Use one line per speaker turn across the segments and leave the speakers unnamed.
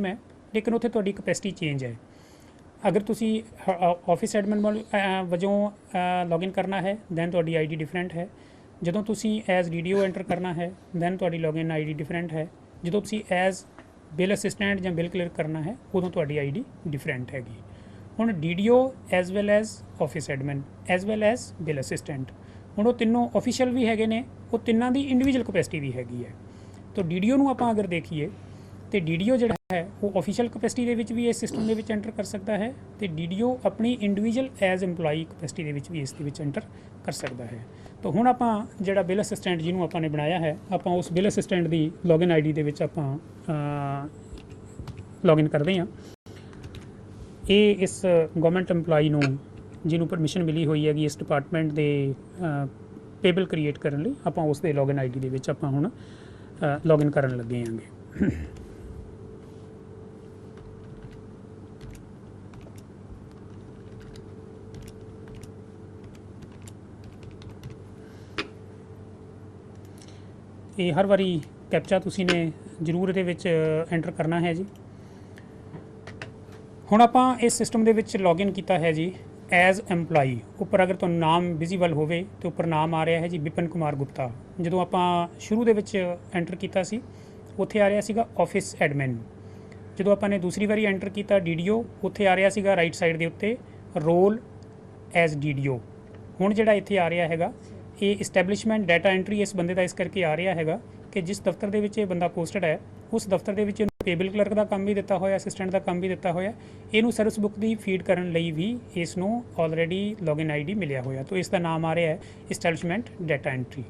Same है, लेकिन उत्थे तुहाडी कैपेसिटी चेंज है। अगर तुसी ऑफिस एडमिन वजों लॉगिन करना है दैन तुहाडी आई डी डिफरेंट है। ਜਦੋਂ ਤੁਸੀਂ ਐਜ਼ ਡੀਡੀਓ ਐਂਟਰ ਕਰਨਾ ਹੈ ਦੈਨ ਤੁਹਾਡੀ ਲੌਗਇਨ ਆਈਡੀ ਡਿਫਰੈਂਟ ਹੈ। ਜਦੋਂ ਤੁਸੀਂ ਐਜ਼ ਬਿਲ ਅਸਿਸਟੈਂਟ ਜਾਂ ਬਿਲ ਕਲੀਅਰ ਕਰਨਾ ਹੈ ਉਦੋਂ ਤੁਹਾਡੀ ਆਈਡੀ ਡਿਫਰੈਂਟ ਹੈਗੀ। ਹੁਣ DDO as well as office admin as well as bill assistant, ਹੁਣ ਉਹ ਤਿੰਨੋਂ ਆਫੀਸ਼ੀਅਲ ਵੀ ਹੈਗੇ ਨੇ, ਉਹ ਤਿੰਨਾਂ ਦੀ ਇੰਡੀਵਿਜੂਅਲ ਕਪੈਸਿਟੀ ਵੀ ਹੈਗੀ ਹੈ। ਤਾਂ ਡੀਡੀਓ ਨੂੰ ਆਪਾਂ ਅਗਰ ਦੇਖੀਏ तो ਡੀਡੀਓ ਜਿਹੜਾ ਹੈ ਉਹ ਆਫੀਸ਼ੀਅਲ ਕਪੈਸਿਟੀ ਦੇ ਵਿੱਚ ਵੀ ਇਸ ਸਿਸਟਮ ਦੇ ਵਿੱਚ ਐਂਟਰ ਕਰ ਸਕਦਾ ਹੈ, ਤੇ ਡੀਡੀਓ ਆਪਣੀ ਇੰਡੀਵਿਜੂਅਲ ਐਜ਼ EMPLOYEE ਕਪੈਸਿਟੀ ਦੇ ਵਿੱਚ ਵੀ ਇਸ ਦੇ ਵਿੱਚ ਐਂਟਰ ਕਰ ਸਕਦਾ ਹੈ। ਤਾਂ ਹੁਣ ਆਪਾਂ ਜਿਹੜਾ ਬਿਲ ਅਸਿਸਟੈਂਟ ਜਿਹਨੂੰ ਆਪਾਂ ਨੇ ਬਣਾਇਆ ਹੈ, ਆਪਾਂ ਉਸ ਬਿਲ ਅਸਿਸਟੈਂਟ ਦੀ ਲੌਗਇਨ ਆਈਡੀ ਦੇ ਵਿੱਚ ਆਪਾਂ ਲੌਗਇਨ ਕਰਦੇ ਹਾਂ। ਇਹ ਇਸ ਗਵਰਨਮੈਂਟ EMPLOYEE ਨੂੰ ਜਿਹਨੂੰ ਪਰਮਿਸ਼ਨ ਮਿਲੀ ਹੋਈ ਹੈਗੀ ਇਸ ਡਿਪਾਰਟਮੈਂਟ ਦੇ ਪੇਬਲ ਕ੍ਰੀਏਟ ਕਰਨ ਲਈ, ਆਪਾਂ ਉਸ ਦੇ ਲੌਗਇਨ ਆਈਡੀ ਦੇ ਵਿੱਚ ਆਪਾਂ ਹੁਣ ਲੌਗਇਨ ਕਰਨ ਲੱਗੇ ਹਾਂਗੇ। ਇਹ ਹਰ ਵਾਰੀ ਕੈਪਚਾ ਤੁਸੀਂ ਨੇ ਜ਼ਰੂਰ ਇਹਦੇ ਵਿੱਚ ਐਂਟਰ ਕਰਨਾ ਹੈ ਜੀ। ਹੁਣ ਆਪਾਂ ਇਸ ਸਿਸਟਮ ਦੇ ਵਿੱਚ ਲੌਗਇਨ ਕੀਤਾ ਹੈ ਜੀ ਐਜ਼ EMPLOYEE। ਉੱਪਰ ਅਗਰ ਤੁਹਾਨੂੰ ਨਾਮ ਵਿਜ਼ੀਬਲ ਹੋਵੇ ਤੇ ਉੱਪਰ ਨਾਮ ਆ ਰਿਹਾ ਹੈ ਜੀ ਵਿਪਨ ਕੁਮਾਰ ਗੁਪਤਾ। ਜਦੋਂ ਆਪਾਂ ਸ਼ੁਰੂ ਦੇ ਵਿੱਚ ਐਂਟਰ ਕੀਤਾ ਸੀ ਉੱਥੇ ਆ ਰਿਹਾ ਸੀਗਾ ਆਫਿਸ ਐਡਮਿਨ। ਜਦੋਂ ਆਪਾਂ ਨੇ ਦੂਸਰੀ ਵਾਰੀ ਐਂਟਰ ਕੀਤਾ ਡੀਡੀਓ, ਉੱਥੇ ਆ ਰਿਹਾ ਸੀਗਾ ਰਾਈਟ ਸਾਈਡ ਦੇ ਉੱਤੇ ਰੋਲ ਐਜ਼ ਡੀਡੀਓ। ਹੁਣ ਜਿਹੜਾ ਇੱਥੇ ਆ ਰਿਹਾ ਹੈਗਾ ਇਹ ਇਸਟੈਬਲਿਸ਼ਮੈਂਟ ਡਾਟਾ ਐਂਟਰੀ ਇਸ ਬੰਦੇ ਦਾ ਇਸ ਕਰਕੇ ਆ ਰਿਹਾ ਹੈਗਾ ਕਿ ਜਿਸ ਦਫ਼ਤਰ ਦੇ ਵਿੱਚ ਇਹ ਬੰਦਾ ਪੋਸਟਡ ਹੈ ਉਸ ਦਫ਼ਤਰ ਦੇ ਵਿੱਚ ਪੇਬਲ ਕਲਰਕ ਦਾ ਕੰਮ ਵੀ ਦਿੱਤਾ ਹੋਇਆ, ਅਸਿਸਟੈਂਟ ਦਾ ਕੰਮ ਵੀ ਦਿੱਤਾ ਹੋਇਆ। ਇਹਨੂੰ ਸਰਵਿਸ ਬੁੱਕ ਦੀ ਫੀਡ ਕਰਨ ਲਈ ਵੀ ਇਸ ਨੂੰ ਆਲਰੇਡੀ ਲੌਗਇਨ ਆਈਡੀ ਮਿਲਿਆ ਹੋਇਆ, ਤਾਂ ਇਸ ਦਾ ਨਾਮ ਆ ਰਿਹਾ ਹੈ ਇਸਟੈਬਲਿਸ਼ਮੈਂਟ ਡਾਟਾ ਐਂਟਰੀ।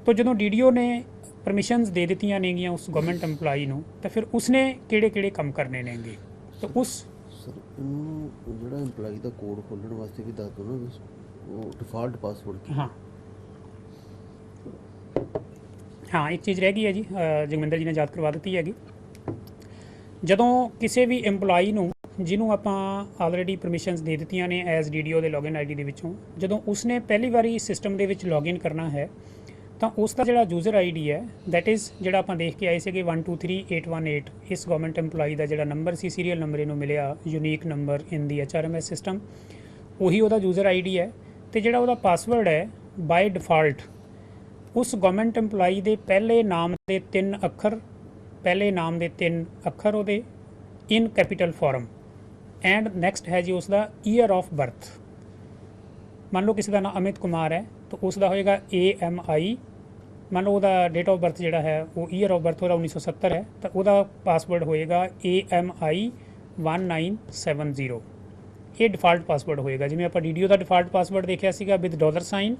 ਤਾਂ ਜਦੋਂ ਡੀਡੀਓ ਨੇ परमिशनस दे दी नेगियां उस गवर्नमेंट एम्पलॉई ਨੂੰ ਤਾਂ ਫਿਰ ਉਸਨੇ ਕਿਹੜੇ ਕੰਮ ਕਰਨੇ ਨੇਗੇ। ਤਾਂ ਉਸ
ਸਰ ਇਹਨੂੰ ਜਿਹੜਾ EMPLOYEE ਦਾ ਕੋਡ ਖੋਲ੍ਹਣ ਵਾਸਤੇ ਵੀ ਦੱਸ ਦਿਓ ਨਾ, ਉਹ ਡਿਫਾਲਟ ਪਾਸਵਰਡ ਕੀ।
हाँ एक चीज़ रह गई है जी, जगविंदर जी ने याद करवा दी हैगी। ਜਦੋਂ ਕਿਸੇ ਵੀ EMPLOYEE ਨੂੰ ਜਿਹਨੂੰ ਆਪਾਂ ਆਲਰੇਡੀ ਪਰਮਿਸ਼ਨਸ ਦੇ ਦਿੱਤੀਆਂ ਨੇ ਐਜ਼ ਡੀਡੀਓ ਦੇ ਲੌਗਇਨ ਆਈਡੀ ਦੇ ਵਿੱਚੋਂ, ਜਦੋਂ ਉਸਨੇ ਪਹਿਲੀ ਵਾਰੀ ਸਿਸਟਮ ਦੇ ਵਿੱਚ ਲੌਗਇਨ ਕਰਨਾ ਹੈ ਤਾਂ ਉਸ ਦਾ ਜਿਹੜਾ ਯੂਜ਼ਰ ਆਈਡੀ ਹੈ ਦੈਟ ਇਜ਼ ਜਿਹੜਾ ਆਪਾਂ ਦੇਖ ਕੇ ਆਏ ਸੀਗੇ 123818, ਇਸ ਗਵਰਨਮੈਂਟ EMPLOYEE ਦਾ ਜਿਹੜਾ ਨੰਬਰ ਸੀ, ਸੀਰੀਅਲ ਨੰਬਰ ਇਹਨੂੰ ਮਿਲਿਆ unique number in the HRMS system, ਉਹੀ ਉਹਦਾ ਯੂਜ਼ਰ ਆਈਡੀ ਹੈ। ਤੇ ਜਿਹੜਾ ਉਹਦਾ ਪਾਸਵਰਡ ਹੈ ਬਾਈ ਡਿਫਾਲਟ ਉਸ ਗਵਰਨਮੈਂਟ EMPLOYEE ਦੇ ਪਹਿਲੇ ਨਾਮ ਦੇ 3 ਅੱਖਰ, ਪਹਿਲੇ ਨਾਮ ਦੇ 3 ਅੱਖਰ ਉਹਦੇ ਇਨ ਕੈਪੀਟਲ ਫਾਰਮ ਐਂਡ ਨੈਕਸਟ ਹੈ ਜੀ ਉਸ ਦਾ ਈਅਰ ਆਫ ਬਰਥ। ਮੰਨ ਲਓ ਕਿਸੇ ਦਾ ਨਾਮ ਅਮਿਤ ਕੁਮਾਰ ਹੈ ਤਾਂ ਉਸ ਦਾ ਹੋਏਗਾ AMI, ਮੰਨ ਲਓ ਉਹਦਾ ਡੇਟ ਆਫ ਬਰਥ ਜਿਹੜਾ ਹੈ ਉਹ ਈਅਰ ਆਫ ਬਰਥ ਉਹਦਾ 1970 ਹੈ ਤਾਂ ਉਹਦਾ ਪਾਸਵਰਡ ਹੋਏਗਾ AMI 1970। ਇਹ ਡਿਫਾਲਟ ਪਾਸਵਰਡ ਹੋਏਗਾ। ਜਿਵੇਂ ਆਪਾਂ ਡੀਡੀਓ ਦਾ ਡਿਫਾਲਟ ਪਾਸਵਰਡ ਦੇਖਿਆ ਸੀਗਾ ਵਿਦ $,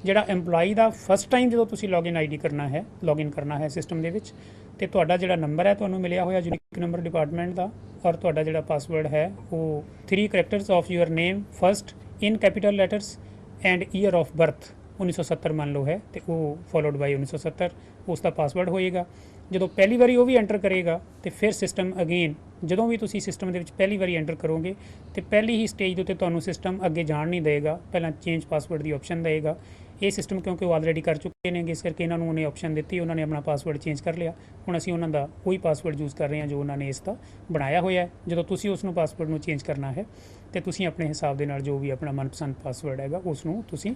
ਜਿਹੜਾ EMPLOYEE ਦਾ ਫਸਟ ਟਾਈਮ ਜਦੋਂ ਤੁਸੀਂ ਲੌਗਇਨ ਆਈਡੀ ਕਰਨਾ ਹੈ, ਲੌਗਇਨ ਕਰਨਾ ਹੈ ਸਿਸਟਮ ਦੇ ਵਿੱਚ, ਤੇ ਤੁਹਾਡਾ ਜਿਹੜਾ ਨੰਬਰ ਹੈ ਤੁਹਾਨੂੰ ਮਿਲਿਆ ਹੋਇਆ ਯੂਨੀਕ ਨੰਬਰ ਡਿਪਾਰਟਮੈਂਟ ਦਾ, ਔਰ ਤੁਹਾਡਾ ਜਿਹੜਾ ਪਾਸਵਰਡ ਹੈ ਉਹ 3 characters of your name first in capital letters and year of birth 1970 ਮੰਨ ਲਓ ਹੈ, ਤੇ ਉਹ ਫੋਲੋਡ ਬਾਈ 1970 ਉਸ ਦਾ ਪਾਸਵਰਡ ਹੋਏਗਾ। ਜਦੋਂ ਪਹਿਲੀ ਵਾਰੀ ਉਹ ਵੀ ਐਂਟਰ ਕਰੇਗਾ ਤੇ ਫਿਰ ਸਿਸਟਮ ਅਗੇਨ ਜਦੋਂ ਵੀ ਤੁਸੀਂ ਸਿਸਟਮ ਦੇ ਵਿੱਚ ਪਹਿਲੀ ਵਾਰੀ ਐਂਟਰ ਕਰੋਗੇ ਤੇ ਪਹਿਲੀ ਹੀ ਸਟੇਜ ਦੇ ਉੱਤੇ ਤੁਹਾਨੂੰ ਸਿਸਟਮ ਅੱਗੇ ਜਾਣ ਨਹੀਂ ਦੇਗਾ, ਪਹਿਲਾਂ ਚੇਂਜ ਪਾਸਵਰਡ ਦੀ ਆਪਸ਼ਨ ਦੇਗਾ। ਇਹ ਸਿਸਟਮ ਕਿਉਂਕਿ ਉਹ ਆਲਰੇਡੀ ਕਰ ਚੁੱਕੇ ਨੇ, ਇਸ ਕਰਕੇ ਇਹਨਾਂ ਨੂੰ ਉਹਨੇ ਆਪਸ਼ਨ ਦਿੱਤੀ, ਉਹਨਾਂ ਨੇ ਆਪਣਾ ਪਾਸਵਰਡ ਚੇਂਜ ਕਰ ਲਿਆ। ਹੁਣ ਅਸੀਂ ਉਹਨਾਂ ਦਾ ਉਹੀ ਪਾਸਵਰਡ ਯੂਜ਼ ਕਰ ਰਹੇ ਹਾਂ ਜੋ ਉਹਨਾਂ ਨੇ ਇਸ ਦਾ ਬਣਾਇਆ ਹੋਇਆ ਹੈ। ਜਦੋਂ ਤੁਸੀਂ ਉਸ ਨੂੰ ਪਾਸਵਰਡ ਨੂੰ ਚੇਂਜ ਕਰਨਾ ਹੈ ਤੇ ਤੁਸੀਂ ਆਪਣੇ ਹਿਸਾਬ ਦੇ ਨਾਲ ਜੋ ਵੀ ਆਪਣਾ ਮਨਪਸੰਦ ਪਾਸਵਰਡ ਹੈਗਾ ਉਸ ਨੂੰ ਤੁਸੀਂ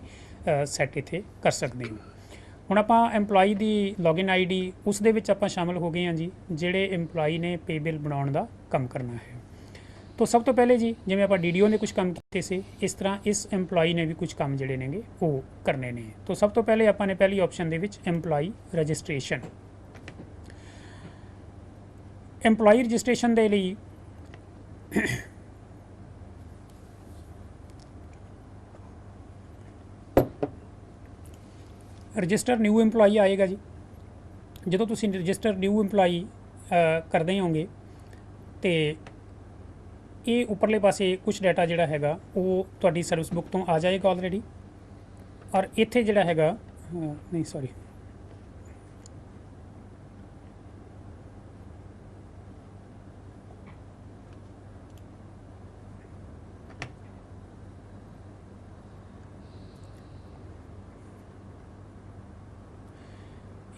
ਸੈੱਟ ਇੱਥੇ ਕਰ ਸਕਦੇ ਹੋ। ਹੁਣ ਆਪਾਂ EMPLOYEE ਦੀ ਲੌਗਇਨ ਆਈਡੀ ਉਸ ਦੇ ਵਿੱਚ ਆਪਾਂ ਸ਼ਾਮਲ ਹੋ ਗਏ ਹਾਂ ਜੀ ਜਿਹੜੇ EMPLOYEE ਨੇ ਪੇ ਬਿਲ ਬਣਾਉਣ ਦਾ ਕੰਮ ਕਰਨਾ ਹੈ। तो सब तो पहले जी जिवें आपां DDO ने कुछ काम किए से इस तरह इस EMPLOYEE ने भी कुछ काम जिहड़े नेगे वो करने ने। तो सब तो पहले आपां ने पहली ऑप्शन दे विच EMPLOYEE रजिस्ट्रेशन, EMPLOYEE रजिस्ट्रेशन दे लई रजिस्टर न्यू EMPLOYEE आएगा जी। जो तुसीं रजिस्टर न्यू EMPLOYEE करदे होंगे तो ये उपरले पासे कुछ डाटा जिहड़ा हैगा वो तुहाडी सर्विस बुक तो आ जाएगा ऑलरेडी, और इत्थे जिहड़ा हैगा नहीं सॉरी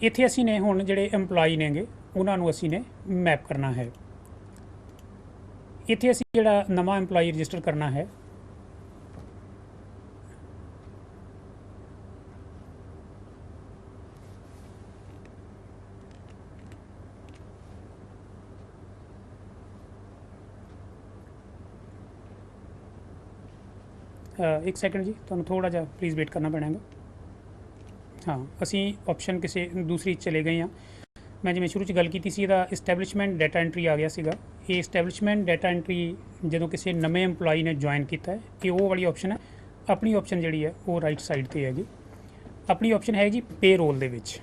इत्थे असीं ने हुण जिहड़े EMPLOYEE नेगे ਉਹਨਾਂ ਨੂੰ ਅਸੀਂ ਨੇ ਮੈਪ ਕਰਨਾ ਹੈ। ਇੱਥੇ ਅਸੀਂ ਜਿਹੜਾ ਨਵਾਂ EMPLOYEE ਰਜਿਸਟਰ ਕਰਨਾ ਹੈ, एक सेकंड जी, ਤੁਹਾਨੂੰ ਥੋੜਾ ਜਿਹਾ ਪਲੀਜ਼ ਵੇਟ ਕਰਨਾ ਪੈਣਾ ਹੈਗਾ। ਹਾਂ, ਅਸੀਂ ਆਪਸ਼ਨ ਕਿਸੇ ਦੂਸਰੀ ਚਲੇ ਗਏ ਹਾਂ। ਮੈਂ ਜਿਵੇਂ ਸ਼ੁਰੂ 'ਚ ਗੱਲ ਕੀਤੀ ਸੀ, ਇਹਦਾ ਇਸਟੈਬਲਿਸ਼ਮੈਂਟ ਡਾਟਾ ਐਂਟਰੀ ਆ ਗਿਆ ਸੀਗਾ। ਇਹ ਇਸਟੈਬਲਿਸ਼ਮੈਂਟ ਡਾਟਾ ਐਂਟਰੀ ਜਦੋਂ ਕਿਸੇ ਨਵੇਂ EMPLOYEE ਨੇ ਜੁਆਇਨ ਕੀਤਾ ਹੈ, ਇਹ ਉਹ ਵਾਲੀ ਆਪਸ਼ਨ ਹੈ। ਆਪਣੀ ਆਪਸ਼ਨ ਜਿਹੜੀ ਹੈ ਉਹ ਰਾਈਟ ਸਾਈਡ 'ਤੇ ਹੈਗੀ। ਆਪਣੀ ਆਪਸ਼ਨ ਹੈ ਜੀ ਪੇਰੋਲ ਦੇ ਵਿੱਚ,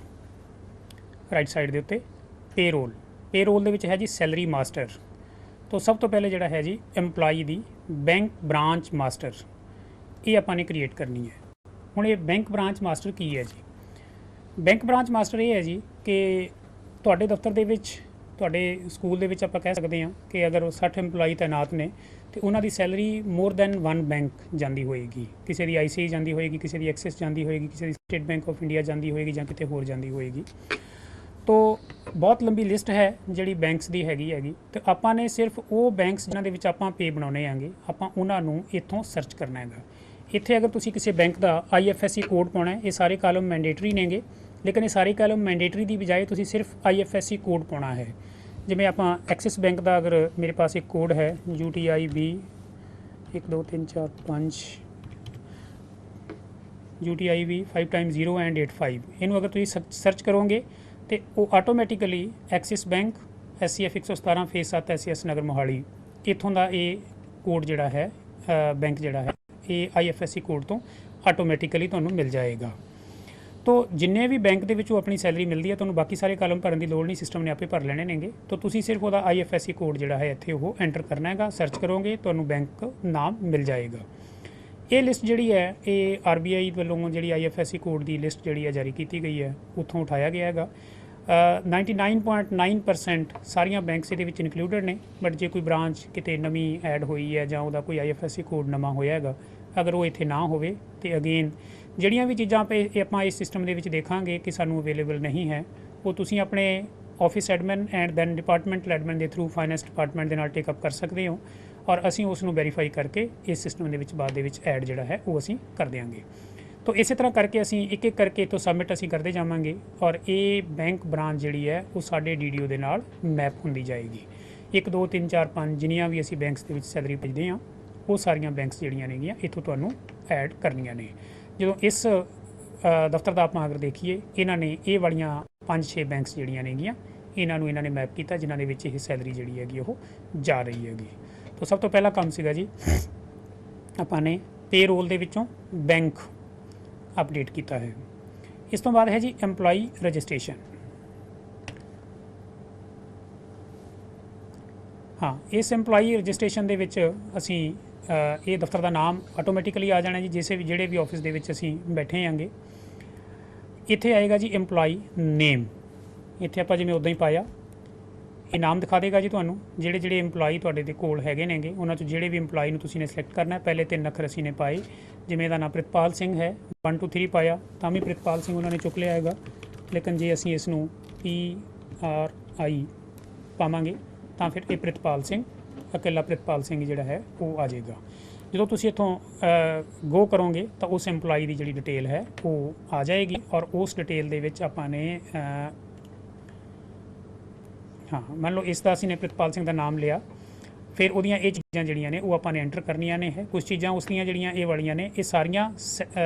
ਰਾਈਟ ਸਾਈਡ ਦੇ ਉੱਤੇ ਪੇਰੋਲ ਦੇ ਵਿੱਚ ਹੈ ਜੀ ਸੈਲਰੀ ਮਾਸਟਰ। ਤੋਂ ਸਭ ਤੋਂ ਪਹਿਲੇ ਜਿਹੜਾ ਹੈ ਜੀ EMPLOYEE ਦੀ ਬੈਂਕ ਬ੍ਰਾਂਚ ਮਾਸਟਰ, ਇਹ ਆਪਾਂ ਨੇ ਕ੍ਰੀਏਟ ਕਰਨੀ ਹੈ। ਹੁਣ ਇਹ ਬੈਂਕ ਬ੍ਰਾਂਚ ਮਾਸਟਰ ਕੀ ਹੈ ਜੀ? ਬੈਂਕ ਬ੍ਰਾਂਚ ਮਾਸਟਰ ਇਹ ਹੈ ਜੀ ਕਿ ਤੁਹਾਡੇ ਦਫ਼ਤਰ ਦੇ ਵਿੱਚ, ਤੁਹਾਡੇ ਸਕੂਲ ਦੇ ਵਿੱਚ ਆਪਾਂ ਕਹਿ ਸਕਦੇ ਹਾਂ ਕਿ ਅਗਰ 60 EMPLOYEE ਤੈਨਾਤ ਨੇ ਤੇ ਉਹਨਾਂ ਦੀ ਸੈਲਰੀ ਮੋਰ ਦੈਨ 1 ਬੈਂਕ ਜਾਂਦੀ ਹੋਏਗੀ। ਕਿਸੇ ਦੀ ICICI ਜਾਂਦੀ ਹੋਏਗੀ, ਕਿਸੇ ਦੀ ਐਕਸਿਸ ਜਾਂਦੀ ਹੋਏਗੀ, ਕਿਸੇ ਦੀ ਸਟੇਟ ਬੈਂਕ ਆਫ ਇੰਡੀਆ ਜਾਂਦੀ ਹੋਏਗੀ ਜਾਂ ਕਿਤੇ ਹੋਰ ਜਾਂਦੀ ਹੋਏਗੀ। ਤੋ ਬਹੁਤ ਲੰਬੀ ਲਿਸਟ ਹੈ ਜਿਹੜੀ ਬੈਂਕਸ ਦੀ ਹੈਗੀ ਤੇ ਆਪਾਂ ਨੇ ਸਿਰਫ ਉਹ ਬੈਂਕਸ ਜਿਨ੍ਹਾਂ ਦੇ ਵਿੱਚ ਆਪਾਂ ਪੇ ਬਣਾਉਣੇ ਆਂਗੇ, ਆਪਾਂ ਉਹਨਾਂ ਨੂੰ ਇੱਥੋਂ ਸਰਚ ਕਰਨਾ ਹੈਗਾ। ਇੱਥੇ ਅਗਰ ਤੁਸੀਂ ਕਿਸੇ ਬੈਂਕ ਦਾ IFSC ਕੋਡ ਪਾਉਣਾ ਹੈ, ਇਹ ਸਾਰੇ ਕਾਲਮ ਮੈਂਡੇਟਰੀ ਨੇਗੇ, ਲੇਕਿਨ ਇਹ ਸਾਰੇ ਕਾਲਮ ਮੈਂਡੇਟਰੀ ਦੀ ਬਜਾਏ ਤੁਸੀਂ ਸਿਰਫ IFSC ਕੋਡ ਪਾਉਣਾ ਹੈ। ਜਿਵੇਂ ਆਪਾਂ ਐਕਸਿਸ ਬੈਂਕ ਦਾ ਅਗਰ ਮੇਰੇ ਪਾਸ ਇੱਕ ਕੋਡ ਹੈ UTIB 1 2 3 4 5 UTIB 5 times 0 and 85, ਇਹਨੂੰ ਅਗਰ ਤੁਸੀਂ ਸਰਚ ਕਰੋਗੇ ਤੇ ਉਹ automatically Axis bank SCF 117 face 7 SCS Nagar Mohali, ਇੱਥੋਂ ਦਾ ਇਹ ਕੋਡ ਜਿਹੜਾ ਹੈ ਬੈਂਕ ਜਿਹੜਾ ਹੈ ਇਹ IFSC ਕੋਡ ਤੋਂ ਆਟੋਮੈਟਿਕਲੀ ਤੁਹਾਨੂੰ ਮਿਲ ਜਾਏਗਾ। ਤੋ ਜਿੰਨੇ ਵੀ ਬੈਂਕ ਦੇ ਵਿੱਚੋਂ ਆਪਣੀ ਸੈਲਰੀ ਮਿਲਦੀ ਹੈ, ਤੁਹਾਨੂੰ ਬਾਕੀ ਸਾਰੇ ਕਾਲਮ ਭਰਨ ਦੀ ਲੋੜ ਨਹੀਂ, ਸਿਸਟਮ ਨੇ ਆਪੇ ਭਰ ਲੈਣੇ ਨੇਗੇ। ਤਾਂ ਤੁਸੀਂ ਸਿਰਫ ਉਹਦਾ IFSC ਕੋਡ ਜਿਹੜਾ ਹੈ ਇੱਥੇ ਉਹ ਐਂਟਰ ਕਰਨਾ ਹੈਗਾ। ਸਰਚ ਕਰੋਗੇ ਤੁਹਾਨੂੰ ਬੈਂਕ ਨਾਮ ਮਿਲ ਜਾਏਗਾ। ਇਹ ਲਿਸਟ ਜਿਹੜੀ ਹੈ ਇਹ RBI ਵੱਲੋਂ ਜਿਹੜੀ IFSC ਕੋਡ ਦੀ ਲਿਸਟ ਜਿਹੜੀ ਹੈ ਜਾਰੀ ਕੀਤੀ ਗਈ ਹੈ, ਉੱਥੋਂ ਉਠਾਇਆ ਗਿਆ ਹੈਗਾ। 99.9% ਸਾਰੀਆਂ ਬੈਂਕਸ ਇਹਦੇ ਵਿੱਚ ਇਨਕਲੂਡਡ ਨੇ, ਬਟ ਜੇ ਕੋਈ ਬ੍ਰਾਂਚ ਕਿਤੇ ਨਵੀਂ ਐਡ ਹੋਈ ਹੈ ਜਾਂ ਉਹਦਾ ਕੋਈ IFSC ਕੋਡ ਨਵਾਂ ਹੋਇਆ ਹੈਗਾ, ਅਗਰ ਉਹ ਇੱਥੇ ਨਾ ਹੋਵੇ ਤੇ ਅਗੇਨ ਜਿਹੜੀਆਂ ਵੀ ਚੀਜ਼ਾਂ ਆਪਾਂ ਇਸ ਸਿਸਟਮ ਦੇ ਵਿੱਚ ਦੇਖਾਂਗੇ ਕਿ ਸਾਨੂੰ ਅਵੇਲੇਬਲ ਨਹੀਂ ਹੈ, ਉਹ ਤੁਸੀਂ ਆਪਣੇ office admin and then departmental admin ਦੇ ਥਰੂ ਫਾਈਨੈਂਸ ਡਿਪਾਰਟਮੈਂਟ ਦੇ ਨਾਲ ਟੇਕ ਅਪ ਕਰ ਸਕਦੇ ਹੋ ਔਰ ਅਸੀਂ ਉਸ ਨੂੰ ਵੈਰੀਫਾਈ ਕਰਕੇ ਇਸ ਸਿਸਟਮ ਦੇ ਵਿੱਚ ਬਾਅਦ ਦੇ ਵਿੱਚ ਐਡ ਜਿਹੜਾ ਹੈ ਉਹ ਅਸੀਂ ਕਰ ਦਿਆਂਗੇ। ਤੋ ਇਸੇ ਤਰ੍ਹਾਂ ਕਰਕੇ ਅਸੀਂ ਇੱਕ ਇੱਕ ਕਰਕੇ ਤੋਂ ਸਬਮਿਟ ਅਸੀਂ ਕਰਦੇ ਜਾਵਾਂਗੇ ਔਰ ਇਹ ਬੈਂਕ ਬ੍ਰਾਂਚ ਜਿਹੜੀ ਹੈ ਉਹ ਸਾਡੇ DDO ਦੇ ਨਾਲ ਮੈਪ ਹੁੰਦੀ ਜਾਏਗੀ। 1 2 3 4 5 ਜਿੰਨੀਆਂ ਵੀ ਅਸੀਂ ਬੈਂਕਸ ਦੇ ਵਿੱਚ ਸੈਲਰੀ ਭੇਜਦੇ ਹਾਂ, ਉਹ ਸਾਰੀਆਂ ਬੈਂਕਸ ਜਿਹੜੀਆਂ ਨੇਗੀਆਂ ਇੱਥੋਂ ਤੁਹਾਨੂੰ ਐਡ ਕਰਨੀਆਂ ਨੇ। ਜਦੋਂ ਇਸ ਦਫ਼ਤਰ ਦਾ ਆਪਾਂ ਅਗਰ ਦੇਖੀਏ, ਇਹਨਾਂ ਨੇ ਇਹ ਵਾਲੀਆਂ 5-6 ਬੈਂਕਸ ਜਿਹੜੀਆਂ ਨੇਗੀਆਂ ਇਹਨਾਂ ਨੂੰ ਇਹਨਾਂ ਨੇ ਮੈਪ ਕੀਤਾ ਜਿਨ੍ਹਾਂ ਦੇ ਵਿੱਚ ਇਹ ਸੈਲਰੀ ਜਿਹੜੀ ਹੈਗੀ ਉਹ ਜਾ ਰਹੀ ਹੈਗੀ। ਤਾਂ ਸਭ ਤੋਂ ਪਹਿਲਾ ਕੰਮ ਸੀਗਾ ਜੀ ਆਪਾਂ ਨੇ ਪੇਰੋਲ ਦੇ ਵਿੱਚੋਂ ਬੈਂਕ ਅਪਡੇਟ ਕੀਤਾ ਹੈ। ਇਸ ਤੋਂ ਬਾਅਦ ਹੈ ਜੀ EMPLOYEE ਰਜਿਸਟ੍ਰੇਸ਼ਨ। ਹਾਂ, ਇਸ EMPLOYEE ਰਜਿਸਟ੍ਰੇਸ਼ਨ ਦੇ ਵਿੱਚ ਅਸੀਂ ਇਹ ਦਫ਼ਤਰ ਦਾ ਨਾਮ ਆਟੋਮੈਟਿਕਲੀ ਆ ਜਾਣਾ ਜੀ, ਜਿਹੜੇ ਵੀ ਆਫਿਸ ਦੇ ਵਿੱਚ ਅਸੀਂ ਬੈਠੇ ਆਂਗੇ। ਇੱਥੇ ਆਏਗਾ ਜੀ EMPLOYEE ਨੇਮ, ਇੱਥੇ ਆਪਾਂ ਜਿਵੇਂ ਉੱਦਾਂ ਹੀ ਪਾਇਆ ਇਹ ਨਾਮ ਦਿਖਾ ਦੇਗਾ ਜੀ ਤੁਹਾਨੂੰ। ਜਿਹੜੇ EMPLOYEE ਤੁਹਾਡੇ ਦੇ ਕੋਲ ਹੈਗੇ ਨੇਗੇ ਉਹਨਾਂ 'ਚ ਜਿਹੜੇ ਵੀ EMPLOYEE ਨੂੰ ਤੁਸੀਂ ਨੇ ਸਿਲੈਕਟ ਕਰਨਾ। ਪਹਿਲੇ 3 ਅੱਖਰ ਅਸੀਂ ਨੇ ਪਾਏ, ਜਿਵੇਂ ਇਹਦਾ ਨਾਮ ਪ੍ਰਿਤਪਾਲ ਸਿੰਘ ਹੈ, 1 2 3 ਪਾਇਆ ਤਾਂ ਵੀ ਪ੍ਰਿਤਪਾਲ ਸਿੰਘ ਉਹਨਾਂ ਨੇ ਚੁੱਕ ਲਿਆ ਹੈਗਾ। ਲੇਕਿਨ ਜੇ ਅਸੀਂ ਇਸ ਨੂੰ PRI ਪਾਵਾਂਗੇ ਤਾਂ ਫਿਰ ਇਹ ਪ੍ਰਿਤਪਾਲ ਸਿੰਘ, ਇਕੱਲਾ ਪ੍ਰਿਤਪਾਲ ਸਿੰਘ ਜਿਹੜਾ ਹੈ ਉਹ ਆ ਜਾਏਗਾ। ਜਦੋਂ ਤੁਸੀਂ ਇੱਥੋਂ ਗੋ ਕਰੋਗੇ ਤਾਂ ਉਸ EMPLOYEE ਦੀ ਜਿਹੜੀ ਡਿਟੇਲ ਹੈ ਉਹ ਆ ਜਾਏਗੀ ਔਰ ਉਸ ਡਿਟੇਲ ਦੇ ਵਿੱਚ ਆਪਾਂ ਨੇ ਹਾਂ ਮੰਨ ਲਓ ਇਸ ਦਾ ਅਸੀਂ ਨੇ ਪ੍ਰਿਤਪਾਲ ਸਿੰਘ ਦਾ ਨਾਮ ਲਿਆ, ਫਿਰ ਉਹਦੀਆਂ ਇਹ ਚੀਜ਼ਾਂ ਜਿਹੜੀਆਂ ਨੇ ਉਹ ਆਪਾਂ ਨੇ ਐਂਟਰ ਕਰਨੀਆਂ ਨੇ। ਕੁਝ ਚੀਜ਼ਾਂ ਉਸ ਦੀਆਂ ਜਿਹੜੀਆਂ ਇਹ ਵਾਲੀਆਂ ਨੇ ਇਹ ਸਾਰੀਆਂ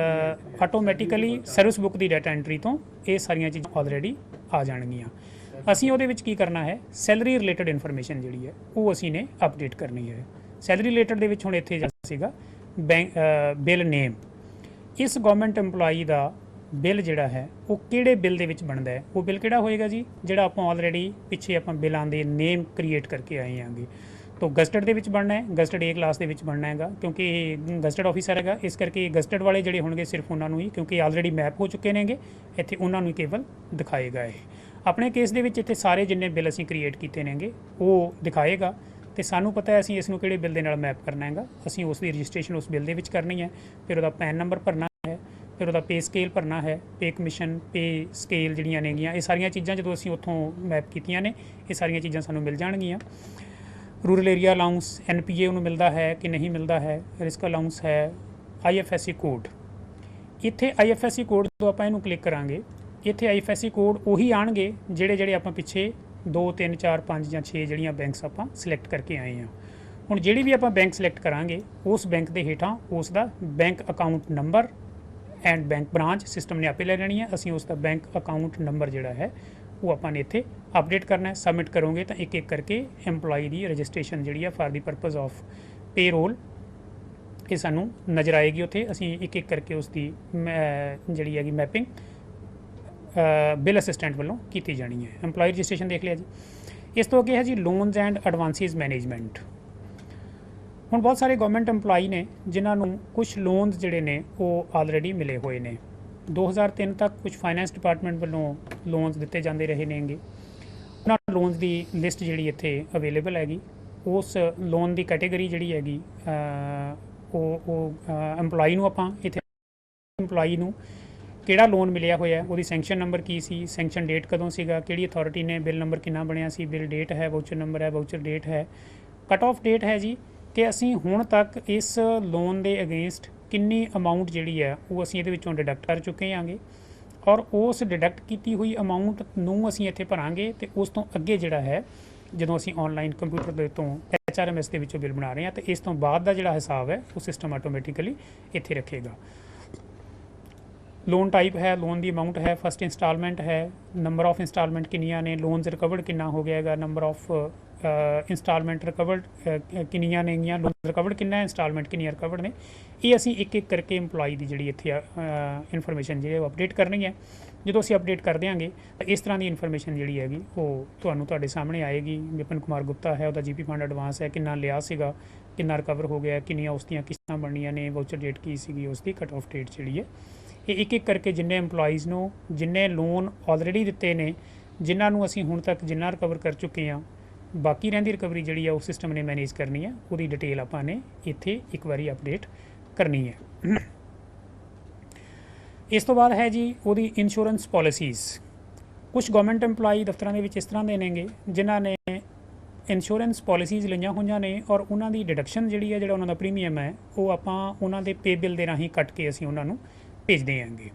ਆਟੋਮੈਟਿਕਲੀ ਸਰਵਿਸ ਬੁੱਕ ਦੀ ਡਾਟਾ ਐਂਟਰੀ ਤੋਂ ਇਹ ਸਾਰੀਆਂ ਚੀਜ਼ਾਂ ਆਲਰੇਡੀ ਆ ਜਾਣਗੀਆਂ। ਅਸੀਂ ਉਹਦੇ ਵਿੱਚ ਕੀ ਕਰਨਾ ਹੈ, ਸੈਲਰੀ ਰਿਲੇਟਡ ਇਨਫੋਰਮੇਸ਼ਨ ਜਿਹੜੀ ਹੈ ਉਹ ਅਸੀਂ ਨੇ ਅਪਡੇਟ ਕਰਨੀ ਹੈ। ਸੈਲਰੀ ਰਿਲੇਟਡ ਦੇ ਵਿੱਚ ਹੁਣ ਇੱਥੇ ਜਾਂਦਾ ਸੀਗਾ ਬਿੱਲ ਨੇਮ। ਇਸ ਗਵਰਨਮੈਂਟ EMPLOYEE ਦਾ ਬਿੱਲ ਜਿਹੜਾ ਹੈ ਉਹ ਕਿਹੜੇ ਬਿੱਲ ਦੇ ਵਿੱਚ ਬਣਦਾ ਹੈ? ਉਹ ਬਿੱਲ ਕਿਹੜਾ ਹੋਏਗਾ ਜੀ, ਜਿਹੜਾ ਆਪਾਂ ਆਲਰੇਡੀ ਪਿੱਛੇ ਆਪਾਂ ਬਿੱਲਾਂ ਦੇ ਨੇਮ ਕ੍ਰੀਏਟ ਕਰਕੇ ਆਏ ਆਂਗੇ। तो गजटेड ਦੇ ਵਿੱਚ ਬਣਨਾ ਹੈ, ਗਜ਼ਟਡ A ਕਲਾਸ ਦੇ ਵਿੱਚ ਬਣਨਾ ਹੈਗਾ, ਕਿਉਂਕਿ ਇਹ ਗਜ਼ਟਡ ਆਫੀਸਰ ਹੈਗਾ। ਇਸ ਕਰਕੇ ਗਜ਼ਟਡ ਵਾਲੇ ਜਿਹੜੇ ਹੋਣਗੇ ਸਿਰਫ ਉਹਨਾਂ ਨੂੰ ਹੀ, ਕਿਉਂਕਿ ਆਲਰੇਡੀ ਮੈਪ ਹੋ ਚੁੱਕੇ ਨੇਗੇ, ਇੱਥੇ ਉਹਨਾਂ ਨੂੰ ਕੇਵਲ ਦਿਖਾਏਗਾ। ਇਹ ਆਪਣੇ ਕੇਸ ਦੇ ਵਿੱਚ ਇੱਥੇ ਸਾਰੇ ਜਿੰਨੇ ਬਿੱਲ ਅਸੀਂ ਕ੍ਰੀਏਟ ਕੀਤੇ ਨੇਗੇ ਉਹ ਦਿਖਾਏਗਾ ਤੇ ਸਾਨੂੰ ਪਤਾ ਹੈ ਅਸੀਂ ਇਸ ਨੂੰ ਕਿਹੜੇ ਬਿੱਲ ਦੇ ਨਾਲ ਮੈਪ ਕਰਨਾ ਹੈਗਾ। ਅਸੀਂ ਉਸ ਦੀ ਰਜਿਸਟ੍ਰੇਸ਼ਨ ਉਸ ਬਿੱਲ ਦੇ ਵਿੱਚ ਕਰਨੀ ਹੈ, ਫਿਰ ਉਹਦਾ ਪੈਨ ਨੰਬਰ ਭਰਨਾ ਹੈ, ਫਿਰ ਉਹਦਾ ਪੇ ਸਕੇਲ ਭਰਨਾ ਹੈ, ਪੇ ਕਮਿਸ਼ਨ, ਪੇ ਸਕੇਲ ਜਿਹੜੀਆਂ ਨੇਗੀਆਂ, ਇਹ ਸਾਰੀਆਂ ਚੀਜ਼ਾਂ ਜਦੋਂ ਅਸੀਂ ਉੱਥੋਂ ਮੈਪ ਕੀਤੀਆਂ ਨੇ, ਇਹ ਸਾਰੀਆਂ ਚੀਜ਼ਾਂ ਸਾਨੂੰ ਮਿਲ ਜਾਣਗੀਆਂ। ਰੂਰਲ ਏਰੀਆ ਅਲਾਊਂਸ, NPA ਉਹਨੂੰ ਮਿਲਦਾ ਹੈ ਕਿ ਨਹੀਂ ਮਿਲਦਾ ਹੈ, ਰਿਸਕ ਅਲਾਊਂਸ ਹੈ, IFSC ਕੋਡ। ਇੱਥੇ IFSC ਕੋਡ ਜਦੋਂ ਆਪਾਂ ਇਹਨੂੰ ਕਲਿੱਕ ਕਰਾਂਗੇ, ਇੱਥੇ IFSC ਕੋਡ ਉਹੀ ਆਣਗੇ ਜਿਹੜੇ ਆਪਾਂ ਪਿੱਛੇ 2 3 4 5 ਜਾਂ 6 ਜਿਹੜੀਆਂ ਬੈਂਕਸ ਆਪਾਂ ਸਿਲੈਕਟ ਕਰਕੇ ਆਏ ਹਾਂ। ਹੁਣ ਜਿਹੜੀ ਵੀ ਆਪਾਂ ਬੈਂਕ ਸਿਲੈਕਟ ਕਰਾਂਗੇ, ਉਸ ਬੈਂਕ ਦੇ ਹੇਠਾਂ ਉਸ ਦਾ bank account number and bank branch system ਨੇ ਆਪੇ ਲੈ ਲੈਣੀ ਹੈ। ਅਸੀਂ ਉਸ ਦਾ ਬੈਂਕ ਅਕਾਊਂਟ ਨੰਬਰ ਜਿਹੜਾ ਹੈ ਉਹ ਆਪਾਂ ਨੇ ਇੱਥੇ ਅਪਡੇਟ ਕਰਨਾ ਹੈ। ਸਬਮਿਟ ਕਰੋਗੇ ਤਾਂ ਇੱਕ ਇੱਕ ਕਰਕੇ EMPLOYEE ਦੀ ਰਜਿਸਟ੍ਰੇਸ਼ਨ ਜਿਹੜੀ ਆ for the purpose of payroll ਇਹ ਸਾਨੂੰ ਨਜ਼ਰ ਆਏਗੀ। ਉੱਥੇ ਅਸੀਂ ਇੱਕ ਇੱਕ ਕਰਕੇ ਉਸ ਦੀ ਜਿਹੜੀ ਹੈਗੀ ਮੈਪਿੰਗ ਬਿਲ ਅਸਿਸਟੈਂਟ ਵੱਲੋਂ ਕੀਤੀ ਜਾਣੀ ਹੈ। EMPLOYEE ਰਜਿਸਟ੍ਰੇਸ਼ਨ ਦੇਖ ਲਿਆ ਜੀ। ਇਸ ਤੋਂ ਅੱਗੇ ਹੈ ਜੀ ਲੋਨਸ ਐਂਡ ਐਡਵਾਂਸਿਸ ਮੈਨੇਜਮੈਂਟ। ਹੁਣ ਬਹੁਤ ਸਾਰੇ ਗਵਰਨਮੈਂਟ EMPLOYEE ਨੇ ਜਿਨ੍ਹਾਂ ਨੂੰ ਕੁਝ ਲੋਨਸ ਜਿਹੜੇ ਨੇ ਉਹ ਆਲਰੇਡੀ ਮਿਲੇ ਹੋਏ ਨੇ। 2003 ਤੱਕ ਕੁਝ ਫਾਈਨੈਂਸ ਡਿਪਾਰਟਮੈਂਟ ਵੱਲੋਂ ਲੋਨਸ ਦਿੱਤੇ ਜਾਂਦੇ ਰਹੇ ਨੇਗੇ। ਉਹਨਾਂ ਲੋਨਸ ਦੀ ਲਿਸਟ ਜਿਹੜੀ ਇੱਥੇ ਅਵੇਲੇਬਲ ਹੈਗੀ। ਉਸ ਲੋਨ ਦੀ ਕੈਟੇਗਰੀ ਜਿਹੜੀ ਹੈਗੀ ਉਹ EMPLOYEE ਨੂੰ ਆਪਾਂ ਇੱਥੇ EMPLOYEE ਨੂੰ ਕਿਹੜਾ ਲੋਨ ਮਿਲਿਆ ਹੋਇਆ, ਉਹਦੀ ਸੈਂਕਸ਼ਨ ਨੰਬਰ ਕੀ ਸੀ, ਸੈਂਕਸ਼ਨ ਡੇਟ ਕਦੋਂ ਸੀਗਾ, ਕਿਹੜੀ ਅਥਾਰਟੀ ਨੇ, ਬਿੱਲ ਨੰਬਰ ਕਿੰਨਾ ਬਣਿਆ ਸੀ, ਬਿੱਲ ਡੇਟ ਹੈ, ਵਾਊਚਰ ਨੰਬਰ ਹੈ, ਵਾਊਚਰ ਡੇਟ ਹੈ, ਕਟ ਆਫ ਡੇਟ ਹੈ ਜੀ ਕਿ ਅਸੀਂ ਹੁਣ ਤੱਕ ਇਸ ਲੋਨ ਦੇ ਅਗੇਂਸਟ ਕਿੰਨੀ ਅਮਾਊਂਟ ਜਿਹੜੀ ਹੈ ਉਹ ਅਸੀਂ ਇਹਦੇ ਵਿੱਚੋਂ ਡਿਡਕਟ ਕਰ ਚੁੱਕੇ ਹਾਂਗੇ ਔਰ ਉਸ ਡਿਡਕਟ ਕੀਤੀ ਹੋਈ ਅਮਾਊਂਟ ਨੂੰ ਅਸੀਂ ਇੱਥੇ ਭਰਾਂਗੇ ਤੇ ਉਸ ਤੋਂ ਅੱਗੇ ਜਿਹੜਾ ਹੈ ਜਦੋਂ ਅਸੀਂ ਆਨਲਾਈਨ ਕੰਪਿਊਟਰ ਦੇ ਤੋਂ HRMS ਦੇ ਵਿੱਚੋਂ ਬਿੱਲ ਬਣਾ ਰਹੇ ਹਾਂ ਤੇ ਇਸ ਤੋਂ ਬਾਅਦ ਦਾ ਜਿਹੜਾ ਹਿਸਾਬ ਹੈ ਉਹ ਸਿਸਟਮ ਆਟੋਮੈਟਿਕਲੀ ਇੱਥੇ ਰੱਖੇਗਾ। ਲੋਨ ਟਾਈਪ ਹੈ, ਲੋਨ ਦੀ ਅਮਾਊਂਟ ਹੈ, ਫਸਟ ਇੰਸਟਾਲਮੈਂਟ ਹੈ, ਨੰਬਰ ਆਫ ਇੰਸਟਾਲਮੈਂਟ ਕਿੰਨੀਆਂ ਨੇ, ਲੋਨਸ ਰਿਕਵਰਡ ਕਿੰਨਾ ਹੋ ਗਿਆ ਹੈਗਾ, ਨੰਬਰ ਆਫ ਇੰਸਟਾਲਮੈਂਟ ਰਿਕਵਰਡ ਕਿੰਨੀਆਂ ਨੇਗੀਆਂ, ਲੋਨ ਰਿਕਵਰਡ ਕਿੰਨਾ ਹੈ, ਇੰਸਟਾਲਮੈਂਟ ਕਿੰਨੀਆਂ ਰਿਕਵਰਡ ਨੇ। ਇਹ ਅਸੀਂ ਇੱਕ ਇੱਕ ਕਰਕੇ EMPLOYEE ਦੀ ਜਿਹੜੀ ਇੱਥੇ ਇਨਫੋਰਮੇਸ਼ਨ ਜਿਹੜੀ ਉਹ ਅਪਡੇਟ ਕਰਨੀ ਹੈ। ਜਦੋਂ ਅਸੀਂ ਅਪਡੇਟ ਕਰ ਦਿਆਂਗੇ ਤਾਂ ਇਸ ਤਰ੍ਹਾਂ ਦੀ ਇਨਫੋਰਮੇਸ਼ਨ ਜਿਹੜੀ ਹੈਗੀ ਉਹ ਤੁਹਾਡੇ ਸਾਹਮਣੇ ਆਏਗੀ। ਵਿਪਨ ਕੁਮਾਰ ਗੁਪਤਾ ਹੈ, ਉਹਦਾ GP ਫੰਡ ਐਡਵਾਂਸ ਹੈ, ਕਿੰਨਾ ਲਿਆ ਸੀਗਾ, ਕਿੰਨਾ ਰਿਕਵਰ ਹੋ ਗਿਆ, ਕਿੰਨੀਆਂ ਉਸ ਦੀਆਂ ਕਿਸ਼ਤਾਂ ਬਣਨੀਆਂ ਨੇ, ਵਾਊਚਰ ਡੇਟ ਕੀ ਸੀਗੀ, ਉਸ ਦੀ ਕਟ ਆਫ ਡੇਟ ਜਿਹੜੀ ਹੈ। ਇਹ ਇੱਕ ਇੱਕ ਕਰਕੇ ਜਿੰਨੇ EMPLOYEES ਨੂੰ ਜਿੰਨੇ ਲੋਨ ਆਲਰੇਡੀ ਦਿੱਤੇ ਨੇ, ਜਿਨ੍ਹਾਂ ਨੂੰ ਅਸੀਂ ਹੁਣ ਤੱਕ ਜਿੰਨਾ ਰਿਕਵਰ ਕਰ ਚੁੱਕੇ ਹਾਂ, ਬਾਕੀ ਰਹਿੰਦੀ ਰਿਕਵਰੀ ਜਿਹੜੀ ਆ ਉਹ ਸਿਸਟਮ ਨੇ ਮੈਨੇਜ ਕਰਨੀ ਹੈ। ਉਹਦੀ ਡਿਟੇਲ ਆਪਾਂ ਨੇ ਇੱਥੇ ਇੱਕ ਵਾਰੀ ਅਪਡੇਟ ਕਰਨੀ ਹੈ। ਇਸ ਤੋਂ ਬਾਅਦ ਹੈ ਜੀ ਉਹਦੀ ਇੰਸ਼ੋਰੈਂਸ ਪਾਲਿਸੀਜ਼। ਕੁਝ ਗਵਰਨਮੈਂਟ EMPLOYEE ਦਫ਼ਤਰਾਂ ਦੇ ਵਿੱਚ ਇਸ ਤਰ੍ਹਾਂ ਦੇ ਨੇਗੇ ਜਿਨ੍ਹਾਂ ਨੇ ਇੰਸ਼ੋਰੈਂਸ ਪਾਲਿਸੀਜ਼ ਲਈਆਂ ਹੋਈਆਂ ਨੇ ਔਰ ਉਹਨਾਂ ਦੀ ਡਿਡਕਸ਼ਨ ਜਿਹੜੀ ਹੈ, ਜਿਹੜਾ ਉਹਨਾਂ ਦਾ ਪ੍ਰੀਮੀਅਮ ਹੈ, ਉਹ ਆਪਾਂ ਉਹਨਾਂ ਦੇ ਪੇ ਬਿੱਲ ਦੇ ਰਾਹੀਂ ਕੱਟ ਕੇ ਅਸੀਂ ਉਹਨਾਂ ਨੂੰ ਭੇਜਦੇ ਆਂਗੇ।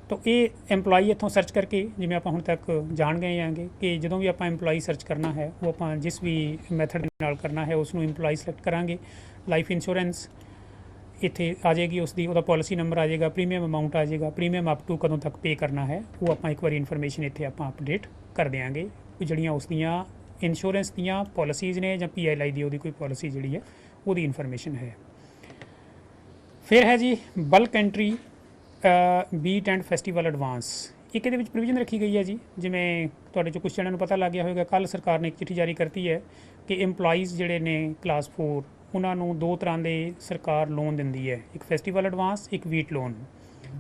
ਤਾਂ ਇਹ EMPLOYEE ਇੱਥੋਂ ਸਰਚ ਕਰਕੇ, ਜਿਵੇਂ ਆਪਾਂ ਹੁਣ ਤੱਕ ਜਾਣ ਗਏ ਆਂਗੇ ਕਿ ਜਦੋਂ ਵੀ ਆਪਾਂ EMPLOYEE ਸਰਚ ਕਰਨਾ ਹੈ ਉਹ ਆਪਾਂ ਜਿਸ ਵੀ ਮੈਥਡ ਨਾਲ ਕਰਨਾ ਹੈ ਉਸ ਨੂੰ EMPLOYEE ਸਿਲੈਕਟ ਕਰਾਂਗੇ। ਲਾਈਫ ਇੰਸ਼ੋਰੈਂਸ ਇੱਥੇ ਆ ਜਾਏਗੀ, ਉਹਦਾ ਪਾਲਿਸੀ ਨੰਬਰ ਆ ਜਾਏਗਾ, ਪ੍ਰੀਮੀਅਮ ਅਮਾਊਂਟ ਆ ਜਾਏਗਾ, ਪ੍ਰੀਮੀਅਮ ਅਪ ਟੂ ਕਦੋਂ ਤੱਕ ਪੇ ਕਰਨਾ ਹੈ ਉਹ ਆਪਾਂ ਇੱਕ ਵਾਰੀ ਇਨਫੋਰਮੇਸ਼ਨ ਇੱਥੇ ਆਪਾਂ ਅਪਡੇਟ ਕਰ ਦਿਆਂਗੇ। ਜਿਹੜੀਆਂ ਉਸ ਦੀਆਂ ਇੰਸ਼ੋਰੈਂਸ ਦੀਆਂ ਪਾਲਿਸੀਜ਼ ਨੇ ਜਾਂ PLI ਦੀ ਉਹਦੀ ਕੋਈ ਪਾਲਿਸੀ ਜਿਹੜੀ ਹੈ ਉਹਦੀ ਇਨਫੋਰਮੇਸ਼ਨ ਹੈ। ਫਿਰ ਹੈ ਜੀ ਬਲਕ ਐਂਟਰੀ ਬੀਟ ਐਂਡ ਫੈਸਟੀਵਲ ਐਡਵਾਂਸ। ਇੱਕ ਇਹਦੇ ਵਿੱਚ ਪ੍ਰੋਵੀਜ਼ਨ ਰੱਖੀ ਗਈ ਹੈ ਜੀ, ਜਿਵੇਂ ਤੁਹਾਡੇ 'ਚੋਂ ਕੁਛ ਜਣਿਆਂ ਨੂੰ ਪਤਾ ਲੱਗ ਗਿਆ ਹੋਵੇਗਾ, ਕੱਲ੍ਹ ਸਰਕਾਰ ਨੇ ਇੱਕ ਚਿੱਠੀ ਜਾਰੀ ਕਰਤੀ ਹੈ ਕਿ EMPLOYEES ਜਿਹੜੇ ਨੇ ਕਲਾਸ 4 ਉਹਨਾਂ ਨੂੰ 2 ਤਰ੍ਹਾਂ ਦੇ ਸਰਕਾਰ ਲੋਨ ਦਿੰਦੀ ਹੈ, ਇੱਕ ਫੈਸਟੀਵਲ ਐਡਵਾਂਸ, ਇੱਕ ਵੀਟ ਲੋਨ।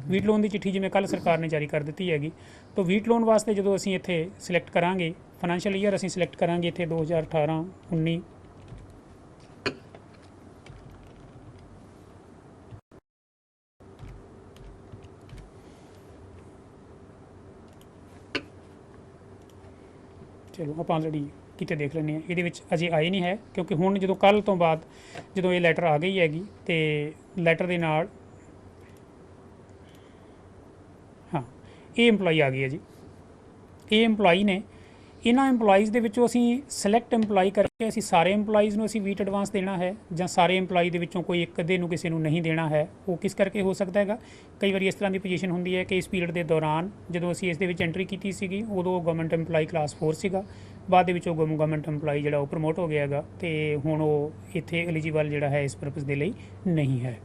ਵੀਟ ਲੋਨ ਦੀ ਚਿੱਠੀ ਜਿਵੇਂ ਕੱਲ੍ਹ ਸਰਕਾਰ ਨੇ ਜਾਰੀ ਕਰ ਦਿੱਤੀ ਹੈਗੀ। ਤਾਂ ਵੀਟ ਲੋਨ ਵਾਸਤੇ ਜਦੋਂ ਅਸੀਂ ਇੱਥੇ ਸਿਲੈਕਟ ਕਰਾਂਗੇ ਫਾਈਨੈਂਸ਼ੀਅਲ ਈਅਰ ਅਸੀਂ ਸਿਲੈਕਟ ਕਰਾਂਗੇ ਇੱਥੇ 2018-19। ਚਲੋ ਆਪਾਂ ਆਲਰੇਡੀ ਕਿਤੇ ਦੇਖ ਲੈਂਦੇ ਹਾਂ। ਇਹਦੇ ਵਿੱਚ ਅਜੇ ਆਏ ਨਹੀਂ ਹੈ ਕਿਉਂਕਿ ਹੁਣ ਜਦੋਂ ਕੱਲ੍ਹ ਤੋਂ ਬਾਅਦ ਜਦੋਂ ਇਹ ਲੈਟਰ ਆ ਗਈ ਹੈਗੀ ਤੇ ਲੈਟਰ ਦੇ ਨਾਲ ਹਾਂ ਇਹ EMPLOYEE ਆ ਗਈ ਹੈ ਜੀ। ਇਹ EMPLOYEE ਨੇ। ਇਹਨਾਂ EMPLOYEES ਦੇ ਵਿੱਚੋਂ ਅਸੀਂ ਸਿਲੈਕਟ EMPLOYEE ਕਰਕੇ ਅਸੀਂ ਸਾਰੇ EMPLOYEES ਨੂੰ ਅਸੀਂ ਵੀਟ ਐਡਵਾਂਸ ਦੇਣਾ ਹੈ ਜਾਂ ਸਾਰੇ EMPLOYEE ਦੇ ਵਿੱਚੋਂ ਕੋਈ ਇੱਕ ਅੱਧੇ ਨੂੰ ਕਿਸੇ ਨੂੰ ਨਹੀਂ ਦੇਣਾ ਹੈ। ਉਹ ਕਿਸ ਕਰਕੇ ਹੋ ਸਕਦਾ ਹੈਗਾ, ਕਈ ਵਾਰੀ ਇਸ ਤਰ੍ਹਾਂ ਦੀ ਪੋਜੀਸ਼ਨ ਹੁੰਦੀ ਹੈ ਕਿ ਇਸ ਪੀਰੀਅਡ ਦੇ ਦੌਰਾਨ ਜਦੋਂ ਅਸੀਂ ਇਸ ਦੇ ਵਿੱਚ ਐਂਟਰੀ ਕੀਤੀ ਸੀਗੀ ਉਦੋਂ ਗਵਰਨਮੈਂਟ EMPLOYEE ਕਲਾਸ 4 ਸੀਗਾ, ਬਾਅਦ ਦੇ ਵਿੱਚ ਉਹ ਗਵਰਨਮੈਂਟ EMPLOYEE ਜਿਹੜਾ ਉਹ ਪ੍ਰਮੋਟ ਹੋ ਗਿਆ ਹੈਗਾ ਤੇ ਹੁਣ ਉਹ ਇੱਥੇ ਐਲੀਜੀਬਲ ਜਿਹੜਾ ਹੈ ਇਸ ਪਰਪਸ ਦੇ ਲਈ ਨਹੀਂ ਹੈ।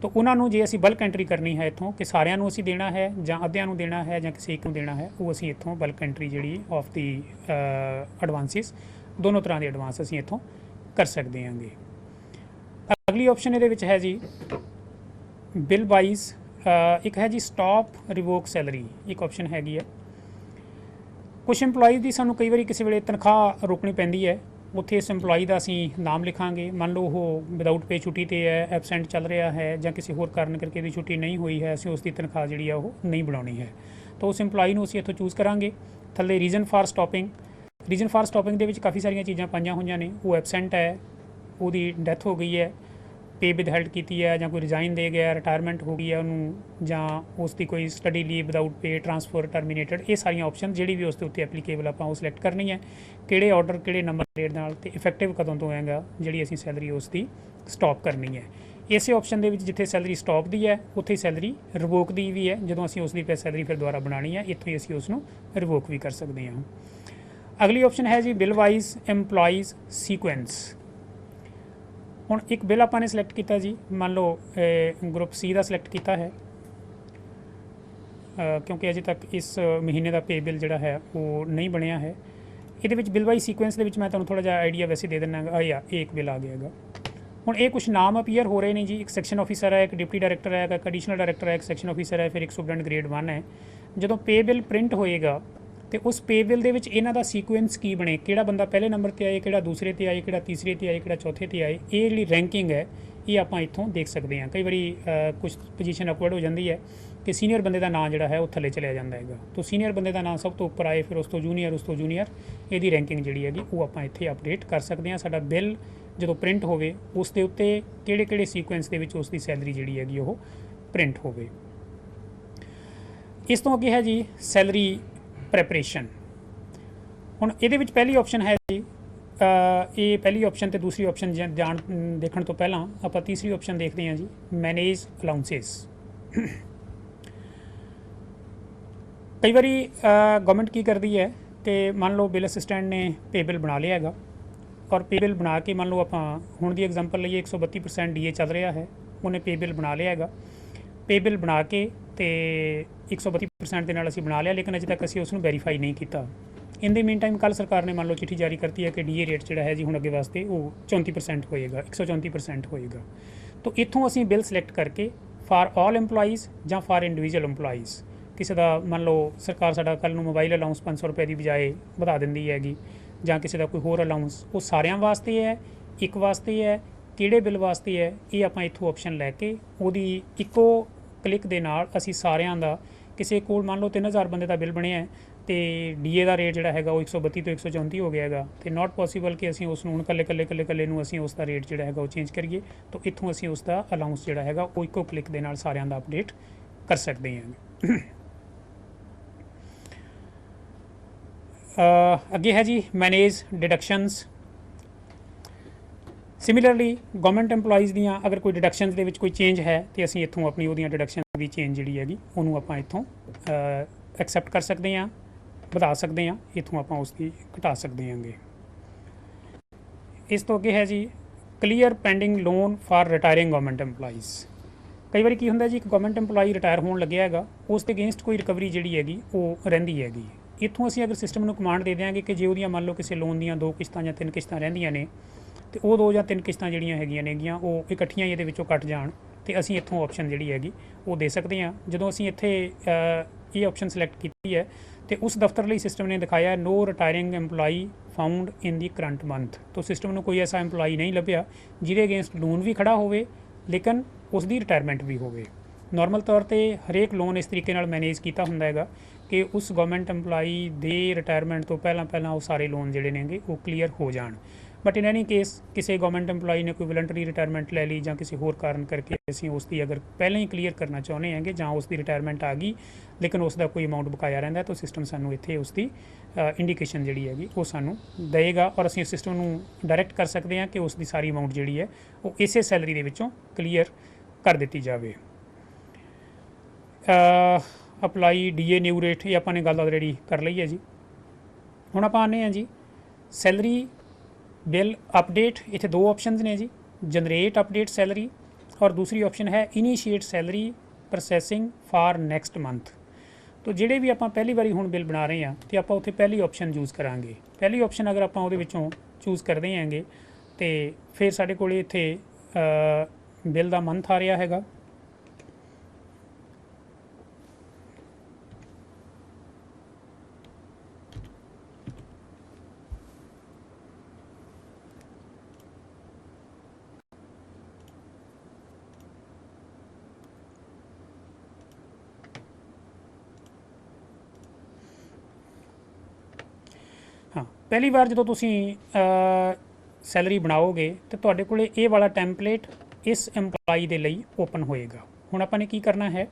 ਤਾਂ ਉਹਨਾਂ ਨੂੰ ਜੇ ਅਸੀਂ ਬਲਕ ਐਂਟਰੀ ਕਰਨੀ ਹੈ ਇੱਥੋਂ ਕਿ ਸਾਰਿਆਂ ਨੂੰ ਅਸੀਂ ਦੇਣਾ ਹੈ ਜਾਂ ਅੱਧਿਆਂ ਨੂੰ ਦੇਣਾ ਹੈ ਜਾਂ ਕਿਸੇ ਇੱਕ ਨੂੰ ਦੇਣਾ ਹੈ, ਉਹ ਅਸੀਂ ਇੱਥੋਂ ਬਲਕ ਐਂਟਰੀ ਜਿਹੜੀ ਆਫ ਦੀ ਐਡਵਾਂਸਿਸ ਦੋਨੋਂ ਤਰ੍ਹਾਂ ਦੇ ਐਡਵਾਂਸ ਅਸੀਂ ਇੱਥੋਂ ਕਰ ਸਕਦੇ ਹਾਂਗੇ। ਅਗਲੀ ਆਪਸ਼ਨ ਇਹਦੇ ਵਿੱਚ ਹੈ ਜੀ ਬਿਲ ਵਾਈਜ਼। ਇੱਕ ਹੈ ਜੀ ਸਟਾਪ ਰਿਵੋਕ ਸੈਲਰੀ, ਇੱਕ ਆਪਸ਼ਨ ਹੈਗੀ ਹੈ। ਕੁਛ EMPLOYEES ਦੀ ਸਾਨੂੰ ਕਈ ਵਾਰੀ ਕਿਸੇ ਵੇਲੇ ਤਨਖਾਹ ਰੋਕਣੀ ਪੈਂਦੀ ਹੈ ਉੱਥੇ ਇਸ EMPLOYEE ਦਾ ਅਸੀਂ ਨਾਮ ਲਿਖਾਂਗੇ। ਮੰਨ ਲਓ ਉਹ ਵਿਦਆਊਟ ਪੇ ਛੁੱਟੀ 'ਤੇ ਹੈ, ਐਬਸੈਂਟ ਚੱਲ ਰਿਹਾ ਹੈ ਜਾਂ ਕਿਸੇ ਹੋਰ ਕਾਰਨ ਕਰਕੇ ਇਹਦੀ ਛੁੱਟੀ ਨਹੀਂ ਹੋਈ ਹੈ, ਅਸੀਂ ਉਸ ਦੀ ਤਨਖਾਹ ਜਿਹੜੀ ਆ ਉਹ ਨਹੀਂ ਬਣਾਉਣੀ ਹੈ। ਤਾਂ ਉਸ EMPLOYEE ਨੂੰ ਅਸੀਂ ਇੱਥੋਂ ਚੂਜ਼ ਕਰਾਂਗੇ। ਥੱਲੇ ਰੀਜ਼ਨ ਫਾਰ ਸਟਾਪਿੰਗ ਦੇ ਵਿੱਚ ਕਾਫੀ ਸਾਰੀਆਂ ਚੀਜ਼ਾਂ ਪਾਈਆਂ ਹੋਈਆਂ ਨੇ। ਉਹ ਐਬਸੈਂਟ ਹੈ, ਉਹਦੀ ਡੈਥ ਹੋ ਗਈ ਹੈ, ਪੇ ਵਿਦਹੈਲਡ ਕੀਤੀ ਹੈ, ਜਾਂ ਕੋਈ ਰਿਜ਼ਾਈਨ ਦੇ ਗਿਆ, ਰਿਟਾਇਰਮੈਂਟ ਹੋ ਗਈ ਹੈ ਉਹਨੂੰ, ਜਾਂ ਉਸ ਦੀ ਕੋਈ ਸਟੱਡੀ ਲੀਵ ਵਿਦਆਊਟ ਪੇ, ਟਰਾਂਸਫਰ, ਟਰਮੀਨੇਟਡ, ਇਹ ਸਾਰੀਆਂ ਆਪਸ਼ਨ ਜਿਹੜੀ ਵੀ ਉਸ ਦੇ ਉੱਤੇ ਐਪਲੀਕੇਬਲ ਆਪਾਂ ਉਹ ਸਿਲੈਕਟ ਕਰਨੀ ਹੈ। ਕਿਹੜੇ ਆਰਡਰ, ਕਿਹੜੇ ਨੰਬਰ ਪਲੇਟ ਨਾਲ, ਤੇ ਇਫੈਕਟਿਵ ਕਦੋਂ ਤੋਂ ਹੋਏਗਾ ਜਿਹੜੀ ਅਸੀਂ ਸੈਲਰੀ ਉਸ ਦੀ ਸਟਾਪ ਕਰਨੀ ਹੈ। ਇਸੇ ਆਪਸ਼ਨ ਦੇ ਵਿੱਚ ਜਿੱਥੇ ਸੈਲਰੀ ਸਟਾਪ ਦੀ ਹੈ ਉੱਥੇ ਸੈਲਰੀ ਰਿਵੋਕ ਦੀ ਵੀ ਹੈ। ਜਦੋਂ ਅਸੀਂ ਉਸ ਦੀ ਸੈਲਰੀ ਫਿਰ ਦੁਬਾਰਾ ਬਣਾਉਣੀ ਹੈ, ਇੱਥੋਂ ਹੀ ਅਸੀਂ ਉਸ ਨੂੰ ਰਿਵੋਕ ਵੀ ਕਰ ਸਕਦੇ ਹਾਂ। ਅਗਲੀ ਆਪਸ਼ਨ ਹੈ ਜੀ ਬਿਲ ਵਾਈਜ਼ EMPLOYEES ਸੀਕੁਐਂਸ। ਹੁਣ ਇੱਕ ਬਿੱਲ ਆਪਾਂ ਨੇ ਸਿਲੈਕਟ ਕੀਤਾ ਜੀ, ਮੰਨ ਲਓ ਗਰੁੱਪ C ਦਾ ਸਿਲੈਕਟ ਕੀਤਾ ਹੈ, ਕਿਉਂਕਿ ਅਜੇ ਤੱਕ ਇਸ ਮਹੀਨੇ ਦਾ ਪੇ ਬਿੱਲ ਜਿਹੜਾ ਹੈ ਉਹ ਨਹੀਂ ਬਣਿਆ ਹੈ। ਇਹਦੇ ਵਿੱਚ ਬਿਲ ਵਾਈਜ਼ ਸੀਕੁਐਂਸ ਦੇ ਵਿੱਚ ਮੈਂ ਤੁਹਾਨੂੰ ਥੋੜ੍ਹਾ ਜਿਹਾ ਆਈਡੀਆ ਵੈਸੇ ਦੇ ਦਿੰਦਾ ਗਾ। ਇਹ ਇੱਕ ਬਿੱਲ ਆ ਗਿਆ ਹੈਗਾ। ਹੁਣ ਇਹ ਕੁਝ ਨਾਮ ਅਪੀਅਰ ਹੋ ਰਹੇ ਨੇ ਜੀ। ਇੱਕ ਸੈਕਸ਼ਨ ਆਫਿਸਰ ਹੈ, ਇੱਕ ਡਿਪਟੀ ਡਾਇਰੈਕਟਰ ਹੈ, ਇੱਕ ਐਡੀਸ਼ਨਲ ਡਾਇਰੈਕਟਰ ਹੈ, ਇੱਕ ਸੈਕਸ਼ਨ ਆਫਿਸਰ ਹੈ, ਫਿਰ ਇੱਕ ਸੁਪਰਡੈਂਟ ਗ੍ਰੇਡ 1 ਹੈ। ਜਦੋਂ ਪੇ ਬਿੱਲ ਪ੍ਰਿੰਟ ਹੋਏਗਾ ਤੇ ਉਸ ਪੇ ਬਿੱਲ ਦੇ ਵਿੱਚ ਇਹਨਾਂ ਦਾ ਸੀਕੁਐਂਸ ਕੀ ਬਣੇ, ਕਿਹੜਾ ਬੰਦਾ ਪਹਿਲੇ ਨੰਬਰ 'ਤੇ ਆਏ, ਕਿਹੜਾ ਦੂਸਰੇ 'ਤੇ ਆਏ, ਕਿਹੜਾ ਤੀਸਰੇ 'ਤੇ ਆਏ, ਕਿਹੜਾ ਚੌਥੇ 'ਤੇ ਆਏ, ਇਹ ਜਿਹੜੀ ਰੈਂਕਿੰਗ ਹੈ ਇਹ ਆਪਾਂ ਇੱਥੋਂ ਦੇਖ ਸਕਦੇ ਹਾਂ। ਕਈ ਵਾਰੀ ਕੁਝ ਪੋਜੀਸ਼ਨ ਅਪਵਰਡ ਹੋ ਜਾਂਦੀ ਹੈ ਕਿ ਸੀਨੀਅਰ ਬੰਦੇ ਦਾ ਨਾਂ ਜਿਹੜਾ ਹੈ ਉਹ ਥੱਲੇ ਚਲਿਆ ਜਾਂਦਾ ਹੈਗਾ। ਤਾਂ ਸੀਨੀਅਰ ਬੰਦੇ ਦਾ ਨਾਂ ਸਭ ਤੋਂ ਉੱਪਰ ਆਏ, ਫਿਰ ਉਸ ਤੋਂ ਜੂਨੀਅਰ, ਇਹਦੀ ਰੈਂਕਿੰਗ ਜਿਹੜੀ ਹੈਗੀ ਉਹ ਆਪਾਂ ਇੱਥੇ ਅਪਡੇਟ ਕਰ ਸਕਦੇ ਹਾਂ। ਸਾਡਾ ਬਿੱਲ ਜਦੋਂ ਪ੍ਰਿੰਟ ਹੋਵੇ ਉਸ ਦੇ ਉੱਤੇ ਕਿਹੜੇ ਸੀਕੁਐਂਸ ਦੇ ਵਿੱਚ ਉਸ ਦੀ ਸੈਲਰੀ ਜਿਹੜੀ ਹੈਗੀ ਉਹ ਪ੍ਰਿੰਟ ਹੋਵੇ। ਇਸ ਤੋਂ ਅੱਗੇ ਹੈ ਜੀ ਸੈਲਰੀ ਪ੍ਰੈਪਰੇਸ਼ਨ। ਹੁਣ ਇਹਦੇ ਵਿੱਚ ਪਹਿਲੀ ਆਪਸ਼ਨ ਹੈ ਜੀ, ਇਹ ਪਹਿਲੀ ਆਪਸ਼ਨ ਤੇ ਦੂਸਰੀ ਆਪਸ਼ਨ ਦੇਖਣ ਤੋਂ ਪਹਿਲਾਂ ਆਪਾਂ ਤੀਸਰੀ ਆਪਸ਼ਨ ਦੇਖਦੇ ਹਾਂ ਜੀ, ਮੈਨੇਜ ਅਲਾਊਂਸਸ। ਕਈ ਵਾਰੀ ਗਵਰਨਮੈਂਟ ਕੀ ਕਰਦੀ ਹੈ ਕਿ ਮੰਨ ਲਓ ਬਿੱਲ ਅਸਿਸਟੈਂਟ ਨੇ ਪੇ ਬਿੱਲ ਬਣਾ ਲਿਆ ਹੈਗਾ, ਔਰ ਪੇ ਬਿੱਲ ਬਣਾ ਕੇ ਮੰਨ ਲਓ ਆਪਾਂ ਹੁਣ ਦੀ ਐਗਜ਼ਾਮਪਲ ਲਈਏ 132% DA ਚੱਲ ਰਿਹਾ ਹੈ, ਉਹਨੇ ਪੇ ਬਿੱਲ ਬਣਾ ਲਿਆ ਹੈਗਾ। ਪੇ ਬਿੱਲ ਬਣਾ ਕੇ ਤੇ 132% ਦੇ ਨਾਲ ਅਸੀਂ ਬਣਾ ਲਿਆ, ਲੇਕਿਨ ਅਜੇ ਤੱਕ ਅਸੀਂ ਉਸ ਨੂੰ ਵੈਰੀਫਾਈ ਨਹੀਂ ਕੀਤਾ। ਇਨ ਦੀ ਮੀਨ ਟਾਈਮ ਕੱਲ੍ਹ ਸਰਕਾਰ ਨੇ ਮੰਨ ਲਓ ਚਿੱਠੀ ਜਾਰੀ ਕਰਤੀ ਹੈ ਕਿ DA ਰੇਟ ਜਿਹੜਾ ਹੈ ਜੀ ਹੁਣ ਅੱਗੇ ਵਾਸਤੇ ਉਹ 34% ਹੋਏਗਾ, 134% ਹੋਏਗਾ। ਤਾਂ ਇੱਥੋਂ ਅਸੀਂ ਬਿੱਲ ਸਿਲੈਕਟ ਕਰਕੇ ਫਾਰ ਆਲ EMPLOYEES ਜਾਂ ਫਾਰ ਇੰਡੀਵਿਜੂਅਲ EMPLOYEES, ਕਿਸੇ ਦਾ ਮੰਨ ਲਓ ਸਰਕਾਰ ਸਾਡਾ ਕੱਲ੍ਹ ਨੂੰ ਮੋਬਾਈਲ ਅਲਾਊਂਸ 500 ਰੁਪਏ ਦੀ ਬਜਾਏ ਵਧਾ ਦਿੰਦੀ ਹੈਗੀ, ਜਾਂ ਕਿਸੇ ਦਾ ਕੋਈ ਹੋਰ ਅਲਾਊਂਸ, ਉਹ ਸਾਰਿਆਂ ਵਾਸਤੇ ਹੈ, ਇੱਕ ਵਾਸਤੇ ਹੈ, ਕਿਹੜੇ ਬਿੱਲ ਵਾਸਤੇ ਹੈ, ਇਹ ਆਪਾਂ ਇੱਥੋਂ ਆਪਸ਼ਨ ਲੈ ਕੇ ਉਹਦੀ ਇੱਕੋ ਕਲਿੱਕ ਦੇ ਨਾਲ ਅਸੀਂ ਸਾਰਿਆਂ ਦਾ, ਕਿਸੇ ਕੋਲ ਮੰਨ ਲਓ 3000 ਬੰਦੇ ਦਾ ਬਿੱਲ ਬਣਿਆ ਅਤੇ DA ਦਾ ਰੇਟ ਜਿਹੜਾ ਹੈਗਾ ਉਹ 132 ਤੋਂ 134 ਹੋ ਗਿਆ ਹੈਗਾ, ਅਤੇ ਨਾਟ ਪੋਸੀਬਲ ਕਿ ਅਸੀਂ ਉਸ ਨੂੰ ਹੁਣ ਇਕੱਲੇ ਨੂੰ ਅਸੀਂ ਉਸ ਦਾ ਰੇਟ ਜਿਹੜਾ ਹੈਗਾ ਉਹ ਚੇਂਜ ਕਰੀਏ। ਤਾਂ ਇੱਥੋਂ ਅਸੀਂ ਉਸ ਦਾ ਅਲਾਊਂਸ ਜਿਹੜਾ ਹੈਗਾ ਉਹ ਇੱਕੋ ਕਲਿੱਕ ਦੇ ਨਾਲ ਸਾਰਿਆਂ ਦਾ ਅਪਡੇਟ ਕਰ ਸਕਦੇ ਹਾਂ। ਅੱਗੇ ਹੈ ਜੀ ਮੈਨੇਜ ਡਿਡਕਸ਼ਨਸ। ਸਿਮਿਲਰਲੀ ਗਵਰਨਮੈਂਟ EMPLOYEES ਦੀਆਂ ਅਗਰ ਕੋਈ ਡਿਡਕਸ਼ਨਸ ਦੇ ਵਿੱਚ ਕੋਈ ਚੇਂਜ ਹੈ ਤੇ ਅਸੀਂ ਇੱਥੋਂ ਆਪਣੀ ਉਹਦੀਆਂ ਡਿਡਕਸ਼ਨ ਦੀ ਚੇਂਜ ਜਿਹੜੀ ਹੈਗੀ ਉਹਨੂੰ ਆਪਾਂ ਇੱਥੋਂ ਐਕਸੈਪਟ ਕਰ ਸਕਦੇ ਹਾਂ, ਵਧਾ ਸਕਦੇ ਹਾਂ, ਇੱਥੋਂ ਆਪਾਂ ਉਸ ਦੀ ਘਟਾ ਸਕਦੇ ਹਾਂਗੇ। ਇਸ ਤੋਂ ਅੱਗੇ ਹੈ ਜੀ clear pending loan for retiring government EMPLOYEES। ਕਈ ਵਾਰੀ ਕੀ ਹੁੰਦਾ ਜੀ, ਇੱਕ ਗਵਰਨਮੈਂਟ EMPLOYEE ਰਿਟਾਇਰ ਹੋਣ ਲੱਗਿਆ ਹੈਗਾ, ਉਸ ਦੇ ਅਗੇਂਸਟ ਕੋਈ ਰਿਕਵਰੀ ਜਿਹੜੀ ਹੈਗੀ ਉਹ ਰਹਿੰਦੀ ਹੈਗੀ। ਇੱਥੋਂ ਅਸੀਂ ਅਗਰ ਸਿਸਟਮ ਨੂੰ ਕਮਾਂਡ ਦੇ ਦਿਆਂਗੇ ਕਿ ਜੇ ਉਹਦੀਆਂ ਮੰਨ ਲਓ ਕਿਸੇ ਲੋਨ ਦੀਆਂ 2 ਕਿਸ਼ਤਾਂ ਜਾਂ 3 ਕਿਸ਼ਤਾਂ ਰਹਿੰਦੀਆਂ ਨੇ, ਅਤੇ ਉਹ 2 ਜਾਂ 3 ਕਿਸ਼ਤਾਂ ਜਿਹੜੀਆਂ ਹੈਗੀਆਂ ਨੇਗੀਆਂ ਉਹ ਇਕੱਠੀਆਂ ਹੀ ਇਹਦੇ ਵਿੱਚੋਂ ਕੱਟ ਜਾਣ, ਅਤੇ ਅਸੀਂ ਇੱਥੋਂ ਆਪਸ਼ਨ ਜਿਹੜੀ ਹੈਗੀ ਉਹ ਦੇ ਸਕਦੇ ਹਾਂ। ਜਦੋਂ ਅਸੀਂ ਇੱਥੇ ਇਹ ਆਪਸ਼ਨ ਸਿਲੈਕਟ ਕੀਤੀ ਹੈ ਅਤੇ ਉਸ ਦਫ਼ਤਰ ਲਈ ਸਿਸਟਮ ਨੇ ਦਿਖਾਇਆ ਨੋ ਰਿਟਾਇਰਿੰਗ EMPLOYEE ਫਾਊਂਡ ਇਨ ਦੀ ਕਰੰਟ ਮੰਥ। ਤਾਂ ਸਿਸਟਮ ਨੂੰ ਕੋਈ ਐਸਾ EMPLOYEE ਨਹੀਂ ਲੱਭਿਆ ਜਿਹਦੇ ਅਗੇਂਸਟ ਲੋਨ ਵੀ ਖੜਾ ਹੋਵੇ ਲੇਕਿਨ ਉਸ ਦੀ ਰਿਟਾਇਰਮੈਂਟ ਵੀ ਹੋਵੇ। ਨਾਰਮਲ ਤੌਰ 'ਤੇ ਹਰੇਕ ਲੋਨ ਇਸ ਤਰੀਕੇ ਨਾਲ ਮੈਨੇਜ ਕੀਤਾ ਹੁੰਦਾ ਹੈਗਾ ਕਿ ਉਸ ਗਵਰਨਮੈਂਟ EMPLOYEE ਦੇ ਰਿਟਾਇਰਮੈਂਟ ਤੋਂ ਪਹਿਲਾਂ ਉਹ ਸਾਰੇ ਲੋਨ ਜਿਹੜੇ ਨੇਗੇ ਉਹ ਕਲੀਅਰ ਹੋ ਜਾਣ। ਬਟ ਇਨ ਐਨੀ ਕੇਸ ਕਿਸੇ ਗਵਰਨਮੈਂਟ EMPLOYEE ਨੇ ਕੋਈ ਵਲੰਟਰੀ ਰਿਟਾਇਰਮੈਂਟ ਲੈ ਲਈ ਜਾਂ ਕਿਸੇ ਹੋਰ ਕਾਰਨ ਕਰਕੇ ਅਸੀਂ ਉਸ ਦੀ ਅਗਰ ਪਹਿਲਾਂ ਹੀ ਕਲੀਅਰ ਕਰਨਾ ਚਾਹੁੰਦੇ ਹਾਂਗੇ ਜਾਂ ਉਸ ਦੀ ਰਿਟਾਇਰਮੈਂਟ ਆ ਗਈ ਲੇਕਿਨ ਉਸ ਦਾ ਕੋਈ ਅਮਾਊਂਟ ਬਕਾਇਆ ਰਹਿੰਦਾ, ਤਾਂ ਸਿਸਟਮ ਸਾਨੂੰ ਇੱਥੇ ਉਸ ਦੀ ਇੰਡੀਕੇਸ਼ਨ ਜਿਹੜੀ ਹੈਗੀ ਉਹ ਸਾਨੂੰ ਦੇਵੇਗਾ, ਔਰ ਅਸੀਂ ਸਿਸਟਮ ਨੂੰ ਡਾਇਰੈਕਟ ਕਰ ਸਕਦੇ ਹਾਂ ਕਿ ਉਸ ਦੀ ਸਾਰੀ ਅਮਾਊਂਟ ਜਿਹੜੀ ਹੈ ਉਹ ਇਸੇ ਸੈਲਰੀ ਦੇ ਵਿੱਚੋਂ ਕਲੀਅਰ ਕਰ ਦਿੱਤੀ ਜਾਵੇ। ਅਪਲਾਈ DA ਨਿਊ ਰੇਟ, ਇਹ ਆਪਾਂ ਨੇ ਗੱਲ ਆਲਰੇਡੀ ਕਰ ਲਈ ਹੈ ਜੀ। ਹੁਣ ਆਪਾਂ ਆਉਂਦੇ ਹਾਂ ਜੀ ਸੈਲਰੀ ਬਿੱਲ ਅਪਡੇਟ। ਇੱਥੇ 2 ਆਪਸ਼ਨਸ ਨੇ ਜੀ, ਜਨਰੇਟ ਅਪਡੇਟ ਸੈਲਰੀ ਔਰ ਦੂਸਰੀ ਆਪਸ਼ਨ ਹੈ initiate salary processing for next month. ਤਾਂ ਜਿਹੜੇ ਵੀ ਆਪਾਂ ਪਹਿਲੀ ਵਾਰੀ ਹੁਣ ਬਿੱਲ ਬਣਾ ਰਹੇ ਹਾਂ ਅਤੇ ਆਪਾਂ ਉੱਥੇ ਪਹਿਲੀ ਆਪਸ਼ਨ ਯੂਜ਼ ਕਰਾਂਗੇ। ਪਹਿਲੀ ਆਪਸ਼ਨ ਅਗਰ ਆਪਾਂ ਉਹਦੇ ਵਿੱਚੋਂ ਚੂਜ਼ ਕਰਦੇ ਹੈਗੇ ਅਤੇ ਫਿਰ ਸਾਡੇ ਕੋਲ ਇੱਥੇ ਬਿੱਲ ਦਾ ਮੰਥ ਆ ਰਿਹਾ ਹੈਗਾ, ਪਹਿਲੀ ਵਾਰ ਜਦੋਂ ਤੁਸੀਂ ਸੈਲਰੀ ਬਣਾਓਗੇ ਤੇ ਤੁਹਾਡੇ ਕੋਲੇ ਇਹ ਵਾਲਾ ਟੈਂਪਲੇਟ ਇਸ EMPLOYEE ਦੇ ਲਈ ਓਪਨ ਹੋਏਗਾ। ਹੁਣ ਆਪਾਂ ਨੇ ਕੀ ਕਰਨਾ ਹੈ,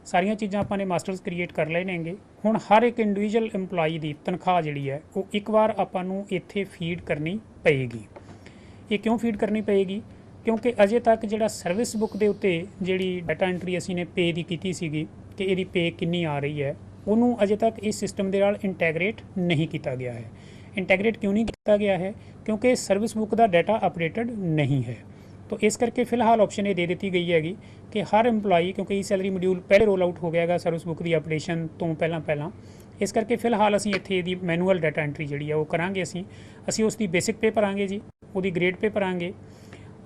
ਸਾਰੀਆਂ ਚੀਜ਼ਾਂ ਆਪਾਂ ਨੇ ਮਾਸਟਰਸ ਕ੍ਰੀਏਟ ਕਰ ਲਏ ਨੇਗੇ। ਹੁਣ ਹਰ ਇੱਕ ਇੰਡੀਵਿਜੂਅਲ EMPLOYEE ਦੀ ਤਨਖਾਹ ਜਿਹੜੀ ਹੈ ਉਹ ਇੱਕ ਵਾਰ ਆਪਾਂ ਨੂੰ ਇੱਥੇ ਫੀਡ ਕਰਨੀ ਪਏਗੀ। ਇਹ ਕਿਉਂ ਫੀਡ ਕਰਨੀ ਪਏਗੀ? ਕਿਉਂਕਿ ਅਜੇ ਤੱਕ ਜਿਹੜਾ ਸਰਵਿਸ ਬੁੱਕ ਦੇ ਉੱਤੇ ਜਿਹੜੀ ਡਾਟਾ ਐਂਟਰੀ ਅਸੀਂ ਨੇ ਪੇ ਦੀ ਕੀਤੀ ਸੀਗੀ ਕਿ ਇਹਦੀ ਪੇ ਕਿੰਨੀ ਆ ਰਹੀ ਹੈ, ਉਹਨੂੰ ਅਜੇ ਤੱਕ ਇਸ ਸਿਸਟਮ ਦੇ ਨਾਲ ਇੰਟੈਗਰੇਟ ਨਹੀਂ ਕੀਤਾ ਗਿਆ ਹੈ। ਇੰਟੈਗਰੇਟ ਕਿਉਂ ਨਹੀਂ ਕੀਤਾ ਗਿਆ ਹੈ? ਕਿਉਂਕਿ ਸਰਵਿਸ ਬੁੱਕ ਦਾ ਡਾਟਾ ਅਪਡੇਟਡ ਨਹੀਂ ਹੈ। तो इस करके फिलहाल ऑप्शन ये दे दी गई हैगी कि हर एम्पलॉई, क्योंकि ई सैलरी मॉड्यूल पहले रोल आउट हो गया है सर्विस बुक की अपडेशन तो पहला, इस करके फिलहाल असी इत्थे दी मैनुअल डाटा एंट्री जी है वो करांगे। असी उसकी बेसिक पे भरांगे जी, वो ग्रेड पे भरांगे,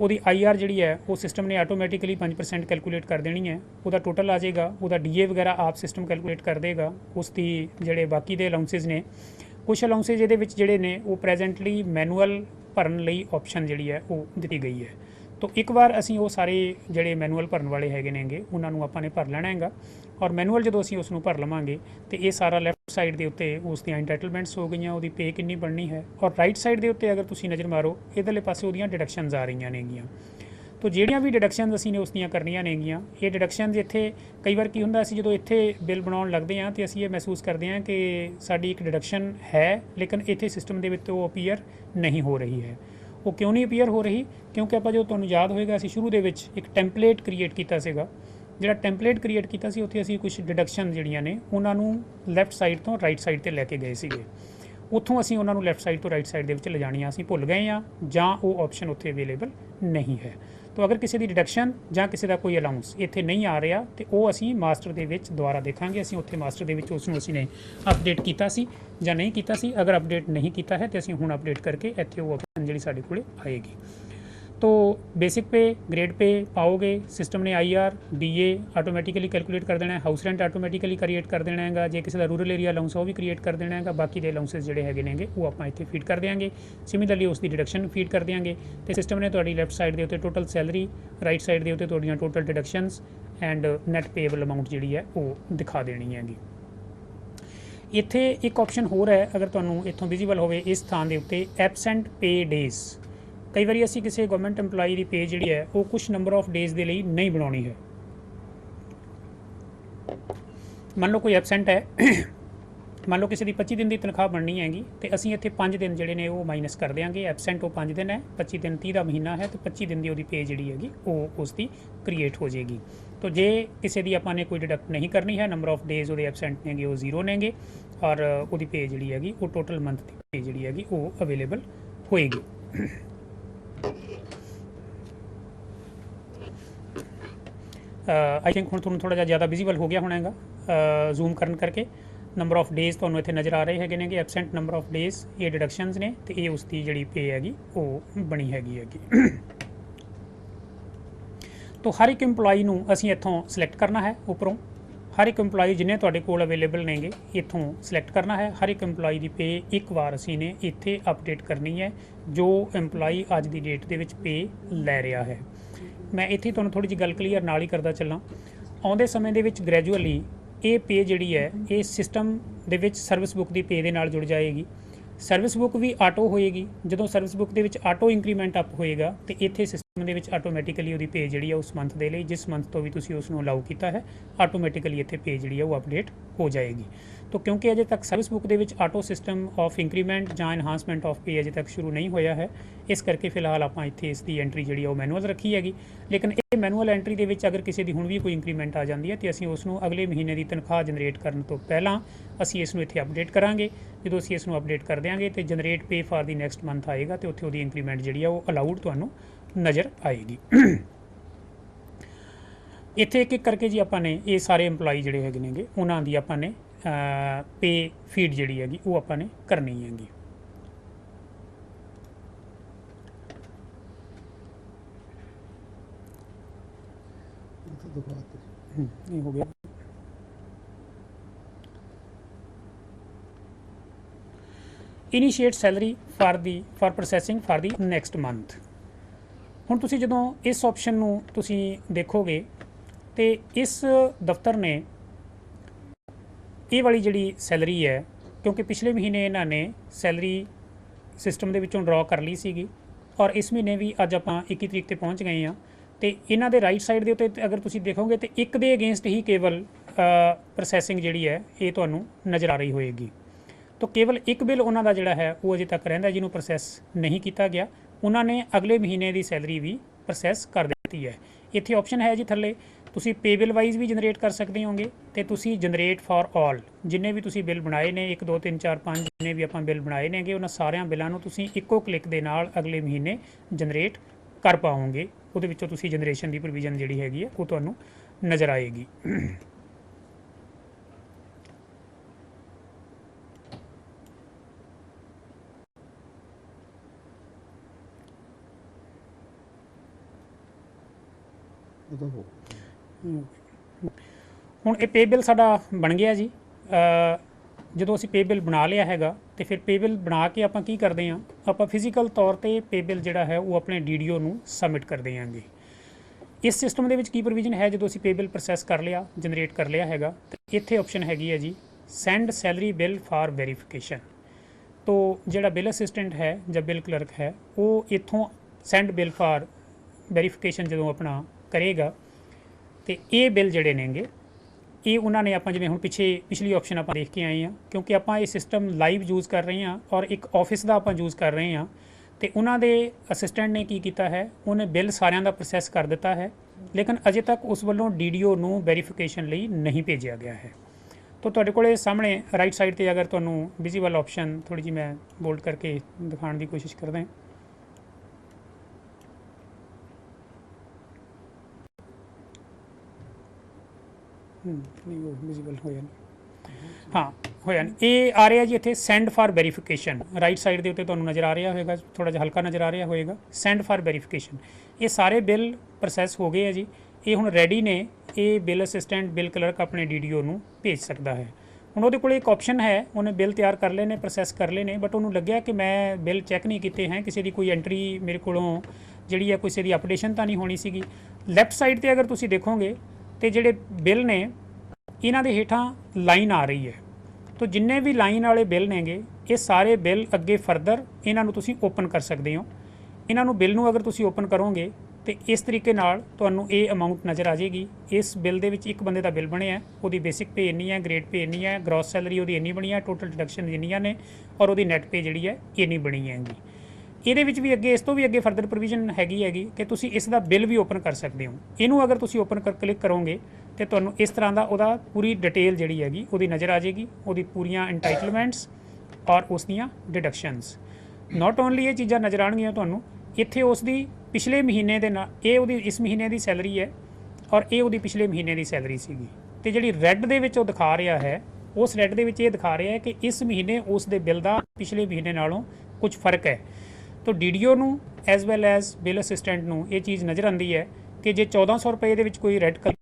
वो IR जी है वो सिस्टम ने आटोमैटिकली 5% कैलकुलेट कर देनी है, वो टोटल आ जाएगा, वो DA वगैरह आप सिस्टम कैलकुलेट कर देगा। उसकी जोड़े बाकी दे अलाउंसिस ने, कुछ अलाउंसिस ये जोड़े ने वो प्रेजेंटली मैनुअल भरन लई ऑप्शन जी है वो दी गई है। तो एक बार असी वो सारे जोड़े मैनुअल भरन वाले हैगे नेगे उन्होंने आपने भर लेना हैगा। और मैनुअल जो असी उसनों भर लवांगे तो ये सारा लैफ्ट साइड के उत्ते उस दी एंटाइटलमेंट्स हो गई, वो पे कितनी बननी है। और राइट साइड के उत्ते अगर तुसी नज़र मारो इधरले पासे वो डिडक्शनस आ रही नेगियां। तो ਜਿਹੜੀਆਂ भी डिडक्शनस असी ने उसदियां करनियां नेगियां, ये डिडक्शनस इत्थे कई बार की हुंदा असी जो इत्थे बिल बनाउण लगदे हां ते असी ये महसूस करते हैं कि साडी एक डिडक्शन है लेकिन इत्थे सिस्टम दे विच वो अपीयर नहीं हो रही है। वो क्यों नहीं अपीयर हो रही? क्योंकि आप जो तुहानूं याद होएगा असी शुरू दे विच एक टैंपलेट क्रिएट कीता सीगा। जिहड़ा टैंपलेट क्रिएट कीता सी उत्थे असी कुछ डिडक्शन जिहड़ियां ने उन्हां नूं लैफ्ट साइड तो राइट साइड ते लैके गए सीगे। उत्थों असी उन्हां नूं लैफ्ट साइड तो राइट साइड दे विच लिजाणियां असी भुल गए हां जां वो ऑप्शन उत्थे अवेलेबल नहीं है। तो अगर किसी की डिडक्शन जां किसी का कोई अलाउंस इत्थे नहीं आ रहा तो वो असी मास्टर दे विच दुबारा देखा असी उत्थे मास्टर दे विच उसनूं असी ने अपडेट किया सी जां नहीं किया सी। अगर अपडेट नहीं किया है तो असी हुण अपडेट करके इत्थे वो ऑप्शन जिहड़ी साडे कोले आएगी। तो बेसिक पे ग्रेड पे पाओगे, सिस्टम ने IR DA आटोमैटिकली कैलकुलेट कर देना है, हाउस रेंट आटोमैटिकली क्रिएट कर देना है, जे किसी का रूरल एरिया अलाउंस वो भी क्रिएट कर देना है। बाकी के अलाउंसिस जोड़े है वो आप इतने फीड कर देंगे। सिमिलरली उसकी डिडक्शन फीड कर देंगे तो सिस्टम ने थोड़ी लैफ्ट साइड के उत्ते टोटल सैलरी, राइट साइड के उत्ते थोड़ियां total deductions and net payable amount जी है वो दिखा देनी हैगी। इत्थे एक ऑप्शन होर है, अगर तुहानूं इत्थों विजिबल होवे इस थां दे उत्ते एबसेंट पे डेज़। कई बार असी किसी गवर्नमेंट एम्पलॉई की पे जी है वो कुछ नंबर ऑफ डेज़ के लिए नहीं बनानी है। मान लो कोई एबसेंट है, मान लो किसी की 25 दिन की तनख्वाह बननी हैगी तो असी इत्थे 5 दिन जोड़े ने वो माइनस कर देंगे। एबसेंट वो 5 दिन है, 25 दिन 30 का महीना है तो 25 दिन की वो पे जी हैगी वो उसकी क्रिएट हो जाएगी। तो जे किसी की आपने कोई डिडक्ट नहीं करनी है, नंबर ऑफ डेज़ वो एबसेंट ने वो 0 नेंगे और वो पे जी हैगी वो टोटल मंथ की पे जी हैगी वो अवेलेबल होएगी। आई थिंक हुण तुहानूं थोड़ा ज़्यादा विजिबल हो गया होना है जूम करन करके। नंबर ऑफ डेज़ तुहानूं इत्थे नज़र आ रहे हैगे ने, एबसेंट नंबर ऑफ डेज़ ये डिडक्शनस ने तो ये उसकी जिहड़ी पे हैगी वो बनी हैगी। तो हर एक इंपलॉई नूं असीं इत्थों सिलेक्ट करना है उपरों, हर एक इंपलॉई जिन्हें तुहाडे कोल अवेलेबल नेगे इत्थों सिलेक्ट करना है। हर एक इंपलॉई की पे एक बार असीं ने इत्थे अपडेट करनी है जो इंपलॉई अज की डेट दे विच पे लै रहा है। मैं इत्थे तुहानूं थोड़ी जी गल क्लीयर नाल ही करदा चलां। आउंदे समय दे विच ग्रैजुअली ये पे जिहड़ी है ये सिस्टम दे विच सर्विस बुक की पे दे नाल जुड़ जाएगी। सर्विस बुक भी आटो होएगी, जदों सर्विस बुक दे विच आटो इंक्रीमेंट अप होएगा तो इत्थे सिस्टम दे विच आटोमैटिकली वो पे जिहड़ी है उस मंथ दे लई जिस मंथ तो भी तुसीं उसनूं अलाउ कीता है आटोमैटिकली इत्थे पे जिहड़ी है वो अपडेट हो जाएगी। तो क्योंकि अजे तक service book they which auto system of increment जां एनहांसमेंट ऑफ पे अजे तक शुरू नहीं होया है, इस करके फिलहाल आपां इत्थे इसकी एंट्री जिहड़ी है वो मैनुअल रखी हैगी। लेकिन ये मैनुअल एंट्री दे विच अगर किसी दी हुण भी कोई इंक्रीमेंट आ जाती है तो असीं उसनूं अगले महीने की तनख्वाह जनरेट करन तो पहलां असीं इसनूं इत्थे अपडेट करांगे। जदों असीं इसनूं अपडेट कर देंगे तो जनरेट पे फॉर दी नैक्सट मंथ आएगा तो उत्थे उहदी इंक्रीमेंट जिहड़ी है वो अलाउड तुहानूं नज़र आएगी। इत्थे एक एक करके जी आपां ने ये सारे इंपलॉई जिहड़े हैगे नेगे उन्हां दी आपां ने पे फीड जिहड़ी हैगी वो आपां ने करनी हैगी। ये हो गया। Initiate salary for processing for the next month. हुण तुसीं जदों इस ऑप्शन नूं तुसीं देखोगे तो इस दफ्तर ने ये वाली जिहड़ी सैलरी है, क्योंकि पिछले महीने इन्हां ने सैलरी ਸਿਸਟਮ ਦੇ ਵਿੱਚੋਂ ਡਰਾ ਕਰ ਲਈ ਸੀਗੀ ਔਰ ਇਸ ਮਹੀਨੇ ਵੀ ਅੱਜ ਆਪਾਂ 21 ਤਰੀਕ ਤੇ ਪਹੁੰਚ ਗਏ ਹਾਂ ਤੇ ਇਹਨਾਂ ਦੇ ਰਾਈਟ ਸਾਈਡ ਦੇ ਉੱਤੇ ਅਗਰ ਤੁਸੀਂ ਦੇਖੋਗੇ ਤੇ ਇੱਕ ਦੇ ਅਗੇਂਸਟ ਹੀ ਕੇਵਲ ਪ੍ਰੋਸੈਸਿੰਗ ਜਿਹੜੀ ਹੈ ਇਹ ਤੁਹਾਨੂੰ ਨਜ਼ਰ ਆ ਰਹੀ ਹੋਏਗੀ। ਤਾਂ ਕੇਵਲ ਇੱਕ ਬਿੱਲ ਉਹਨਾਂ ਦਾ ਜਿਹੜਾ ਹੈ ਉਹ ਅਜੇ ਤੱਕ ਰਹਿੰਦਾ ਜਿਹਨੂੰ ਪ੍ਰੋਸੈਸ ਨਹੀਂ ਕੀਤਾ ਗਿਆ। ਉਹਨਾਂ ਨੇ ਅਗਲੇ ਮਹੀਨੇ ਦੀ ਸੈਲਰੀ ਵੀ ਪ੍ਰੋਸੈਸ ਕਰ ਦਿੱਤੀ ਹੈ। ਇੱਥੇ ਆਪਸ਼ਨ ਹੈ ਜੀ ਥੱਲੇ ਤੁਸੀਂ ਪੇ ਬਿਲ ਵਾਈਜ਼ ਵੀ ਜਨਰੇਟ ਕਰ ਸਕਦੇ ਹੋਗੇ ਤੇ ਤੁਸੀਂ ਜਨਰੇਟ ਫਾਰ ਆਲ ਜਿੰਨੇ ਵੀ ਤੁਸੀਂ ਬਿੱਲ ਬਣਾਏ ਨੇ 1 2 3 4 5 ਜਿੰਨੇ ਵੀ ਆਪਾਂ ਬਿੱਲ ਬਣਾਏ ਨੇਗੇ ਉਹਨਾਂ ਸਾਰਿਆਂ ਬਿੱਲਾਂ ਨੂੰ ਤੁਸੀਂ ਇੱਕੋ ਕਲਿੱਕ ਦੇ ਨਾਲ ਅਗਲੇ ਮਹੀਨੇ ਜਨਰੇਟ ਕਰ ਪਾਓਗੇ। ਉਹਦੇ ਵਿੱਚੋਂ ਤੁਸੀਂ ਜਨਰੇਸ਼ਨ ਦੀ ਪ੍ਰੋਵੀਜ਼ਨ ਜਿਹੜੀ ਹੈਗੀ ਹੈ ਉਹ ਤੁਹਾਨੂੰ ਨਜ਼ਰ ਆਏਗੀ। ਹੁਣ ਇਹ ਪੇ ਬਿੱਲ ਸਾਡਾ ਬਣ ਗਿਆ ਜੀ। ਜਦੋਂ ਅਸੀਂ ਪੇ ਬਿੱਲ ਬਣਾ ਲਿਆ ਹੈਗਾ ਤੇ ਫਿਰ ਪੇ ਬਿੱਲ ਬਣਾ ਕੇ ਆਪਾਂ ਕੀ ਕਰਦੇ ਹਾਂ, ਆਪਾਂ ਫਿਜ਼ੀਕਲ ਤੌਰ ਤੇ ਪੇ ਬਿੱਲ ਜਿਹੜਾ ਹੈ ਉਹ ਆਪਣੇ DDO ਨੂੰ ਸਬਮਿਟ ਕਰਦੇ ਹਾਂਗੇ। ਇਸ ਸਿਸਟਮ ਦੇ ਵਿੱਚ ਕੀ ਪ੍ਰੋਵੀਜ਼ਨ ਹੈ, ਜਦੋਂ ਅਸੀਂ ਪੇ ਬਿੱਲ ਪ੍ਰੋਸੈਸ ਕਰ ਲਿਆ ਜਨਰੇਟ ਕਰ ਲਿਆ ਹੈਗਾ ਤੇ ਇੱਥੇ ਆਪਸ਼ਨ ਹੈਗੀ ਹੈ ਜੀ send salary bill for verification. ਤੋ ਜਿਹੜਾ ਬਿੱਲ ਅਸਿਸਟੈਂਟ ਹੈ ਜਾਂ ਬਿੱਲ ਕਲਰਕ ਹੈ ਉਹ ਇੱਥੋਂ ਸੈਂਡ ਬਿੱਲ ਫਾਰ ਵੈਰੀਫਿਕੇਸ਼ਨ ਜਦੋਂ ਆਪਣਾ ਕਰੇਗਾ ਤੇ ਇਹ ਬਿੱਲ ਜਿਹੜੇ ਨੇਗੇ ਇਹ ਉਹਨਾਂ ਨੇ ਆਪਾਂ ਜਿਵੇਂ ਹੁਣ ਪਿਛਲੀ ਆਪਸ਼ਨ ਆਪਾਂ ਦੇਖ ਕੇ ਆਏ ਹਾਂ ਕਿਉਂਕਿ ਆਪਾਂ ਇਹ ਸਿਸਟਮ ਲਾਈਵ ਯੂਜ਼ ਕਰ ਰਹੇ ਹਾਂ ਔਰ ਇੱਕ ਆਫਿਸ ਦਾ ਆਪਾਂ ਯੂਜ਼ ਕਰ ਰਹੇ ਹਾਂ ਤੇ ਉਹਨਾਂ ਦੇ ਅਸਿਸਟੈਂਟ ਨੇ ਕੀ ਕੀਤਾ ਹੈ, ਉਹਨੇ ਬਿੱਲ ਸਾਰਿਆਂ ਦਾ ਪ੍ਰੋਸੈਸ ਕਰ ਦਿੱਤਾ ਹੈ ਲੇਕਿਨ ਅਜੇ ਤੱਕ ਉਸ ਵੱਲੋਂ DDO ਨੂੰ ਵੈਰੀਫਿਕੇਸ਼ਨ ਲਈ ਨਹੀਂ ਭੇਜਿਆ ਗਿਆ ਹੈ। ਤਾਂ ਤੁਹਾਡੇ ਕੋਲੇ ਸਾਹਮਣੇ ਰਾਈਟ ਸਾਈਡ ਤੇ ਅਗਰ ਤੁਹਾਨੂੰ ਵਿਜ਼ੀਬਲ ਆਪਸ਼ਨ ਥੋੜੀ ਜਿਹੀ ਮੈਂ ਬੋਲਡ ਕਰਕੇ ਦਿਖਾਉਣ ਦੀ ਕੋਸ਼ਿਸ਼ ਕਰਦਾ ਹਾਂ। ਨਹੀਂ ਉਹ ਵਿਜ਼ੀਬਲ ਹੋਇਆ ਨਹੀਂ, ਹਾਂ ਹੋਇਆ ਨਹੀਂ। ਇਹ ਆ ਰਿਹਾ ਜੀ ਇੱਥੇ send for verification right side ਦੇ ਉੱਤੇ ਤੁਹਾਨੂੰ ਨਜ਼ਰ ਆ ਰਿਹਾ ਹੋਏਗਾ, ਥੋੜਾ ਜਿਹਾ ਹਲਕਾ ਨਜ਼ਰ ਆ ਰਿਹਾ ਹੋਏਗਾ ਸੈਂਡ ਫਾਰ ਵੈਰੀਫਿਕੇਸ਼ਨ। ਇਹ ਸਾਰੇ ਬਿੱਲ ਪ੍ਰੋਸੈਸ ਹੋ ਗਏ ਆ ਜੀ, ਇਹ ਹੁਣ ਰੈਡੀ ਨੇ। ਇਹ ਬਿੱਲ ਅਸਿਸਟੈਂਟ ਬਿੱਲ ਕਲਰਕ ਆਪਣੇ DDO ਨੂੰ ਭੇਜ ਸਕਦਾ ਹੈ। ਹੁਣ ਉਹਦੇ ਕੋਲ ਇੱਕ ਆਪਸ਼ਨ ਹੈ, ਉਹਨੇ ਬਿੱਲ ਤਿਆਰ ਕਰ ਲਏ ਨੇ ਪ੍ਰੋਸੈਸ ਕਰ ਲਏ ਨੇ ਬਟ ਉਹਨੂੰ ਲੱਗਿਆ ਕਿ ਮੈਂ ਬਿੱਲ ਚੈੱਕ ਨਹੀਂ ਕੀਤੇ ਹੈ, ਕਿਸੇ ਦੀ ਕੋਈ ਐਂਟਰੀ ਮੇਰੇ ਕੋਲੋਂ ਜਿਹੜੀ ਹੈ ਕਿਸੇ ਦੀ ਅਪਡੇਸ਼ਨ ਤਾਂ ਨਹੀਂ ਹੋਣੀ ਸੀਗੀ। ਲੈਫਟ ਸਾਈਡ ਤੇ ਅਗਰ ਤੁਸੀਂ ਦੇਖੋਗੇ ਤੇ ਜਿਹੜੇ ਬਿੱਲ ਨੇ ਇਹਨਾਂ ਦੇ ਹੇਠਾਂ ਲਾਈਨ ਆ ਰਹੀ ਹੈ। ਤਾਂ ਜਿੰਨੇ ਵੀ ਲਾਈਨ ਵਾਲੇ ਬਿੱਲ ਨੇਗੇ ਇਹ ਸਾਰੇ ਬਿੱਲ ਅੱਗੇ ਫਰਦਰ ਇਹਨਾਂ ਨੂੰ ਤੁਸੀਂ ਓਪਨ ਕਰ ਸਕਦੇ ਹੋ। ਇਹਨਾਂ ਨੂੰ ਬਿੱਲ ਨੂੰ ਅਗਰ ਤੁਸੀਂ ਓਪਨ ਕਰੋਗੇ ਤੇ ਇਸ ਤਰੀਕੇ ਨਾਲ ਤੁਹਾਨੂੰ ਇਹ ਅਮਾਊਂਟ ਨਜ਼ਰ ਆ ਜਾਏਗੀ। ਇਸ ਬਿੱਲ ਦੇ ਵਿੱਚ ਇੱਕ ਬੰਦੇ ਦਾ ਬਿੱਲ ਬਣਿਆ, ਉਹਦੀ ਬੇਸਿਕ ਪੇ ਇੰਨੀ ਹੈ, ਗ੍ਰੇਡ ਪੇ ਇੰਨੀ ਹੈ, ਗ੍ਰੋਸ ਸੈਲਰੀ ਉਹਦੀ ਇੰਨੀ ਬਣੀ ਹੈ, ਟੋਟਲ ਡਿਡਕਸ਼ਨ ਇੰਨੀਆਂ ਨੇ ਔਰ ਉਹਦੀ ਨੈਟ ਪੇ ਜਿਹੜੀ ਹੈ ਇੰਨੀ ਬਣੀ ਹੈਗੀ। ਇਹਦੇ ਵਿੱਚ ਵੀ ਅੱਗੇ ਇਸ ਤੋਂ ਵੀ ਅੱਗੇ ਫਰਦਰ ਪ੍ਰੋਵੀਜ਼ਨ ਹੈਗੀ ਕਿ ਤੁਸੀਂ ਇਸ ਦਾ ਬਿੱਲ ਵੀ ਓਪਨ ਕਰ ਸਕਦੇ ਹੋ। ਇਹਨੂੰ ਅਗਰ ਤੁਸੀਂ ਓਪਨ ਕਲਿੱਕ ਕਰੋਗੇ ਤੇ ਤੁਹਾਨੂੰ ਇਸ ਤਰ੍ਹਾਂ ਦਾ ਉਹਦਾ ਪੂਰੀ ਡਿਟੇਲ ਜਿਹੜੀ ਹੈਗੀ ਉਹਦੀ ਨਜ਼ਰ ਆ ਜਾਏਗੀ, ਉਹਦੀ ਪੂਰੀਆਂ ਐਂਟਾਈਟਲਮੈਂਟਸ ਔਰ ਉਸ ਦੀਆਂ ਡਿਡਕਸ਼ਨਸ। ਨਾਟ ਓਨਲੀ ਇਹ ਚੀਜ਼ਾਂ ਨਜ਼ਰ ਆਉਣਗੀਆਂ ਤੁਹਾਨੂੰ, ਇੱਥੇ ਉਸ ਦੀ ਪਿਛਲੇ ਮਹੀਨੇ ਦੇ ਨਾਲ ਇਹ ਉਹਦੀ ਇਸ ਮਹੀਨੇ ਦੀ ਸੈਲਰੀ ਹੈ ਔਰ ਇਹ ਉਹਦੀ ਪਿਛਲੇ ਮਹੀਨੇ ਦੀ ਸੈਲਰੀ ਸੀਗੀ। ਤੇ ਜਿਹੜੀ ਰੈੱਡ ਦੇ ਵਿੱਚ ਉਹ ਦਿਖਾ ਰਿਹਾ ਹੈ, ਉਸ ਰੈੱਡ ਦੇ ਵਿੱਚ ਇਹ ਦਿਖਾ ਰਿਹਾ ਹੈ ਕਿ ਇਸ ਮਹੀਨੇ ਉਸ ਦੇ ਬਿੱਲ ਦਾ ਪਿਛਲੇ ਮਹੀਨੇ ਨਾਲੋਂ ਕੁਝ ਫਰਕ ਹੈ। ਤਾਂ DDO ਨੂੰ as well as bill assistant ਨੂੰ ਇਹ ਚੀਜ਼ ਨਜ਼ਰ ਆਉਂਦੀ ਹੈ ਕਿ ਜੇ 1400 ਰੁਪਏ ਦੇ ਵਿੱਚ ਕੋਈ ਰੈੱਡ ਕਲਰ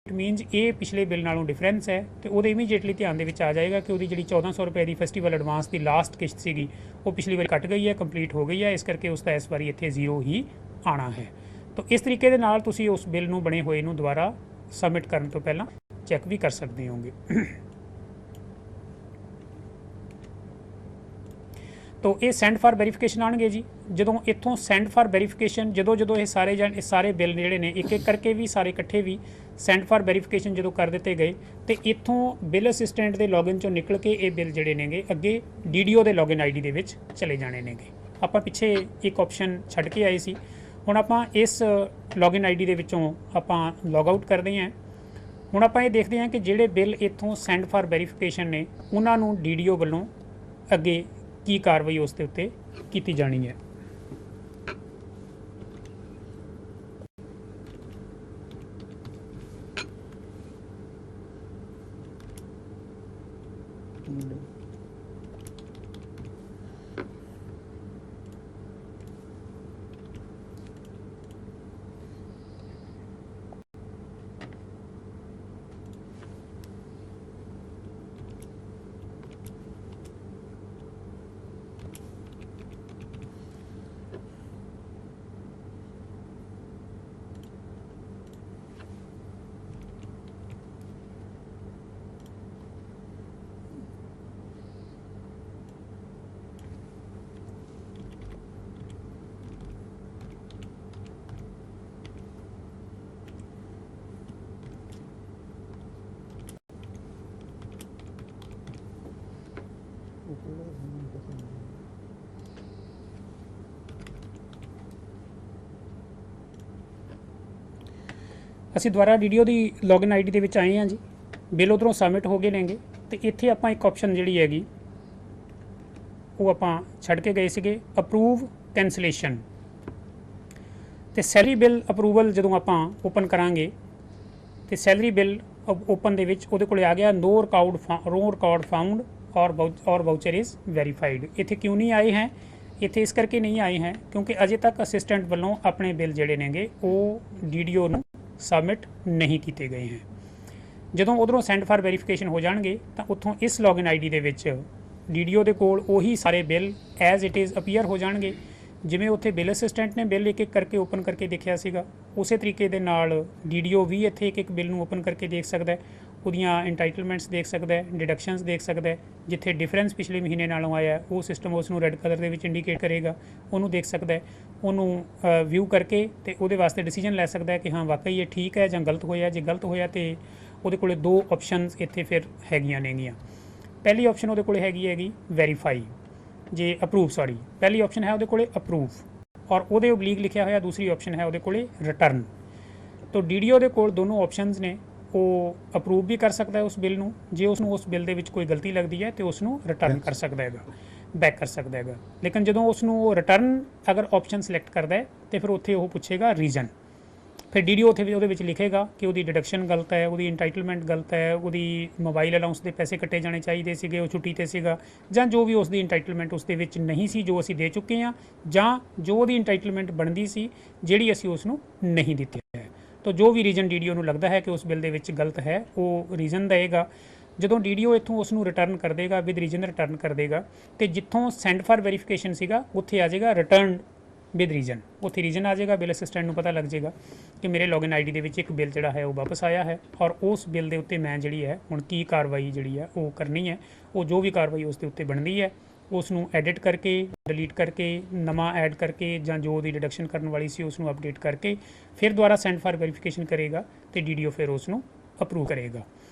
ਇਟ ਮੀਨਸ ਇਹ ਪਿਛਲੇ ਬਿੱਲ ਨਾਲੋਂ ਡਿਫਰੈਂਸ ਹੈ ਤੇ ਉਹਦੇ ਇਮੀਡੀਏਟਲੀ ਧਿਆਨ ਦੇ ਵਿੱਚ ਆ ਜਾਏਗਾ ਕਿ ਉਹਦੀ ਜਿਹੜੀ 1400 ਰੁਪਏ ਦੀ ਫੈਸਟੀਵਲ ਐਡਵਾਂਸ ਦੀ ਲਾਸਟ ਕਿਸ਼ਤ ਸੀਗੀ ਉਹ ਪਿਛਲੀ ਵਾਰੀ ਕੱਟ ਗਈ ਹੈ, ਕੰਪਲੀਟ ਹੋ ਗਈ ਹੈ, ਇਸ ਕਰਕੇ ਉਸ ਦਾ ਇਸ ਵਾਰੀ ਇੱਥੇ 0 ਹੀ ਆਣਾ ਹੈ। ਤਾਂ ਇਸ ਤਰੀਕੇ ਦੇ ਨਾਲ ਤੁਸੀਂ ਉਸ ਬਿੱਲ ਨੂੰ ਬਣੇ ਹੋਏ ਨੂੰ ਦੁਬਾਰਾ ਸਬਮਿਟ ਕਰਨ ਤੋਂ ਪਹਿਲਾਂ ਚੈੱਕ ਵੀ ਕਰ ਸਕਦੇ ਹੋਗੇ। तो ये सेंड फॉर वेरीफिकेशन आएंगे जी। जो इतों सेंड फॉर वेरीफिकेशन जो ये सारे बिल जोड़े ने एक एक करके भी सारे इकट्ठे भी सेंड फॉर वेरीफिकेशन जो कर दिते गए तो इतों बिल असिस्टेंट के लॉगिन चो निकल के ये बिल जोड़े ने अगे DDO के लॉगिन ID के चले जाने ने। आप पिछे एक ऑप्शन छड़ के आए सी, हुण आपां इस लॉगिन ID के विचों आपां लॉग आउट करते हैं। हुण आपां ये देखते हैं कि जिहड़े बिल इतों सेंड फॉर वेरीफिकेशन ने उन्हां नूं DDO वल्लों अगे की कार्रवाई उसके उत्ते की जानी है। ਅਸੀਂ ਦੁਬਾਰਾ ਡੀਡੀਓ ਦੀ ਲੌਗਇਨ ਆਈਡੀ ਦੇ ਵਿੱਚ ਆਏ ਹਾਂ ਜੀ। ਬਿੱਲ ਉੱਧਰੋਂ ਸਬਮਿਟ ਹੋ ਗਏ ਨੇਗੇ ਤੇ ਇੱਥੇ ਆਪਾਂ ਇੱਕ ਆਪਸ਼ਨ ਜਿਹੜੀ ਹੈਗੀ ਉਹ ਆਪਾਂ ਛੱਡ ਕੇ ਗਏ ਸੀਗੇ, ਅਪਰੂਵ ਕੈਂਸਲੇਸ਼ਨ। ਤੇ ਸੈਲਰੀ ਬਿੱਲ ਅਪਰੂਵਲ ਜਦੋਂ ਆਪਾਂ ਓਪਨ ਕਰਾਂਗੇ ਤੇ ਸੈਲਰੀ ਬਿੱਲ ਓਪਨ ਦੇ ਵਿੱਚ ਉਹਦੇ ਕੋਲ ਆ ਗਿਆ ਨੋ ਰਿਕਾਰਡ ਫਾਊਂਡ ਔਰ ਵਾਊਚਰ ਇਜ਼ ਵੈਰੀਫਾਈਡ। ਇੱਥੇ ਕਿਉਂ ਨਹੀਂ ਆਏ ਹੈ? ਇੱਥੇ ਇਸ ਕਰਕੇ ਨਹੀਂ ਆਏ ਹੈ ਕਿਉਂਕਿ ਅਜੇ ਤੱਕ ਅਸਿਸਟੈਂਟ ਵੱਲੋਂ ਆਪਣੇ ਬਿੱਲ ਜਿਹੜੇ ਨੇਗੇ ਉਹ ਡੀਡੀਓ ਨੂੰ ਸਬਮਿਟ ਨਹੀਂ ਕੀਤੇ ਗਏ ਹੈ। ਜਦੋਂ ਉਧਰੋਂ ਸੈਂਡ ਫਾਰ ਵੈਰੀਫਿਕੇਸ਼ਨ ਹੋ ਜਾਣਗੇ ਤਾਂ ਉੱਥੋਂ ਇਸ ਲੌਗਇਨ ਆਈਡੀ ਦੇ ਵਿੱਚ ਡੀਡੀਓ ਦੇ ਕੋਲ ਉਹੀ ਸਾਰੇ bill as it is appear ਹੋ ਜਾਣਗੇ। ਜਿਵੇਂ ਉੱਥੇ ਬਿੱਲ ਅਸਿਸਟੈਂਟ ਨੇ ਬਿੱਲ ਇੱਕ ਇੱਕ ਕਰਕੇ ਓਪਨ ਕਰਕੇ ਦੇਖਿਆ ਸੀਗਾ, ਉਸੇ ਤਰੀਕੇ ਦੇ ਨਾਲ ਡੀਡੀਓ ਵੀ ਇੱਥੇ ਇੱਕ ਇੱਕ ਬਿੱਲ ਨੂੰ ਓਪਨ ਕਰਕੇ ਦੇਖ ਸਕਦਾ ਹੈ, ਉਹਦੀਆਂ ਇੰਟਾਈਟਲਮੈਂਟਸ ਦੇਖ ਸਕਦਾ ਹੈ, ਡਿਡਕਸ਼ਨਸ ਦੇਖ ਸਕਦਾ ਹੈ। ਜਿੱਥੇ ਡਿਫਰੈਂਸ ਪਿਛਲੇ ਮਹੀਨੇ ਨਾਲੋਂ ਆਇਆ ਉਹ ਸਿਸਟਮ ਉਸ ਨੂੰ ਰੈੱਡ ਕਲਰ ਦੇ ਵਿੱਚ ਇੰਡੀਕੇਟ ਕਰੇਗਾ, ਉਹਨੂੰ ਦੇਖ ਸਕਦਾ ਹੈ। ਉਹਨੂੰ ਵਿਊ ਕਰਕੇ ਤੇ ਉਹਦੇ ਵਾਸਤੇ ਡਿਸੀਜਨ ਲੈ ਸਕਦਾ ਹੈ ਕਿ ਹਾਂ ਵਾਕਈ ਇਹ ਠੀਕ ਹੈ ਜਾਂ ਗਲਤ ਹੋਇਆ। ਜੇ ਗਲਤ ਹੋਇਆ ਤੇ ਉਹਦੇ ਕੋਲੇ ਦੋ ਆਪਸ਼ਨਸ ਇੱਥੇ ਫਿਰ ਹੈਗੀਆਂ ਨੇਗੀਆਂ। ਪਹਿਲੀ ਆਪਸ਼ਨ ਉਹਦੇ ਕੋਲੇ ਹੈਗੀ ਵੈਰੀਫਾਈ, ਜੇ ਅਪਰੂਵ ਪਹਿਲੀ ਆਪਸ਼ਨ ਹੈ ਉਹਦੇ ਕੋਲੇ ਅਪਰੂਵ ਔਰ ਉਹਦੇ ਓਬਲੀਕ ਲਿਖਿਆ ਹੋਇਆ ਦੂਸਰੀ ਆਪਸ਼ਨ ਹੈ ਉਹਦੇ ਕੋਲੇ ਰਿਟਰਨ। ਤਾਂ ਡੀਡੀਓ ਦੇ ਕੋਲ ਦੋਨੋਂ ਆਪਸ਼ਨਸ ਨੇ, ਉਹ ਅਪਰੂਵ ਵੀ ਕਰ ਸਕਦਾ ਹੈ ਉਸ ਬਿੱਲ ਨੂੰ, ਜੇ ਉਸ ਨੂੰ ਉਸ ਬਿੱਲ ਦੇ ਵਿੱਚ ਕੋਈ ਗਲਤੀ ਲੱਗਦੀ ਹੈ ਤੇ ਉਸ ਨੂੰ ਰਿਟਰਨ ਕਰ ਸਕਦਾ ਹੈਗਾ, ਬੈਕ ਕਰ ਸਕਦਾ ਹੈਗਾ। ਲੇਕਿਨ ਜਦੋਂ ਉਸ ਨੂੰ ਉਹ ਰਿਟਰਨ ਅਗਰ ਆਪਸ਼ਨ ਸਿਲੈਕਟ ਕਰਦਾ ਹੈ ਤੇ ਫਿਰ ਉੱਥੇ ਉਹ ਪੁੱਛੇਗਾ ਰੀਜ਼ਨ। ਫਿਰ ਡੀਡੀਓ ਉੱਥੇ ਉਹਦੇ ਵਿੱਚ ਲਿਖੇਗਾ ਕਿ ਉਹਦੀ ਡਿਡਕਸ਼ਨ ਗਲਤ ਹੈ, ਉਹਦੀ ਇੰਟਾਈਟਲਮੈਂਟ ਗਲਤ ਹੈ, ਉਹਦੀ ਮੋਬਾਈਲ ਅਲਾਊਂਸ ਦੇ ਪੈਸੇ ਕੱਟੇ ਜਾਣੇ ਚਾਹੀਦੇ ਸੀਗੇ, ਉਹ ਛੁੱਟੀ 'ਤੇ ਸੀਗਾ, ਜਾਂ ਜੋ ਵੀ ਉਸ ਦੀ ਇੰਟਾਈਟਲਮੈਂਟ ਉਸ ਦੇ ਵਿੱਚ ਨਹੀਂ ਸੀ ਜੋ ਅਸੀਂ ਦੇ ਚੁੱਕੇ ਹਾਂ, ਜਾਂ ਜੋ ਉਹਦੀ ਇੰਟਾਈਟਲਮੈਂਟ ਬਣਦੀ ਸੀ ਜਿਹੜੀ ਅਸੀਂ ਉਸ ਨੂੰ ਨਹੀਂ ਦਿੱਤੀ ਹੈ। ਤਾਂ ਜੋ ਵੀ ਰੀਜ਼ਨ ਡੀਡੀਓ ਨੂੰ ਲੱਗਦਾ ਹੈ ਕਿ ਉਸ ਬਿੱਲ ਦੇ ਵਿੱਚ ਗਲਤ ਹੈ ਉਹ ਰੀਜ਼ਨ ਦੇਗਾ। ਜਦੋਂ ਡੀਡੀਓ ਇੱਥੋਂ ਉਸ ਨੂੰ ਰਿਟਰਨ ਕਰ ਦੇਗਾ, ਵਿਦ ਰੀਜ਼ਨ ਰਿਟਰਨ ਕਰ ਦੇਗਾ, ਤੇ ਜਿੱਥੋਂ ਸੈਂਡ ਫਾਰ ਵੈਰੀਫਿਕੇਸ਼ਨ ਸੀਗਾ ਉੱਥੇ ਆ ਜਾਏਗਾ ਰਿਟਰਨ ਵਿਦ ਰੀਜ਼ਨ। ਉੱਥੇ ਰੀਜ਼ਨ ਆ ਜਾਏਗਾ, ਬਿੱਲ ਅਸਿਸਟੈਂਟ ਨੂੰ ਪਤਾ ਲੱਗ ਜਾਏਗਾ ਕਿ ਮੇਰੇ ਲੌਗਇਨ ਆਈਡੀ ਦੇ ਵਿੱਚ ਇੱਕ ਬਿੱਲ ਜਿਹੜਾ ਹੈ ਉਹ ਵਾਪਸ ਆਇਆ ਹੈ ਔਰ ਉਸ ਬਿੱਲ ਦੇ ਉੱਤੇ ਮੈਂ ਜਿਹੜੀ ਹੈ ਹੁਣ ਕੀ ਕਾਰਵਾਈ ਜਿਹੜੀ ਹੈ ਉਹ ਕਰਨੀ ਹੈ। ਉਹ ਜੋ ਵੀ ਕਾਰਵਾਈ ਉਸ ਦੇ ਉੱਤੇ ਬਣਦੀ ਹੈ ਉਸ ਨੂੰ ਐਡਿਟ ਕਰਕੇ, ਡਿਲੀਟ ਕਰਕੇ, ਨਵਾਂ ਐਡ ਕਰਕੇ, ਜਾਂ ਜੋ ਉਹਦੀ ਡਿਡਕਸ਼ਨ ਕਰਨ ਵਾਲੀ ਸੀ ਉਸ ਨੂੰ ਅਪਡੇਟ ਕਰਕੇ ਫਿਰ ਦੁਬਾਰਾ ਸੈਂਡ ਫਾਰ ਵੈਰੀਫਿਕੇਸ਼ਨ ਕਰੇਗਾ ਤੇ ਡੀਡੀਓ ਫਿਰ ਉਸ ਨੂੰ ਅਪਰੂਵ ਕਰੇਗਾ।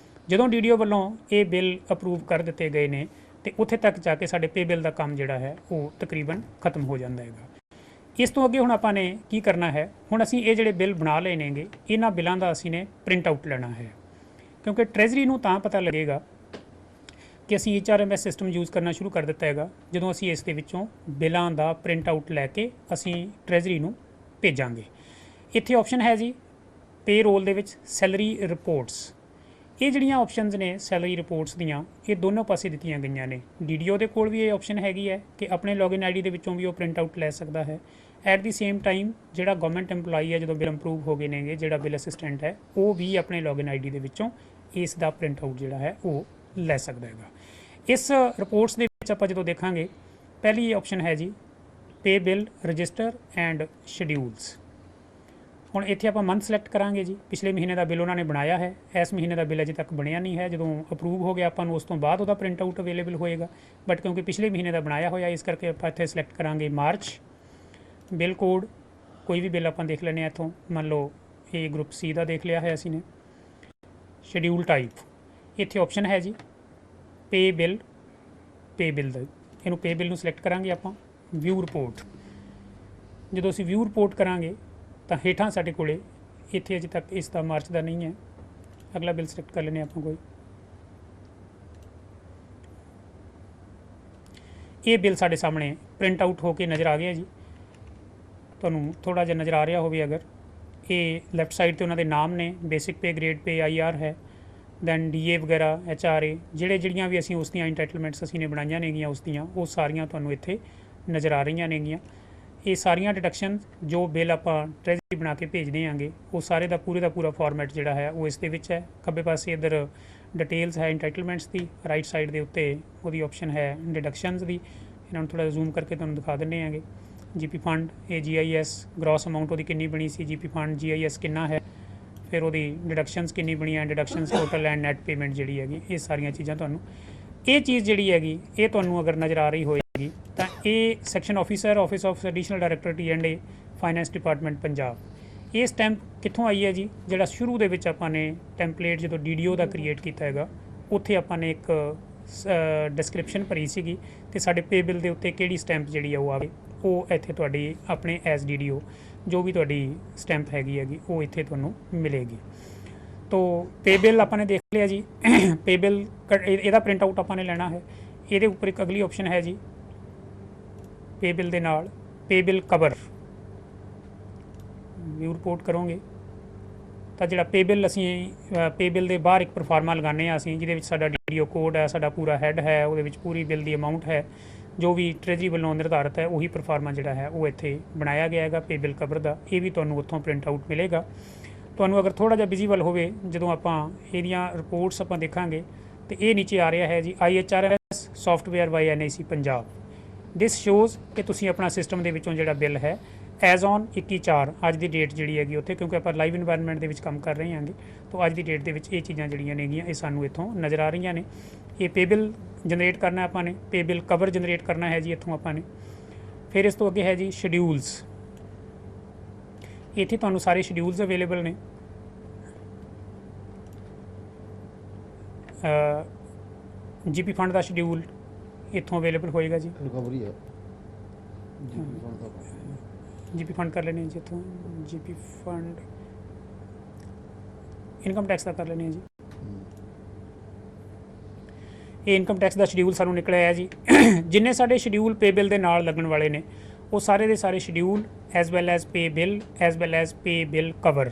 ਜਦੋਂ ਡੀਡੀਓ ਵੱਲੋਂ ਇਹ ਬਿੱਲ ਅਪਰੂਵ ਕਰ ਦਿੱਤੇ ਗਏ ਨੇ ਤੇ ਉੱਥੇ ਤੱਕ ਜਾ ਕੇ ਸਾਡੇ ਪੇ ਬਿੱਲ ਦਾ ਕੰਮ ਜਿਹੜਾ ਹੈ ਉਹ ਤਕਰੀਬਨ ਖਤਮ ਹੋ ਜਾਂਦਾ ਹੈਗਾ। ਇਸ ਤੋਂ ਅੱਗੇ ਹੁਣ ਆਪਾਂ ਨੇ ਕੀ ਕਰਨਾ ਹੈ, ਹੁਣ ਅਸੀਂ ਇਹ ਜਿਹੜੇ ਬਿੱਲ ਬਣਾ ਲਏ ਨੇਗੇ ਇਹਨਾਂ ਬਿੱਲਾਂ ਦਾ ਅਸੀਂ ਨੇ ਪ੍ਰਿੰਟ ਆਊਟ ਲੈਣਾ ਹੈ, ਕਿਉਂਕਿ ਟ੍ਰੈਜਰੀ ਨੂੰ ਤਾਂ ਪਤਾ ਲੱਗੇਗਾ ਕਿ ਅਸੀਂ HRMS ਸਿਸਟਮ ਯੂਜ਼ ਕਰਨਾ ਸ਼ੁਰੂ ਕਰ ਦਿੱਤਾ ਹੈਗਾ ਜਦੋਂ ਅਸੀਂ ਇਸ ਦੇ ਵਿੱਚੋਂ ਬਿੱਲਾਂ ਦਾ ਪ੍ਰਿੰਟ ਆਊਟ ਲੈ ਕੇ ਅਸੀਂ ਟ੍ਰੈਜਰੀ ਨੂੰ ਭੇਜਾਂਗੇ। ਇੱਥੇ ਆਪਸ਼ਨ ਹੈ ਜੀ ਪੇ ਰੋਲ ਦੇ ਵਿੱਚ ਸੈਲਰੀ ਰਿਪੋਰਟਸ। ਇਹ ਜਿਹੜੀਆਂ ਆਪਸ਼ਨਸ ਨੇ ਸੈਲਰੀ ਰਿਪੋਰਟਸ ਦੀਆਂ ਇਹ ਦੋਨੋਂ ਪਾਸੇ ਦਿੱਤੀਆਂ ਗਈਆਂ ਨੇ। ਡੀਡੀਓ ਦੇ ਕੋਲ ਵੀ ਇਹ ਆਪਸ਼ਨ ਹੈਗੀ ਹੈ ਕਿ ਆਪਣੇ ਲੌਗਇਨ ਆਈਡੀ ਦੇ ਵਿੱਚੋਂ ਵੀ ਉਹ ਪ੍ਰਿੰਟ ਆਊਟ ਲੈ ਸਕਦਾ ਹੈ। ਐਟ ਦੀ ਸੇਮ ਟਾਈਮ ਜਿਹੜਾ ਗਵਰਨਮੈਂਟ EMPLOYEE ਹੈ ਜਦੋਂ ਬਿੱਲ ਅਪਰੂਵ ਹੋ ਗਏ ਨੇਗੇ, ਜਿਹੜਾ ਬਿੱਲ ਅਸਿਸਟੈਂਟ ਹੈ ਉਹ ਵੀ ਆਪਣੇ ਲੌਗਇਨ ਆਈਡੀ ਦੇ ਵਿੱਚੋਂ ਇਸ ਦਾ ਪ੍ਰਿੰਟ ਆਊਟ ਜਿਹੜਾ ਹੈ ਉਹ ਲੈ ਸਕਦਾ ਹੈਗਾ। ਇਸ ਰਿਪੋਰਟਸ ਦੇ ਵਿੱਚ ਆਪਾਂ ਜਦੋਂ ਦੇਖਾਂਗੇ ਪਹਿਲੀ ਆਪਸ਼ਨ ਹੈ ਜੀ ਪੇ ਬਿੱਲ ਰਜਿਸਟਰ ਐਂਡ ਸ਼ਡਿਊਲਸ। ਹੁਣ ਇੱਥੇ ਆਪਾਂ ਮੰਥ ਸਿਲੈਕਟ ਕਰਾਂਗੇ ਜੀ। ਪਿਛਲੇ ਮਹੀਨੇ ਦਾ ਬਿੱਲ ਉਹਨਾਂ ਨੇ ਬਣਾਇਆ ਹੈ, ਇਸ ਮਹੀਨੇ ਦਾ ਬਿੱਲ ਅਜੇ ਤੱਕ ਬਣਿਆ ਨਹੀਂ ਹੈ। ਜਦੋਂ ਅਪਰੂਵ ਹੋ ਗਿਆ ਆਪਾਂ ਨੂੰ ਉਸ ਤੋਂ ਬਾਅਦ ਉਹਦਾ ਪ੍ਰਿੰਟ ਆਊਟ ਅਵੇਲੇਬਲ ਹੋਏਗਾ, ਬਟ ਕਿਉਂਕਿ ਪਿਛਲੇ ਮਹੀਨੇ ਦਾ ਬਣਾਇਆ ਹੋਇਆ ਇਸ ਕਰਕੇ ਆਪਾਂ ਇੱਥੇ ਸਿਲੈਕਟ ਕਰਾਂਗੇ ਮਾਰਚ। ਬਿੱਲ ਕੋਡ ਕੋਈ ਵੀ ਬਿੱਲ ਆਪਾਂ ਦੇਖ ਲੈਂਦੇ ਹਾਂ ਇੱਥੋਂ, ਮੰਨ ਲਓ ਇਹ ਗਰੁੱਪ C ਦਾ ਦੇਖ ਲਿਆ ਹੈ ਅਸੀਂ ਨੇ। ਸ਼ਡਿਊਲ ਟਾਈਪ ਇੱਥੇ ਆਪਸ਼ਨ ਹੈ ਜੀ ਪੇ ਬਿੱਲ ਦਾ, ਇਹਨੂੰ ਪੇ ਬਿੱਲ ਨੂੰ ਸਿਲੈਕਟ ਕਰਾਂਗੇ ਆਪਾਂ। ਵਿਊ ਰਿਪੋਰਟ, ਜਦੋਂ ਅਸੀਂ ਵਿਊ ਰਿਪੋਰਟ ਕਰਾਂਗੇ ਤਾਂ ਹੇਠਾਂ ਸਾਡੇ ਕੋਲੇ ਇੱਥੇ ਅਜੇ ਤੱਕ ਇਸ ਦਾ ਮਾਰਚ ਦਾ ਨਹੀਂ ਹੈ। ਅਗਲਾ ਬਿੱਲ ਸਿਲੈਕਟ ਕਰ ਲੈਂਦੇ ਆਪਾਂ ਕੋਈ। ਇਹ ਬਿੱਲ ਸਾਡੇ ਸਾਹਮਣੇ ਪ੍ਰਿੰਟ ਆਊਟ ਹੋ ਕੇ ਨਜ਼ਰ ਆ ਗਿਆ ਜੀ। ਤੁਹਾਨੂੰ ਥੋੜ੍ਹਾ ਜਿਹਾ ਨਜ਼ਰ ਆ ਰਿਹਾ ਹੋਵੇ ਅਗਰ, ਇਹ ਲੈਫਟ ਸਾਈਡ 'ਤੇ ਉਹਨਾਂ ਦੇ ਨਾਮ ਨੇ, ਬੇਸਿਕ ਪੇ, ਗ੍ਰੇਡ ਪੇ, IR ਹੈ, ਦੈਨ DA ਵਗੈਰਾ, HRA, ਜਿਹੜੀਆਂ ਵੀ ਅਸੀਂ ਉਸ ਦੀਆਂ ਇੰਟਾਈਟਲਮੈਂਟਸ ਅਸੀਂ ਨੇ ਬਣਾਈਆਂ ਨੇਗੀਆਂ ਉਸ ਦੀਆਂ ਉਹ ਸਾਰੀਆਂ ਤੁਹਾਨੂੰ ਇੱਥੇ ਨਜ਼ਰ ਆ ਰਹੀਆਂ ਨੇਗੀਆਂ। ਇਹ ਸਾਰੀਆਂ ਡਿਡਕਸ਼ਨ ਜੋ ਬਿੱਲ ਆਪਾਂ ਟ੍ਰੈਜਰੀ ਬਣਾ ਕੇ ਭੇਜਦੇ ਆਂਗੇ ਉਹ ਸਾਰੇ ਦਾ ਪੂਰਾ ਫਾਰਮੈਟ ਜਿਹੜਾ ਹੈ ਉਹ ਇਸ ਦੇ ਵਿੱਚ ਹੈ। ਖੱਬੇ ਪਾਸੇ ਇੱਧਰ ਡਿਟੇਲਸ ਹੈ ਇੰਟਾਈਟਲਮੈਂਟਸ ਦੀ, ਰਾਈਟ ਸਾਈਡ ਦੇ ਉੱਤੇ ਉਹਦੀ ਆਪਸ਼ਨ ਹੈ ਡਿਡਕਸ਼ਨਸ ਦੀ। ਇਹਨਾਂ ਨੂੰ ਥੋੜ੍ਹਾ ਜ਼ੂਮ ਕਰਕੇ ਤੁਹਾਨੂੰ ਦਿਖਾ ਦਿੰਦੇ ਆਂਗੇ। GP ਫੰਡ, ਇਹ GIS ਗ੍ਰੋਸ ਅਮਾਊਂਟ ਉਹਦੀ ਕਿੰਨੀ ਬਣੀ ਸੀ, GP ਫੰਡ GIS ਕਿੰਨਾ ਹੈ, ਫਿਰ ਉਹਦੀ ਡਿਡਕਸ਼ਨਸ ਕਿੰਨੀ ਬਣੀ ਹੈ, ਡਿਡਕਸ਼ਨਸ ਟੋਟਲ ਐਂਡ ਨੈਟ ਪੇਮੈਂਟ ਜਿਹੜੀ ਹੈਗੀ, ਇਹ ਸਾਰੀਆਂ ਚੀਜ਼ਾਂ ਤੁਹਾਨੂੰ ਇਹ ਚੀਜ਼ ਜਿਹੜੀ ਹੈਗੀ ਇਹ ਤੁਹਾਨੂੰ ਅਗਰ ਨਜ਼ਰ ਆ ਰਹੀ ਹੋਏਗੀ ਤਾਂ ਇਹ section officer, office of additional director T&A, finance department Punjab. ਇਹ ਸਟੈਂਪ ਕਿੱਥੋਂ ਆਈ ਹੈ ਜੀ? ਜਿਹੜਾ ਸ਼ੁਰੂ ਦੇ ਵਿੱਚ ਆਪਾਂ ਨੇ ਟੈਂਪਲੇਟ ਜਦੋਂ DDO ਦਾ ਕ੍ਰੀਏਟ ਕੀਤਾ ਹੈਗਾ ਉੱਥੇ ਆਪਾਂ ਨੇ ਇੱਕ ਡਿਸਕ੍ਰਿਪਸ਼ਨ ਭਰੀ ਸੀਗੀ ਕਿ ਸਾਡੇ ਪੇ ਬਿੱਲ ਦੇ ਉੱਤੇ ਕਿਹੜੀ ਸਟੈਂਪ ਜਿਹੜੀ ਆ ਉਹ ਆਵੇ। ਉਹ ਇੱਥੇ ਤੁਹਾਡੀ ਆਪਣੇ ਐਸ ਡੀਡੀਓ ਜੋ ਵੀ ਤੁਹਾਡੀ ਸਟੈਂਪ ਹੈਗੀ ਉਹ ਇੱਥੇ ਤੁਹਾਨੂੰ ਮਿਲੇਗੀ। ਤੋ ਪੇ ਬਿੱਲ ਆਪਾਂ ਨੇ ਦੇਖ ਲਿਆ ਜੀ। ਪੇ ਬਿੱਲ ਇਹਦਾ ਪ੍ਰਿੰਟ ਆਊਟ ਆਪਾਂ ਨੇ ਲੈਣਾ ਹੈ। ਇਹਦੇ ਉੱਪਰ ਇੱਕ ਅਗਲੀ ਆਪਸ਼ਨ ਹੈ ਜੀ, ਪੇ ਬਿੱਲ ਦੇ ਨਾਲ ਪੇ ਬਿੱਲ ਕਵਰ ਵਿਊ ਰਿਪੋਰਟ ਕਰੋਗੇ ਤਾਂ ਜਿਹੜਾ ਪੇ ਬਿੱਲ ਅਸੀਂ ਪੇ ਬਿੱਲ ਦੇ ਬਾਹਰ ਇੱਕ ਪਰਫਾਰਮਾ ਲਗਾਉਂਦੇ ਹਾਂ ਅਸੀਂ, ਜਿਹਦੇ ਵਿੱਚ ਸਾਡਾ ਡੀਡੀਓ ਕੋਡ ਹੈ, ਸਾਡਾ ਪੂਰਾ ਹੈਡ ਹੈ, ਉਹਦੇ ਵਿੱਚ ਪੂਰੀ ਬਿੱਲ ਦੀ ਅਮਾਊਂਟ ਹੈ, ਜੋ ਵੀ ਟ੍ਰੇਜਰੀ ਵੱਲੋਂ ਨਿਰਧਾਰਿਤ ਹੈ ਉਹੀ ਪਰਫਾਰਮਾ ਜਿਹੜਾ ਹੈ ਉਹ ਇੱਥੇ ਬਣਾਇਆ ਗਿਆ ਹੈਗਾ ਪੇ ਬਿੱਲ ਕਵਰ ਦਾ। ਇਹ ਵੀ ਤੁਹਾਨੂੰ ਉੱਥੋਂ ਪ੍ਰਿੰਟ ਆਊਟ ਮਿਲੇਗਾ। ਤੁਹਾਨੂੰ ਅਗਰ ਥੋੜ੍ਹਾ ਜਿਹਾ ਵਿਜ਼ੀਬਲ ਹੋਵੇ ਜਦੋਂ ਆਪਾਂ ਇਹਦੀਆਂ ਰਿਪੋਰਟਸ ਆਪਾਂ ਦੇਖਾਂਗੇ ਤੇ ਇਹ ਨੀਚੇ ਆ ਰਿਹਾ ਹੈ ਜੀ IHRS ਸੌਫਟਵੇਅਰ ਬਾਈ NIC ਪੰਜਾਬ। ਦਿਸ ਸ਼ੋਜ਼ ਕਿ ਤੁਸੀਂ ਆਪਣਾ ਸਿਸਟਮ ਦੇ ਵਿੱਚੋਂ ਜਿਹੜਾ ਬਿੱਲ ਹੈ ਐਜ਼ ਔਨ 21/4 ਅੱਜ ਦੀ ਡੇਟ ਜਿਹੜੀ ਹੈਗੀ ਉੱਥੇ, ਕਿਉਂਕਿ ਆਪਾਂ ਲਾਈਵ ਇਨਵਾਇਰਨਮੈਂਟ ਦੇ ਵਿੱਚ ਕੰਮ ਕਰ ਰਹੇ ਹਾਂਗੇ, ਤਾਂ ਅੱਜ ਦੀ ਡੇਟ ਦੇ ਵਿੱਚ ਇਹ ਚੀਜ਼ਾਂ ਜਿਹੜੀਆਂ ਨੇਗੀਆਂ ਇਹ ਸਾਨੂੰ ਇੱਥੋਂ ਨਜ਼ਰ ਆ ਰਹੀਆਂ ਨੇ। ਇਹ ਪੇ ਬਿੱਲ ਜਨਰੇਟ ਕਰਨਾ ਆਪਾਂ ਨੇ, ਪੇ ਬਿੱਲ ਕਵਰ ਜਨਰੇਟ ਕਰਨਾ ਹੈ ਜੀ ਇੱਥੋਂ ਆਪਾਂ ਨੇ। ਫਿਰ ਇਸ ਤੋਂ ਅੱਗੇ ਹੈ ਜੀ ਸ਼ਡਿਊਲਸ। ਇੱਥੇ ਤੁਹਾਨੂੰ ਸਾਰੇ ਸ਼ਡਿਊਲਸ ਅਵੇਲੇਬਲ ਨੇ। GP ਫੰਡ ਦਾ ਸ਼ਡਿਊਲ ਇੱਥੋਂ ਅਵੇਲੇਬਲ ਹੋਏਗਾ ਜੀ।
ਰਿਕਵਰੀ ਹੈ ਜੀਪੀ ਫੰਡ ਦਾ।
GP ਫੰਡ ਕਰ ਲੈਣੇ ਜੀ ਇੱਥੋਂ। GP ਫੰਡ ਇਨਕਮ ਟੈਕਸ ਦਾ ਕਰ ਲੈਣੇ ਜੀ। ਇਹ ਇਨਕਮ ਟੈਕਸ ਦਾ ਸ਼ਡਿਊਲ ਸਾਨੂੰ ਨਿਕਲਿਆ ਹੈ ਜੀ। ਜਿੰਨੇ ਸਾਡੇ ਸ਼ਡਿਊਲ ਪੇ ਬਿੱਲ ਦੇ ਨਾਲ ਲੱਗਣ ਵਾਲੇ ਨੇ ਉਹ ਸਾਰੇ ਦੇ ਸਾਰੇ ਸ਼ਡਿਊਲ ਐਜ਼ ਵੈਲ ਐਜ਼ ਪੇ ਬਿੱਲ ਐਜ਼ ਵੈਲ ਐਜ਼ ਪੇ ਬਿੱਲ ਕਵਰ,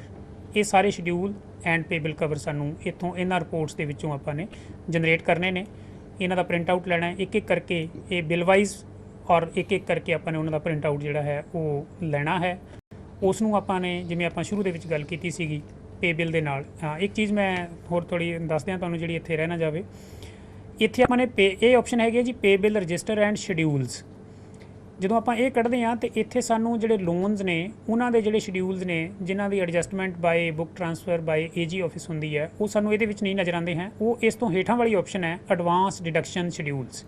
ਇਹ ਸਾਰੇ schedule and pay bill cover ਸਾਨੂੰ ਇੱਥੋਂ ਇਹਨਾਂ ਰਿਪੋਰਟਸ ਦੇ ਵਿੱਚੋਂ ਆਪਾਂ ਨੇ ਜਨਰੇਟ ਕਰਨੇ ਨੇ। ਇਹਨਾਂ ਦਾ ਪ੍ਰਿੰਟ ਆਊਟ ਲੈਣਾ ਹੈ ਇੱਕ ਇੱਕ ਕਰਕੇ, ਇਹ ਬਿੱਲ ਵਾਈਜ਼ ਔਰ ਇੱਕ ਇੱਕ ਕਰਕੇ ਆਪਾਂ ਨੇ ਉਹਨਾਂ ਦਾ ਪ੍ਰਿੰਟ ਆਊਟ ਜਿਹੜਾ ਹੈ ਉਹ ਲੈਣਾ ਹੈ। ਉਸ ਨੂੰ ਆਪਾਂ ਨੇ ਜਿਵੇਂ ਆਪਾਂ ਸ਼ੁਰੂ ਦੇ ਵਿੱਚ ਗੱਲ ਕੀਤੀ ਸੀਗੀ ਪੇ ਬਿੱਲ ਦੇ ਨਾਲ। ਇੱਕ ਚੀਜ਼ ਮੈਂ ਹੋਰ ਥੋੜ੍ਹੀ ਦੱਸ ਦਿਆਂ ਤੁਹਾਨੂੰ ਜਿਹੜੀ ਇੱਥੇ ਰਹਿ ਨਾ ਜਾਵੇ। ਇੱਥੇ ਆਪਾਂ ਨੇ ਇਹ ਆਪਸ਼ਨ ਹੈਗੀ ਹੈ ਜੀ ਪੇ ਬਿੱਲ ਰਜਿਸਟਰ ਐਂਡ ਸ਼ਡਿਊਲਸ। ਜਦੋਂ ਆਪਾਂ ਇਹ ਕੱਢਦੇ ਹਾਂ ਤੇ ਇੱਥੇ ਸਾਨੂੰ ਜਿਹੜੇ ਲੋਨਸ ਨੇ ਉਹਨਾਂ ਦੇ ਜਿਹੜੇ ਸ਼ਡਿਊਲਸ ਨੇ ਜਿਨ੍ਹਾਂ ਦੀ adjustment by book transfer by AG office ਹੁੰਦੀ ਹੈ ਉਹ ਸਾਨੂੰ ਇਹਦੇ ਵਿੱਚ ਨਹੀਂ ਨਜ਼ਰ ਆਉਂਦੇ ਹੈ। ਉਹ ਇਸ ਤੋਂ ਹੇਠਾਂ ਵਾਲੀ ਆਪਸ਼ਨ ਹੈ ਐਡਵਾਂਸ ਡਿਡਕਸ਼ਨ ਸ਼ਡਿਊਲਸ।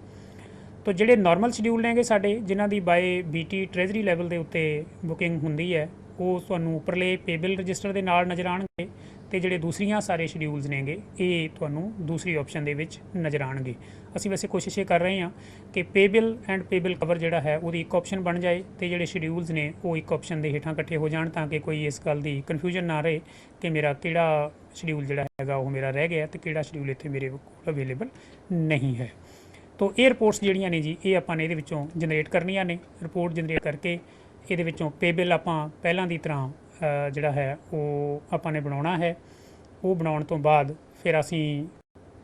ਤੋ ਜਿਹੜੇ ਨਾਰਮਲ ਸ਼ਡਿਊਲ ਨੇਗੇ ਸਾਡੇ ਜਿਨ੍ਹਾਂ ਦੀ ਬਾਏ BT ਟ੍ਰੇਜਰੀ ਲੈਵਲ ਦੇ ਉੱਤੇ ਬੁਕਿੰਗ ਹੁੰਦੀ ਹੈ ਉਹ ਤੁਹਾਨੂੰ ਉੱਪਰਲੇ ਪੇ ਬਿੱਲ ਰਜਿਸਟਰ ਦੇ ਨਾਲ ਨਜ਼ਰ ਆਉਣਗੇ, ਤੇ ਜਿਹੜੇ ਦੂਸਰੀਆਂ ਸਾਰੇ ਸ਼ਡਿਊਲਸ ਨੇਗੇ ਇਹ ਤੁਹਾਨੂੰ ਦੂਸਰੀ ਆਪਸ਼ਨ ਦੇ ਵਿੱਚ ਨਜ਼ਰ ਆਉਣਗੇ। ਅਸੀਂ ਵੈਸੇ ਕੋਸ਼ਿਸ਼ ਇਹ ਕਰ ਰਹੇ ਹਾਂ ਕਿ pay bill and pay bill cover ਜਿਹੜਾ ਹੈ ਉਹਦੀ ਇੱਕ ਆਪਸ਼ਨ ਬਣ ਜਾਏ ਤੇ ਜਿਹੜੇ ਸ਼ਡਿਊਲਸ ਨੇ ਉਹ ਇੱਕ ਆਪਸ਼ਨ ਦੇ ਹੇਠਾਂ ਇਕੱਠੇ ਹੋ ਜਾਣ, ਤਾਂ ਕਿ ਕੋਈ ਇਸ ਗੱਲ ਦੀ ਕਨਫਿਊਜ਼ਨ ਨਾ ਰਹੇ ਕਿ ਮੇਰਾ ਕਿਹੜਾ ਸ਼ਡਿਊਲ ਜਿਹੜਾ ਹੈਗਾ ਉਹ ਮੇਰਾ ਰਹਿ ਗਿਆ ਤੇ ਕਿਹੜਾ ਸ਼ਡਿਊਲ ਇੱਥੇ ਮੇਰੇ ਕੋਲ ਅਵੇਲੇਬਲ ਨਹੀਂ ਹੈ। ਤੋ ਇਹ ਰਿਪੋਰਟਸ ਜਿਹੜੀਆਂ ਨੇ ਜੀ ਇਹ ਆਪਾਂ ਨੇ ਇਹਦੇ ਵਿੱਚੋਂ ਜਨਰੇਟ ਕਰਨੀਆਂ ਨੇ। ਰਿਪੋਰਟ ਜਨਰੇਟ ਕਰਕੇ ਇਹਦੇ ਵਿੱਚੋਂ ਪੇ ਬਿੱਲ ਆਪਾਂ ਪਹਿਲਾਂ ਦੀ ਤਰ੍ਹਾਂ ਜਿਹੜਾ ਹੈ ਉਹ ਆਪਾਂ ਨੇ ਬਣਾਉਣਾ ਹੈ। ਉਹ ਬਣਾਉਣ ਤੋਂ ਬਾਅਦ ਫਿਰ ਅਸੀਂ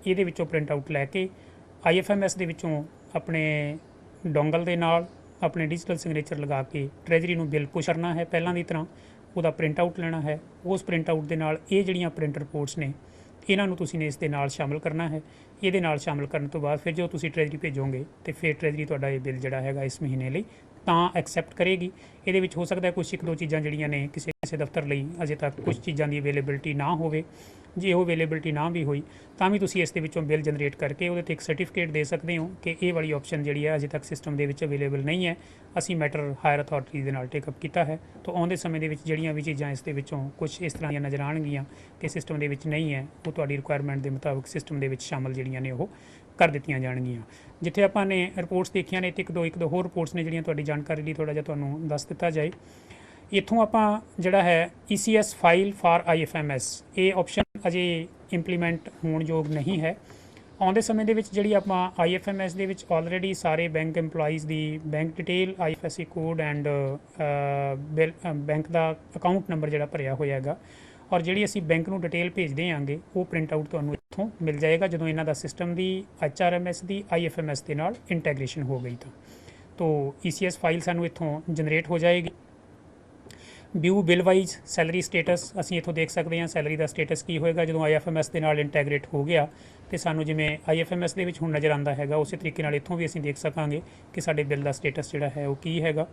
ਇਹਦੇ ਵਿੱਚੋਂ ਪ੍ਰਿੰਟ ਆਊਟ ਲੈ ਕੇ IFMS ਦੇ ਵਿੱਚੋਂ ਆਪਣੇ ਡੋਂਗਲ ਦੇ ਨਾਲ ਆਪਣੇ ਡਿਜੀਟਲ ਸਿਗਨੇਚਰ ਲਗਾ ਕੇ ਟ੍ਰੇਜਰੀ ਨੂੰ ਬਿੱਲ ਪੁਸ਼ ਕਰਨਾ ਹੈ ਪਹਿਲਾਂ ਦੀ ਤਰ੍ਹਾਂ, ਉਹਦਾ ਪ੍ਰਿੰਟ ਆਊਟ ਲੈਣਾ ਹੈ। ਉਸ ਪ੍ਰਿੰਟ ਆਊਟ ਦੇ ਨਾਲ ਇਹ ਜਿਹੜੀਆਂ ਪ੍ਰਿੰਟ ਰਿਪੋਰਟਸ ਨੇ ਇਹਨਾਂ ਨੂੰ ਤੁਸੀਂ ਨੇ ਇਸ ਦੇ ਨਾਲ ਸ਼ਾਮਲ ਕਰਨਾ ਹੈ। ਇਹਦੇ ਨਾਲ ਸ਼ਾਮਲ ਕਰਨ ਤੋਂ ਬਾਅਦ ਫਿਰ ਜੋ ਤੁਸੀਂ ਟ੍ਰੇਜਰੀ ਭੇਜੋਗੇ ਤੇ ਫਿਰ ਟ੍ਰੇਜਰੀ ਤੁਹਾਡਾ ਇਹ ਬਿੱਲ ਜਿਹੜਾ ਹੈਗਾ ਇਸ ਮਹੀਨੇ ਲਈ ਤਾਂ ਐਕਸੈਪਟ ਕਰੇਗੀ। ਇਹਦੇ ਵਿੱਚ ਹੋ ਸਕਦਾ ਕੁਝ ਇੱਕ ਦੋ ਚੀਜ਼ਾਂ ਜਿਹੜੀਆਂ ਨੇ ਕਿਸੇ ਦਫ਼ਤਰ ਲਈ ਅਜੇ ਤੱਕ ਕੁਝ ਚੀਜ਼ਾਂ ਦੀ ਅਵੇਲੇਬਿਲਿਟੀ ਨਾ ਹੋਵੇ। ਜੇ ਉਹ ਅਵੇਲੇਬਿਲਿਟੀ ਨਾ ਵੀ ਹੋਈ ਤਾਂ ਵੀ ਤੁਸੀਂ ਇਸ ਦੇ ਵਿੱਚੋਂ ਬਿੱਲ ਜਨਰੇਟ ਕਰਕੇ ਉਹਦੇ 'ਤੇ ਇੱਕ ਸਰਟੀਫਿਕੇਟ ਦੇ ਸਕਦੇ ਹੋ ਕਿ ਇਹ ਵਾਲੀ ਆਪਸ਼ਨ ਜਿਹੜੀ ਹੈ ਅਜੇ ਤੱਕ ਸਿਸਟਮ ਦੇ ਵਿੱਚ ਅਵੇਲੇਬਲ ਨਹੀਂ ਹੈ, ਅਸੀਂ ਮੈਟਰ ਹਾਇਰ ਅਥਾਰਟੀ ਦੇ ਨਾਲ ਟੇਕਅਪ ਕੀਤਾ ਹੈ। ਤਾਂ ਆਉਂਦੇ ਸਮੇਂ ਦੇ ਵਿੱਚ ਜਿਹੜੀਆਂ ਵੀ ਚੀਜ਼ਾਂ ਇਸ ਦੇ ਵਿੱਚੋਂ ਕੁਝ ਇਸ ਤਰ੍ਹਾਂ ਦੀਆਂ ਨਜ਼ਰ ਆਉਣਗੀਆਂ ਕਿ ਸਿਸਟਮ ਦੇ ਵਿੱਚ ਨਹੀਂ ਹੈ, ਉਹ ਤੁਹਾਡੀ ਰਿਕੁਆਇਰਮੈਂਟ ਦੇ ਮੁਤਾਬਕ ਸਿਸਟਮ ਦੇ ਵਿੱਚ ਸ਼ਾਮਲ ਜਿਹੜੀਆਂ ਨੇ ਉਹ ਕਰ ਦਿੱਤੀਆਂ ਜਾਣਗੀਆਂ। ਜਿੱਥੇ ਆਪਾਂ ਨੇ ਰਿਪੋਰਟਸ ਦੇਖੀਆਂ ਨੇ ਤੇ ਇੱਕ ਦੋ ਹੋਰ ਰਿਪੋਰਟਸ ਨੇ ਜਿਹੜੀਆਂ ਤੁਹਾਡੀ ਜਾਣਕਾਰੀ ਲਈ ਥੋੜ੍ਹਾ ਜਿਹਾ ਤੁਹਾਨੂੰ ਦੱਸ ਦਿੱਤਾ ਜਾਏ। ਇੱਥੋਂ ਆਪਾਂ ਜਿਹੜਾ ਹੈ ECS ਫਾਈਲ ਫਾਰ IFMS, ਇਹ ਆਪਸ਼ਨ ਅਜੇ ਇੰਪਲੀਮੈਂਟ ਹੋਣ ਯੋਗ ਨਹੀਂ ਹੈ। ਆਉਂਦੇ ਸਮੇਂ ਦੇ ਵਿੱਚ ਜਿਹੜੀ ਆਪਾਂ IFMS ਦੇ ਵਿੱਚ ਆਲਰੇਡੀ ਸਾਰੇ bank EMPLOYEES the bank detail IFSC code and bank the account number ਜਿਹੜਾ ਭਰਿਆ ਹੋਇਆ ਹੈਗਾ ਔਰ ਜਿਹੜੀ ਅਸੀਂ ਬੈਂਕ ਨੂੰ ਡਿਟੇਲ ਭੇਜਦੇ ਆਂਗੇ ਉਹ ਪ੍ਰਿੰਟ ਆਊਟ ਤੁਹਾਨੂੰ ਇੱਥੋਂ ਮਿਲ ਜਾਏਗਾ ਜਦੋਂ ਇਹਨਾਂ ਦਾ ਸਿਸਟਮ ਦੀ HRMS ਦੀ IFMS ਦੇ ਨਾਲ ਇੰਟੈਗ੍ਰੇਸ਼ਨ ਹੋ ਗਈ ਤਾਂ ECS ਫਾਈਲ ਸਾਨੂੰ ਇੱਥੋਂ ਜਨਰੇਟ ਹੋ ਜਾਏਗੀ। View bill wise salary status ਅਸੀਂ ਇੱਥੋਂ ਦੇਖ ਸਕਦੇ ਹਾਂ ਸੈਲਰੀ ਦਾ ਸਟੇਟਸ ਕੀ ਹੋਏਗਾ ਜਦੋਂ IFMS ਦੇ ਨਾਲ ਇੰਟੈਗਰੇਟ ਹੋ ਗਿਆ ਤੇ ਸਾਨੂੰ ਜਿਵੇਂ IFMS ਦੇ ਵਿੱਚ ਹੁਣ ਨਜ਼ਰ ਆਉਂਦਾ ਹੈਗਾ ਉਸੇ ਤਰੀਕੇ ਨਾਲ ਇੱਥੋਂ ਵੀ ਅਸੀਂ ਦੇਖ ਸਕਾਂਗੇ ਕਿ ਸਾਡੇ ਬਿੱਲ ਦਾ ਸਟੇਟਸ ਜਿਹੜਾ ਹੈ ਉਹ ਕੀ ਹੈਗਾ।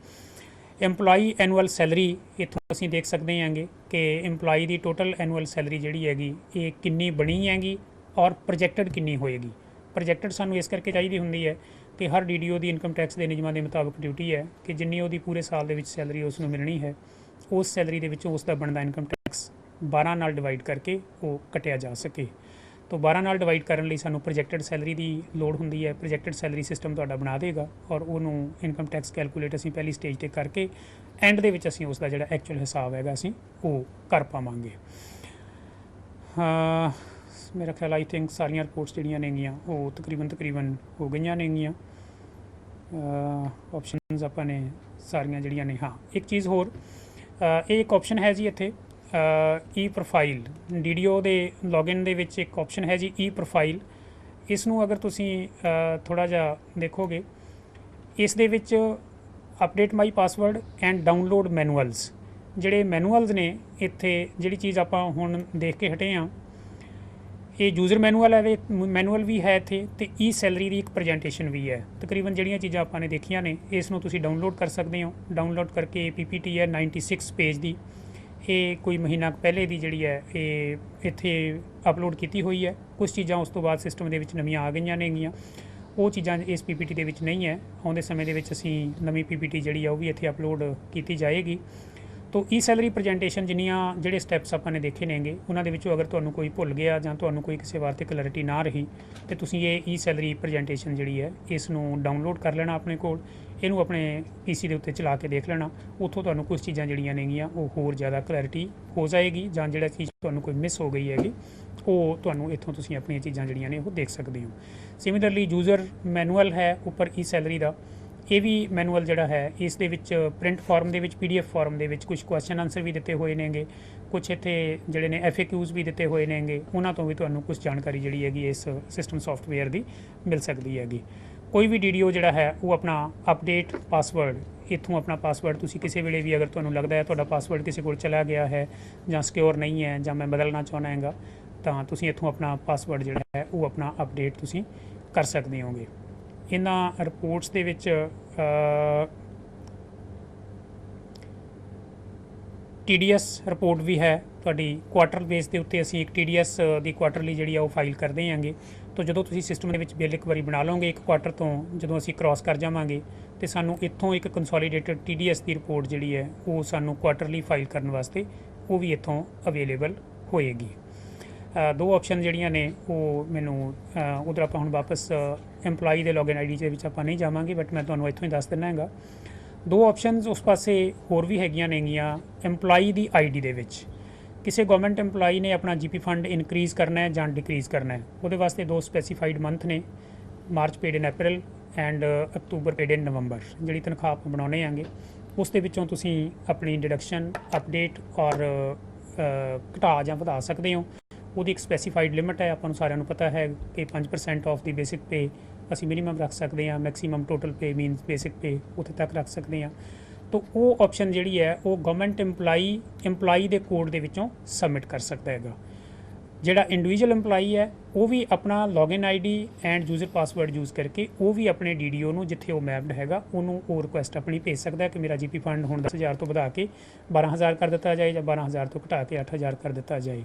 EMPLOYEE ਐਨੂਅਲ ਸੈਲਰੀ ਇੱਥੋਂ ਅਸੀਂ ਦੇਖ ਸਕਦੇ ਹਾਂਗੇ ਕਿ EMPLOYEE ਦੀ ਟੋਟਲ ਐਨੂਅਲ ਸੈਲਰੀ ਜਿਹੜੀ ਹੈਗੀ ਇਹ ਕਿੰਨੀ ਬਣੀ ਹੈਗੀ ਔਰ ਪ੍ਰੋਜੈਕਟਡ ਕਿੰਨੀ ਹੋਏਗੀ। ਪ੍ਰੋਜੈਕਟਡ ਸਾਨੂੰ ਇਸ ਕਰਕੇ ਚਾਹੀਦੀ ਹੁੰਦੀ ਹੈ ਕਿ ਹਰ DDO ਦੀ ਇਨਕਮ ਟੈਕਸ ਦੇ ਨਿਯਮਾਂ ਦੇ ਮੁਤਾਬਕ ਡਿਊਟੀ ਹੈ ਕਿ ਜਿੰਨੀ ਉਹਦੀ ਪੂਰੇ ਸਾਲ ਦੇ ਵਿੱਚ ਸੈਲਰੀ ਉਸ ਨੂੰ ਮਿਲਣੀ ਹੈ ਉਸ ਸੈਲਰੀ ਦੇ ਵਿੱਚੋਂ ਉਸ ਦਾ ਬਣਦਾ ਇਨਕਮ ਟੈਕਸ 12 ਨਾਲ ਡਿਵਾਈਡ ਕਰਕੇ ਉਹ ਕੱਟਿਆ ਜਾ ਸਕੇ। तो 12 ਨਾਲ ਡਿਵਾਈਡ ਕਰਨ ਲਈ ਸਾਨੂੰ ਪ੍ਰੋਜੈਕਟਡ ਸੈਲਰੀ ਦੀ ਲੋੜ ਹੁੰਦੀ ਹੈ। ਪ੍ਰੋਜੈਕਟਡ ਸੈਲਰੀ ਸਿਸਟਮ ਤੁਹਾਡਾ ਬਣਾ ਦੇਗਾ ਔਰ ਉਹਨੂੰ ਇਨਕਮ ਟੈਕਸ ਕੈਲਕੂਲੇਟ ਅਸੀਂ ਪਹਿਲੀ ਸਟੇਜ ਤੇ ਕਰਕੇ ਐਂਡ ਦੇ ਵਿੱਚ ਅਸੀਂ ਉਸ ਦਾ ਜਿਹੜਾ ਐਕਚੁਅਲ ਹਿਸਾਬ ਹੈਗਾ ਅਸੀਂ ਉਹ ਕਰ ਪਾਵਾਂਗੇ। ਮੇਰਾ ਖਿਆਲ ਆਈ ਥਿੰਕ ਸਾਰੀਆਂ ਰਿਪੋਰਟਸ ਜਿਹੜੀਆਂ ਨੇਗੀਆਂ ਉਹ ਤਕਰੀਬਨ ਹੋ ਗਈਆਂ ਨੇਗੀਆਂ। ਆਪਸ਼ਨਸ ਆਪਾਂ ਨੇ ਸਾਰੀਆਂ ਜਿਹੜੀਆਂ ਨੇ। ਹਾਂ, ਇੱਕ ਚੀਜ਼ ਹੋਰ, ਇਹ ਇੱਕ ਆਪਸ਼ਨ ਹੈ ਜੀ ਇੱਥੇ ਈ ਪ੍ਰੋਫਾਈਲ। DDO ਦੇ ਲੌਗਇਨ ਦੇ ਵਿੱਚ ਇੱਕ ਆਪਸ਼ਨ ਹੈ ਜੀ ਈ ਪ੍ਰੋਫਾਈਲ। ਇਸ ਨੂੰ ਅਗਰ ਤੁਸੀਂ ਥੋੜ੍ਹਾ ਜਿਹਾ ਦੇਖੋਗੇ, ਇਸ ਦੇ ਵਿੱਚ update my password and download manuals, ਜਿਹੜੇ ਮੈਨੂਅਲਸ ਨੇ ਇੱਥੇ ਜਿਹੜੀ ਚੀਜ਼ ਆਪਾਂ ਹੁਣ ਦੇਖ ਕੇ ਹਟੇ ਹਾਂ, ਇਹ ਯੂਜ਼ਰ ਮੈਨੂਅਲ ਹੈ, ਮੈਨੂਅਲ ਵੀ ਹੈ ਇੱਥੇ, ਅਤੇ ਈ ਸੈਲਰੀ ਦੀ ਇੱਕ ਪ੍ਰੈਜੈਂਟੇਸ਼ਨ ਵੀ ਹੈ। ਤਕਰੀਬਨ ਜਿਹੜੀਆਂ ਚੀਜ਼ਾਂ ਆਪਾਂ ਨੇ ਦੇਖੀਆਂ ਨੇ ਇਸ ਨੂੰ ਤੁਸੀਂ ਡਾਊਨਲੋਡ ਕਰ ਸਕਦੇ ਹੋ। ਡਾਊਨਲੋਡ ਕਰਕੇ PPT ਹੈ 96 ਪੇਜ ਦੀ, ਇਹ ਕੋਈ ਮਹੀਨਾ ਪਹਿਲੇ ਦੀ ਜਿਹੜੀ ਹੈ ਇਹ ਇੱਥੇ ਅਪਲੋਡ ਕੀਤੀ ਹੋਈ ਹੈ। ਕੁਝ ਚੀਜ਼ਾਂ ਉਸ ਤੋਂ ਬਾਅਦ ਸਿਸਟਮ ਦੇ ਵਿੱਚ ਨਵੀਆਂ ਆ ਗਈਆਂ ਨੇਗੀਆਂ, ਉਹ ਚੀਜ਼ਾਂ ਇਸ PPT ਦੇ ਵਿੱਚ ਨਹੀਂ ਹੈ। ਆਉਂਦੇ ਸਮੇਂ ਦੇ ਵਿੱਚ ਅਸੀਂ ਨਵੀਂ PPT ਜਿਹੜੀ ਆ ਉਹ ਵੀ ਇੱਥੇ ਅਪਲੋਡ ਕੀਤੀ ਜਾਏਗੀ। ਤੋ ਈ ਸੈਲਰੀ ਪ੍ਰੈਜੈਂਟੇਸ਼ਨ ਜਿੰਨੀਆਂ ਜਿਹੜੇ ਸਟੈਪਸ ਆਪਾਂ ਨੇ ਦੇਖੇ ਨੇਗੇ ਉਹਨਾਂ ਦੇ ਵਿੱਚੋਂ ਅਗਰ ਤੁਹਾਨੂੰ ਕੋਈ ਭੁੱਲ ਗਿਆ ਜਾਂ ਤੁਹਾਨੂੰ ਕੋਈ ਕਿਸੇ ਵਾਰ 'ਤੇ ਕਲੈਰਿਟੀ ਨਾ ਰਹੀ ਤਾਂ ਤੁਸੀਂ ਇਹ ਈ ਸੈਲਰੀ ਪ੍ਰੈਜੈਂਟੇਸ਼ਨ ਜਿਹੜੀ ਹੈ ਇਸ ਨੂੰ ਡਾਊਨਲੋਡ ਕਰ ਲੈਣਾ ਆਪਣੇ ਕੋਲ, ਇਹਨੂੰ ਆਪਣੇ PC ਦੇ ਉੱਤੇ ਚਲਾ ਕੇ ਦੇਖ ਲੈਣਾ। ਉੱਥੋਂ ਤੁਹਾਨੂੰ ਕੁਝ ਚੀਜ਼ਾਂ ਜਿਹੜੀਆਂ ਨੇਗੀਆਂ ਉਹ ਹੋਰ ਜ਼ਿਆਦਾ ਕਲੈਰਿਟੀ ਹੋ ਜਾਏਗੀ, ਜਾਂ ਜਿਹੜਾ ਚੀਜ਼ ਤੁਹਾਨੂੰ ਕੋਈ ਮਿਸ ਹੋ ਗਈ ਹੈਗੀ ਉਹ ਤੁਹਾਨੂੰ ਇੱਥੋਂ ਤੁਸੀਂ ਆਪਣੀਆਂ ਚੀਜ਼ਾਂ ਜਿਹੜੀਆਂ ਨੇ ਉਹ ਦੇਖ ਸਕਦੇ ਹੋ। ਸਿਮਿਲਰਲੀ ਯੂਜ਼ਰ ਮੈਨੂਅਲ ਹੈ ਉੱਪਰ ਈ ਸੈਲਰੀ ਦਾ, ਇਹ ਵੀ ਮੈਨੂਅਲ ਜਿਹੜਾ ਹੈ ਇਸ ਦੇ ਵਿੱਚ ਪ੍ਰਿੰਟ ਫਾਰਮ ਦੇ ਵਿੱਚ PDF ਫਾਰਮ ਦੇ ਵਿੱਚ ਕੁਝ ਕੁਐਸਚਨ ਆਨਸਰ ਵੀ ਦਿੱਤੇ ਹੋਏ ਨੇਗੇ, ਕੁਝ ਇੱਥੇ ਜਿਹੜੇ ਨੇ FAQs ਵੀ ਦਿੱਤੇ ਹੋਏ ਨੇਗੇ, ਉਹਨਾਂ ਤੋਂ ਵੀ ਤੁਹਾਨੂੰ ਕੁਝ ਜਾਣਕਾਰੀ ਜਿਹੜੀ ਹੈਗੀ ਇਸ ਸਿਸਟਮ ਸੌਫਟਵੇਅਰ ਦੀ ਮਿਲ ਸਕਦੀ ਹੈਗੀ। ਕੋਈ ਵੀ DDO ਜਿਹੜਾ ਹੈ ਉਹ ਆਪਣਾ ਅਪਡੇਟ ਪਾਸਵਰਡ, ਇੱਥੋਂ ਆਪਣਾ ਪਾਸਵਰਡ ਤੁਸੀਂ ਕਿਸੇ ਵੇਲੇ ਵੀ ਅਗਰ ਤੁਹਾਨੂੰ ਲੱਗਦਾ ਹੈ ਤੁਹਾਡਾ ਪਾਸਵਰਡ ਕਿਸੇ ਕੋਲ ਚਲਾ ਗਿਆ ਹੈ ਜਾਂ ਸਿਕਿਉਰ ਨਹੀਂ ਹੈ ਜਾਂ ਮੈਂ ਬਦਲਣਾ ਚਾਹੁੰਦਾ ਹੈਗਾ, ਤਾਂ ਤੁਸੀਂ ਇੱਥੋਂ ਆਪਣਾ ਪਾਸਵਰਡ ਜਿਹੜਾ ਹੈ ਉਹ ਆਪਣਾ ਅਪਡੇਟ ਤੁਸੀਂ ਕਰ ਸਕਦੇ ਹੋਗੇ। ਇਹਨਾਂ ਰਿਪੋਰਟਸ ਦੇ ਵਿੱਚ TDS ਰਿਪੋਰਟ ਵੀ ਹੈ ਤੁਹਾਡੀ ਕੁਆਟਰ ਬੇਸ ਦੇ ਉੱਤੇ। ਅਸੀਂ ਇੱਕ TDS ਦੀ ਕੁਆਟਰਲੀ ਜਿਹੜੀ ਆ ਉਹ ਫਾਈਲ ਕਰਦੇ ਹਾਂਗੇ। ਤਾਂ ਜਦੋਂ ਤੁਸੀਂ ਸਿਸਟਮ ਦੇ ਵਿੱਚ ਬਿੱਲ ਇੱਕ ਵਾਰੀ ਬਣਾ ਲਓਗੇ ਇੱਕ ਕੁਆਟਰ ਤੋਂ ਜਦੋਂ ਅਸੀਂ ਕ੍ਰਾਸ ਕਰ ਜਾਵਾਂਗੇ ਤੇ ਸਾਨੂੰ ਇੱਥੋਂ ਇੱਕ ਕੰਸੋਲੀਡੇਟਡ TDS ਦੀ ਰਿਪੋਰਟ ਜਿਹੜੀ ਹੈ ਉਹ ਸਾਨੂੰ ਕੁਆਟਰਲੀ ਫਾਈਲ ਕਰਨ ਵਾਸਤੇ ਉਹ ਵੀ ਇੱਥੋਂ ਅਵੇਲੇਬਲ ਹੋਏਗੀ। ਦੋ ਆਪਸ਼ਨ ਜਿਹੜੀਆਂ ਨੇ ਉਹ ਮੈਨੂੰ ਉਧਰ ਆਪਾਂ ਹੁਣ ਵਾਪਸ EMPLOYEE ਦੇ ਲੌਗਇਨ ID ਦੇ ਵਿੱਚ ਆਪਾਂ ਨਹੀਂ ਜਾਵਾਂਗੇ, ਬਟ ਮੈਂ ਤੁਹਾਨੂੰ ਇੱਥੋਂ ਹੀ ਦੱਸ ਦਿੰਦਾ ਹੈਗਾ। ਦੋ ਆਪਸ਼ਨਸ ਉਸ ਪਾਸੇ ਹੋਰ ਵੀ ਹੈਗੀਆਂ ਨੇਗੀਆਂ। EMPLOYEE ਦੀ ID ਦੇ ਵਿੱਚ ਕਿਸੇ ਗਵਰਨਮੈਂਟ EMPLOYEE ਨੇ ਆਪਣਾ GP ਫੰਡ ਇਨਕਰੀਜ਼ ਕਰਨਾ ਹੈ ਜਾਂ ਡਿਕਰੀਜ਼ ਕਰਨਾ ਹੈ, ਉਹਦੇ ਵਾਸਤੇ ਦੋ ਸਪੈਸੀਫਾਈਡ ਮੰਥ ਨੇ, March paid in April and October paid in November. ਜਿਹੜੀ ਤਨਖਾਹ ਆਪਾਂ ਬਣਾਉਂਦੇ ਆਂਗੇ ਉਸ ਦੇ ਵਿੱਚੋਂ ਤੁਸੀਂ ਆਪਣੀ ਡਿਡਕਸ਼ਨ ਅਪਡੇਟ ਔਰ ਘਟਾ ਜਾਂ ਵਧਾ ਸਕਦੇ ਹੋ। ਉਹਦੀ ਇੱਕ ਸਪੈਸੀਫਾਈਡ ਲਿਮਿਟ ਹੈ, ਆਪਾਂ ਨੂੰ ਸਾਰਿਆਂ ਨੂੰ ਪਤਾ ਹੈ ਕਿ 5% ਆਫ ਦੀ ਬੇਸਿਕ ਪੇ ਅਸੀਂ ਮਿਨੀਮਮ ਰੱਖ ਸਕਦੇ ਹਾਂ, ਮੈਕਸੀਮਮ ਟੋਟਲ ਪੇ ਮੀਨਸ ਬੇਸਿਕ ਪੇ ਉੱਥੇ ਤੱਕ ਰੱਖ ਸਕਦੇ ਹਾਂ। ਤਾਂ ਉਹ ਆਪਸ਼ਨ ਜਿਹੜੀ ਹੈ ਉਹ ਗਵਰਨਮੈਂਟ EMPLOYEE ਦੇ ਕੋਡ ਦੇ ਵਿੱਚੋਂ ਸਬਮਿਟ ਕਰ ਸਕਦਾ ਹੈਗਾ। ਜਿਹੜਾ ਇੰਡੀਵਿਜੂਅਲ EMPLOYEE ਹੈ ਉਹ ਵੀ ਆਪਣਾ login ID and user password use ਕਰਕੇ ਉਹ ਵੀ ਆਪਣੇ DDO ਨੂੰ ਜਿੱਥੇ ਉਹ ਮੈਪਡ ਹੈਗਾ ਉਹਨੂੰ ਉਹ ਰਿਕੁਐਸਟ ਆਪਣੀ ਭੇਜ ਸਕਦਾ ਕਿ ਮੇਰਾ GP ਫੰਡ ਹੁਣ 10,000 ਤੋਂ ਵਧਾ ਕੇ 12,000 ਕਰ ਦਿੱਤਾ ਜਾਏ ਜਾਂ 12,000 ਤੋਂ ਘਟਾ ਕੇ 8,000 ਕਰ ਦਿੱਤਾ ਜਾਏ।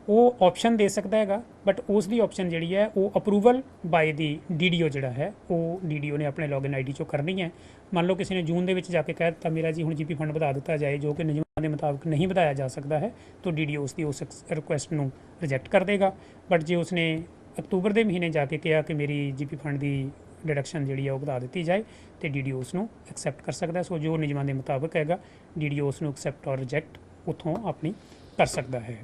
ਉਹ ਆਪਸ਼ਨ ਦੇ ਸਕਦਾ ਹੈਗਾ, ਬਟ ਉਸ ਦੀ ਆਪਸ਼ਨ ਜਿਹੜੀ ਹੈ ਉਹ ਅਪਰੂਵਲ ਬਾਈ ਦੀ DDO ਜਿਹੜਾ ਹੈ ਉਹ DDO ਨੇ ਆਪਣੇ ਲੌਗਇਨ ID ਚੋਂ ਕਰਨੀ ਹੈ। ਮੰਨ ਲਓ ਕਿਸੇ ਨੇ ਜੂਨ ਦੇ ਵਿੱਚ ਜਾ ਕੇ ਕਹਿ ਦਿੱਤਾ ਮੇਰਾ ਜੀ ਹੁਣ GP ਫੰਡ ਵਧਾ ਦਿੱਤਾ ਜਾਏ, ਜੋ ਕਿ ਨਿਯਮਾਂ ਦੇ ਮੁਤਾਬਕ ਨਹੀਂ ਵਧਾਇਆ ਜਾ ਸਕਦਾ ਹੈ, ਤਾਂ DDO ਉਸ ਦੀ ਉਸ ਰਿਕੁਐਸਟ ਨੂੰ ਰਿਜੈਕਟ ਕਰ ਦੇਗਾ। ਬਟ ਜੇ ਉਸਨੇ ਅਕਤੂਬਰ ਦੇ ਮਹੀਨੇ ਜਾ ਕੇ ਕਿਹਾ ਕਿ ਮੇਰੀ GP ਫੰਡ ਦੀ ਡਿਡਕਸ਼ਨ ਜਿਹੜੀ ਹੈ ਉਹ ਵਧਾ ਦਿੱਤੀ ਜਾਏ ਤੇ DDO ਉਸ ਨੂੰ ਐਕਸੈਪਟ ਕਰ ਸਕਦਾ। ਸੋ ਜੋ ਨਿਯਮਾਂ ਦੇ ਮੁਤਾਬਕ ਹੈਗਾ DDO ਉਸ ਨੂੰ ਐਕਸੈਪਟ ਔਰ ਰਿਜੈਕਟ ਉੱਥੋਂ ਆਪਣੀ ਕਰ ਸਕਦਾ ਹੈ।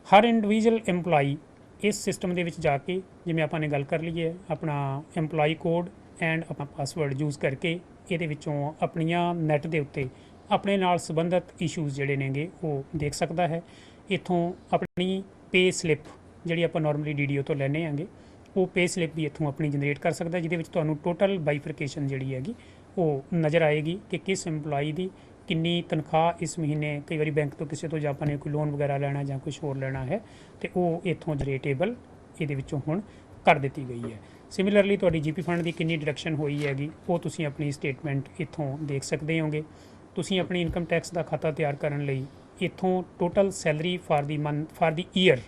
ਹਰ ਇੰਡੀਵਿਜੂਅਲ EMPLOYEE ਇਸ ਸਿਸਟਮ ਦੇ ਵਿੱਚ ਜਾ ਕੇ ਜਿਵੇਂ ਆਪਾਂ ਨੇ ਗੱਲ ਕਰ ਲਈ ਹੈ ਆਪਣਾ EMPLOYEE ਕੋਡ ਐਂਡ ਆਪਣਾ ਪਾਸਵਰਡ ਯੂਜ਼ ਕਰਕੇ ਇਹਦੇ ਵਿੱਚੋਂ ਆਪਣੀਆਂ ਨੈੱਟ ਦੇ ਉੱਤੇ ਆਪਣੇ ਨਾਲ ਸੰਬੰਧਿਤ ਇਸ਼ੂਜ਼ ਜਿਹੜੇ ਨੇਗੇ ਉਹ ਦੇਖ ਸਕਦਾ ਹੈ। ਇੱਥੋਂ ਆਪਣੀ ਪੇ ਸਲਿੱਪ ਜਿਹੜੀ ਆਪਾਂ ਨਾਰਮਲੀ DDO ਤੋਂ ਲੈਂਦੇ ਆਂਗੇ ਉਹ ਪੇ ਸਲਿੱਪ ਵੀ ਇੱਥੋਂ ਆਪਣੀ ਜਨਰੇਟ ਕਰ ਸਕਦਾ, ਜਿਹਦੇ ਵਿੱਚ ਤੁਹਾਨੂੰ ਟੋਟਲ ਬਾਈਫਰਕੇਸ਼ਨ ਜਿਹੜੀ ਹੈਗੀ ਉਹ ਨਜ਼ਰ ਆਏਗੀ ਕਿ ਕਿਸ EMPLOYEE ਦੀ ਕਿੰਨੀ ਤਨਖਾਹ ਇਸ ਮਹੀਨੇ। ਕਈ ਵਾਰੀ ਬੈਂਕ ਤੋਂ ਕਿਸੇ ਤੋਂ ਜਾਂ ਆਪਾਂ ਨੇ ਕੋਈ ਲੋਨ ਵਗੈਰਾ ਲੈਣਾ ਜਾਂ ਕੁਝ ਹੋਰ ਲੈਣਾ ਹੈ ਤੇ ਉਹ ਇੱਥੋਂ ਜਨਰੇਟੇਬਲ ਇਹਦੇ ਵਿੱਚੋਂ ਹੁਣ ਕਰ ਦਿੱਤੀ ਗਈ ਹੈ। ਸਿਮਿਲਰਲੀ ਤੁਹਾਡੀ GP ਫੰਡ ਦੀ ਕਿੰਨੀ ਡਿਡਕਸ਼ਨ ਹੋਈ ਹੈਗੀ ਉਹ ਤੁਸੀਂ ਆਪਣੀ ਸਟੇਟਮੈਂਟ ਇੱਥੋਂ ਦੇਖ ਸਕਦੇ ਹੋਗੇ। ਤੁਸੀਂ ਆਪਣੀ ਇਨਕਮ ਟੈਕਸ ਦਾ ਖਾਤਾ ਤਿਆਰ ਕਰਨ ਲਈ ਇੱਥੋਂ total salary for the year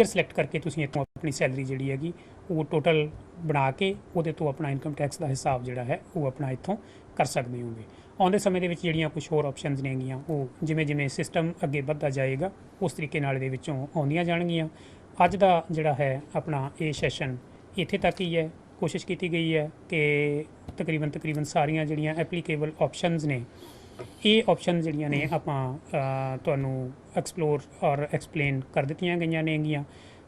select ਕਰਕੇ ਤੁਸੀਂ ਇੱਥੋਂ ਆਪਣੀ ਸੈਲਰੀ ਜਿਹੜੀ ਹੈਗੀ ਉਹ ਟੋਟਲ ਬਣਾ ਕੇ ਉਹਦੇ ਤੋਂ ਆਪਣਾ ਇਨਕਮ ਟੈਕਸ ਦਾ ਹਿਸਾਬ ਜਿਹੜਾ ਹੈ ਉਹ ਆਪਣਾ ਇੱਥੋਂ ਕਰ ਸਕਦੇ ਹੋਗੇ। ਆਉਂਦੇ ਸਮੇਂ ਦੇ ਵਿੱਚ ਜਿਹੜੀਆਂ ਕੁਝ ਹੋਰ ਆਪਸ਼ਨਸ ਨੇਗੀਆਂ ਉਹ ਜਿਵੇਂ ਜਿਵੇਂ ਸਿਸਟਮ ਅੱਗੇ ਵੱਧਦਾ ਜਾਏਗਾ ਉਸ ਤਰੀਕੇ ਨਾਲ ਇਹਦੇ ਵਿੱਚੋਂ ਆਉਂਦੀਆਂ ਜਾਣਗੀਆਂ। ਅੱਜ ਦਾ ਜਿਹੜਾ ਹੈ ਆਪਣਾ ਇਹ ਸੈਸ਼ਨ ਇੱਥੇ ਤੱਕ ਹੀ ਹੈ। ਕੋਸ਼ਿਸ਼ ਕੀਤੀ ਗਈ ਹੈ ਕਿ ਤਕਰੀਬਨ ਸਾਰੀਆਂ ਜਿਹੜੀਆਂ ਐਪਲੀਕੇਬਲ ਆਪਸ਼ਨਸ ਨੇ, ਇਹ ਆਪਸ਼ਨ ਜਿਹੜੀਆਂ ਨੇ ਆਪਾਂ ਤੁਹਾਨੂੰ ਐਕਸਪਲੋਰ ਔਰ ਐਕਸਪਲੇਨ ਕਰ ਦਿੱਤੀਆਂ ਗਈਆਂ ਨੇਗੀਆਂ।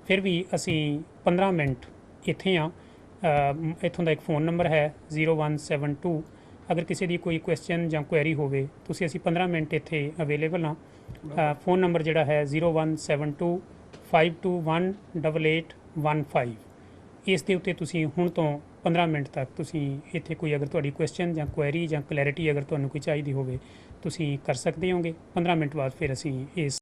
ਫਿਰ ਵੀ ਅਸੀਂ 15 ਮਿੰਟ ਇੱਥੇ ਆ। ਇੱਥੋਂ ਦਾ ਇੱਕ ਫ਼ੋਨ ਨੰਬਰ ਹੈ 0172। ਅਗਰ ਕਿਸੇ ਦੀ ਕੋਈ ਕੁਐਸਚਨ ਜਾਂ ਕੁਐਰੀ ਹੋਵੇ, ਤੁਸੀਂ ਅਸੀਂ 15 ਮਿੰਟ ਇੱਥੇ ਅਵੇਲੇਬਲ ਹਾਂ। ਫ਼ੋਨ ਨੰਬਰ ਜਿਹੜਾ ਹੈ 0172 521 8815। ਇਸ ਦੇ ਉੱਤੇ ਤੁਸੀਂ ਹੁਣ ਤੋਂ 15 ਮਿੰਟ ਤੱਕ ਤੁਸੀਂ ਇੱਥੇ ਕੋਈ ਅਗਰ ਤੁਹਾਡੀ ਕੁਐਸਚਨ ਜਾਂ ਕੁਐਰੀ ਜਾਂ ਕਲੈਰਿਟੀ ਅਗਰ ਤੁਹਾਨੂੰ ਕੋਈ ਚਾਹੀਦੀ ਹੋਵੇ, ਤੁਸੀਂ ਕਰ ਸਕਦੇ ਹੋਗੇ। 15 ਮਿੰਟ ਬਾਅਦ ਫਿਰ ਅਸੀਂ ਇਸ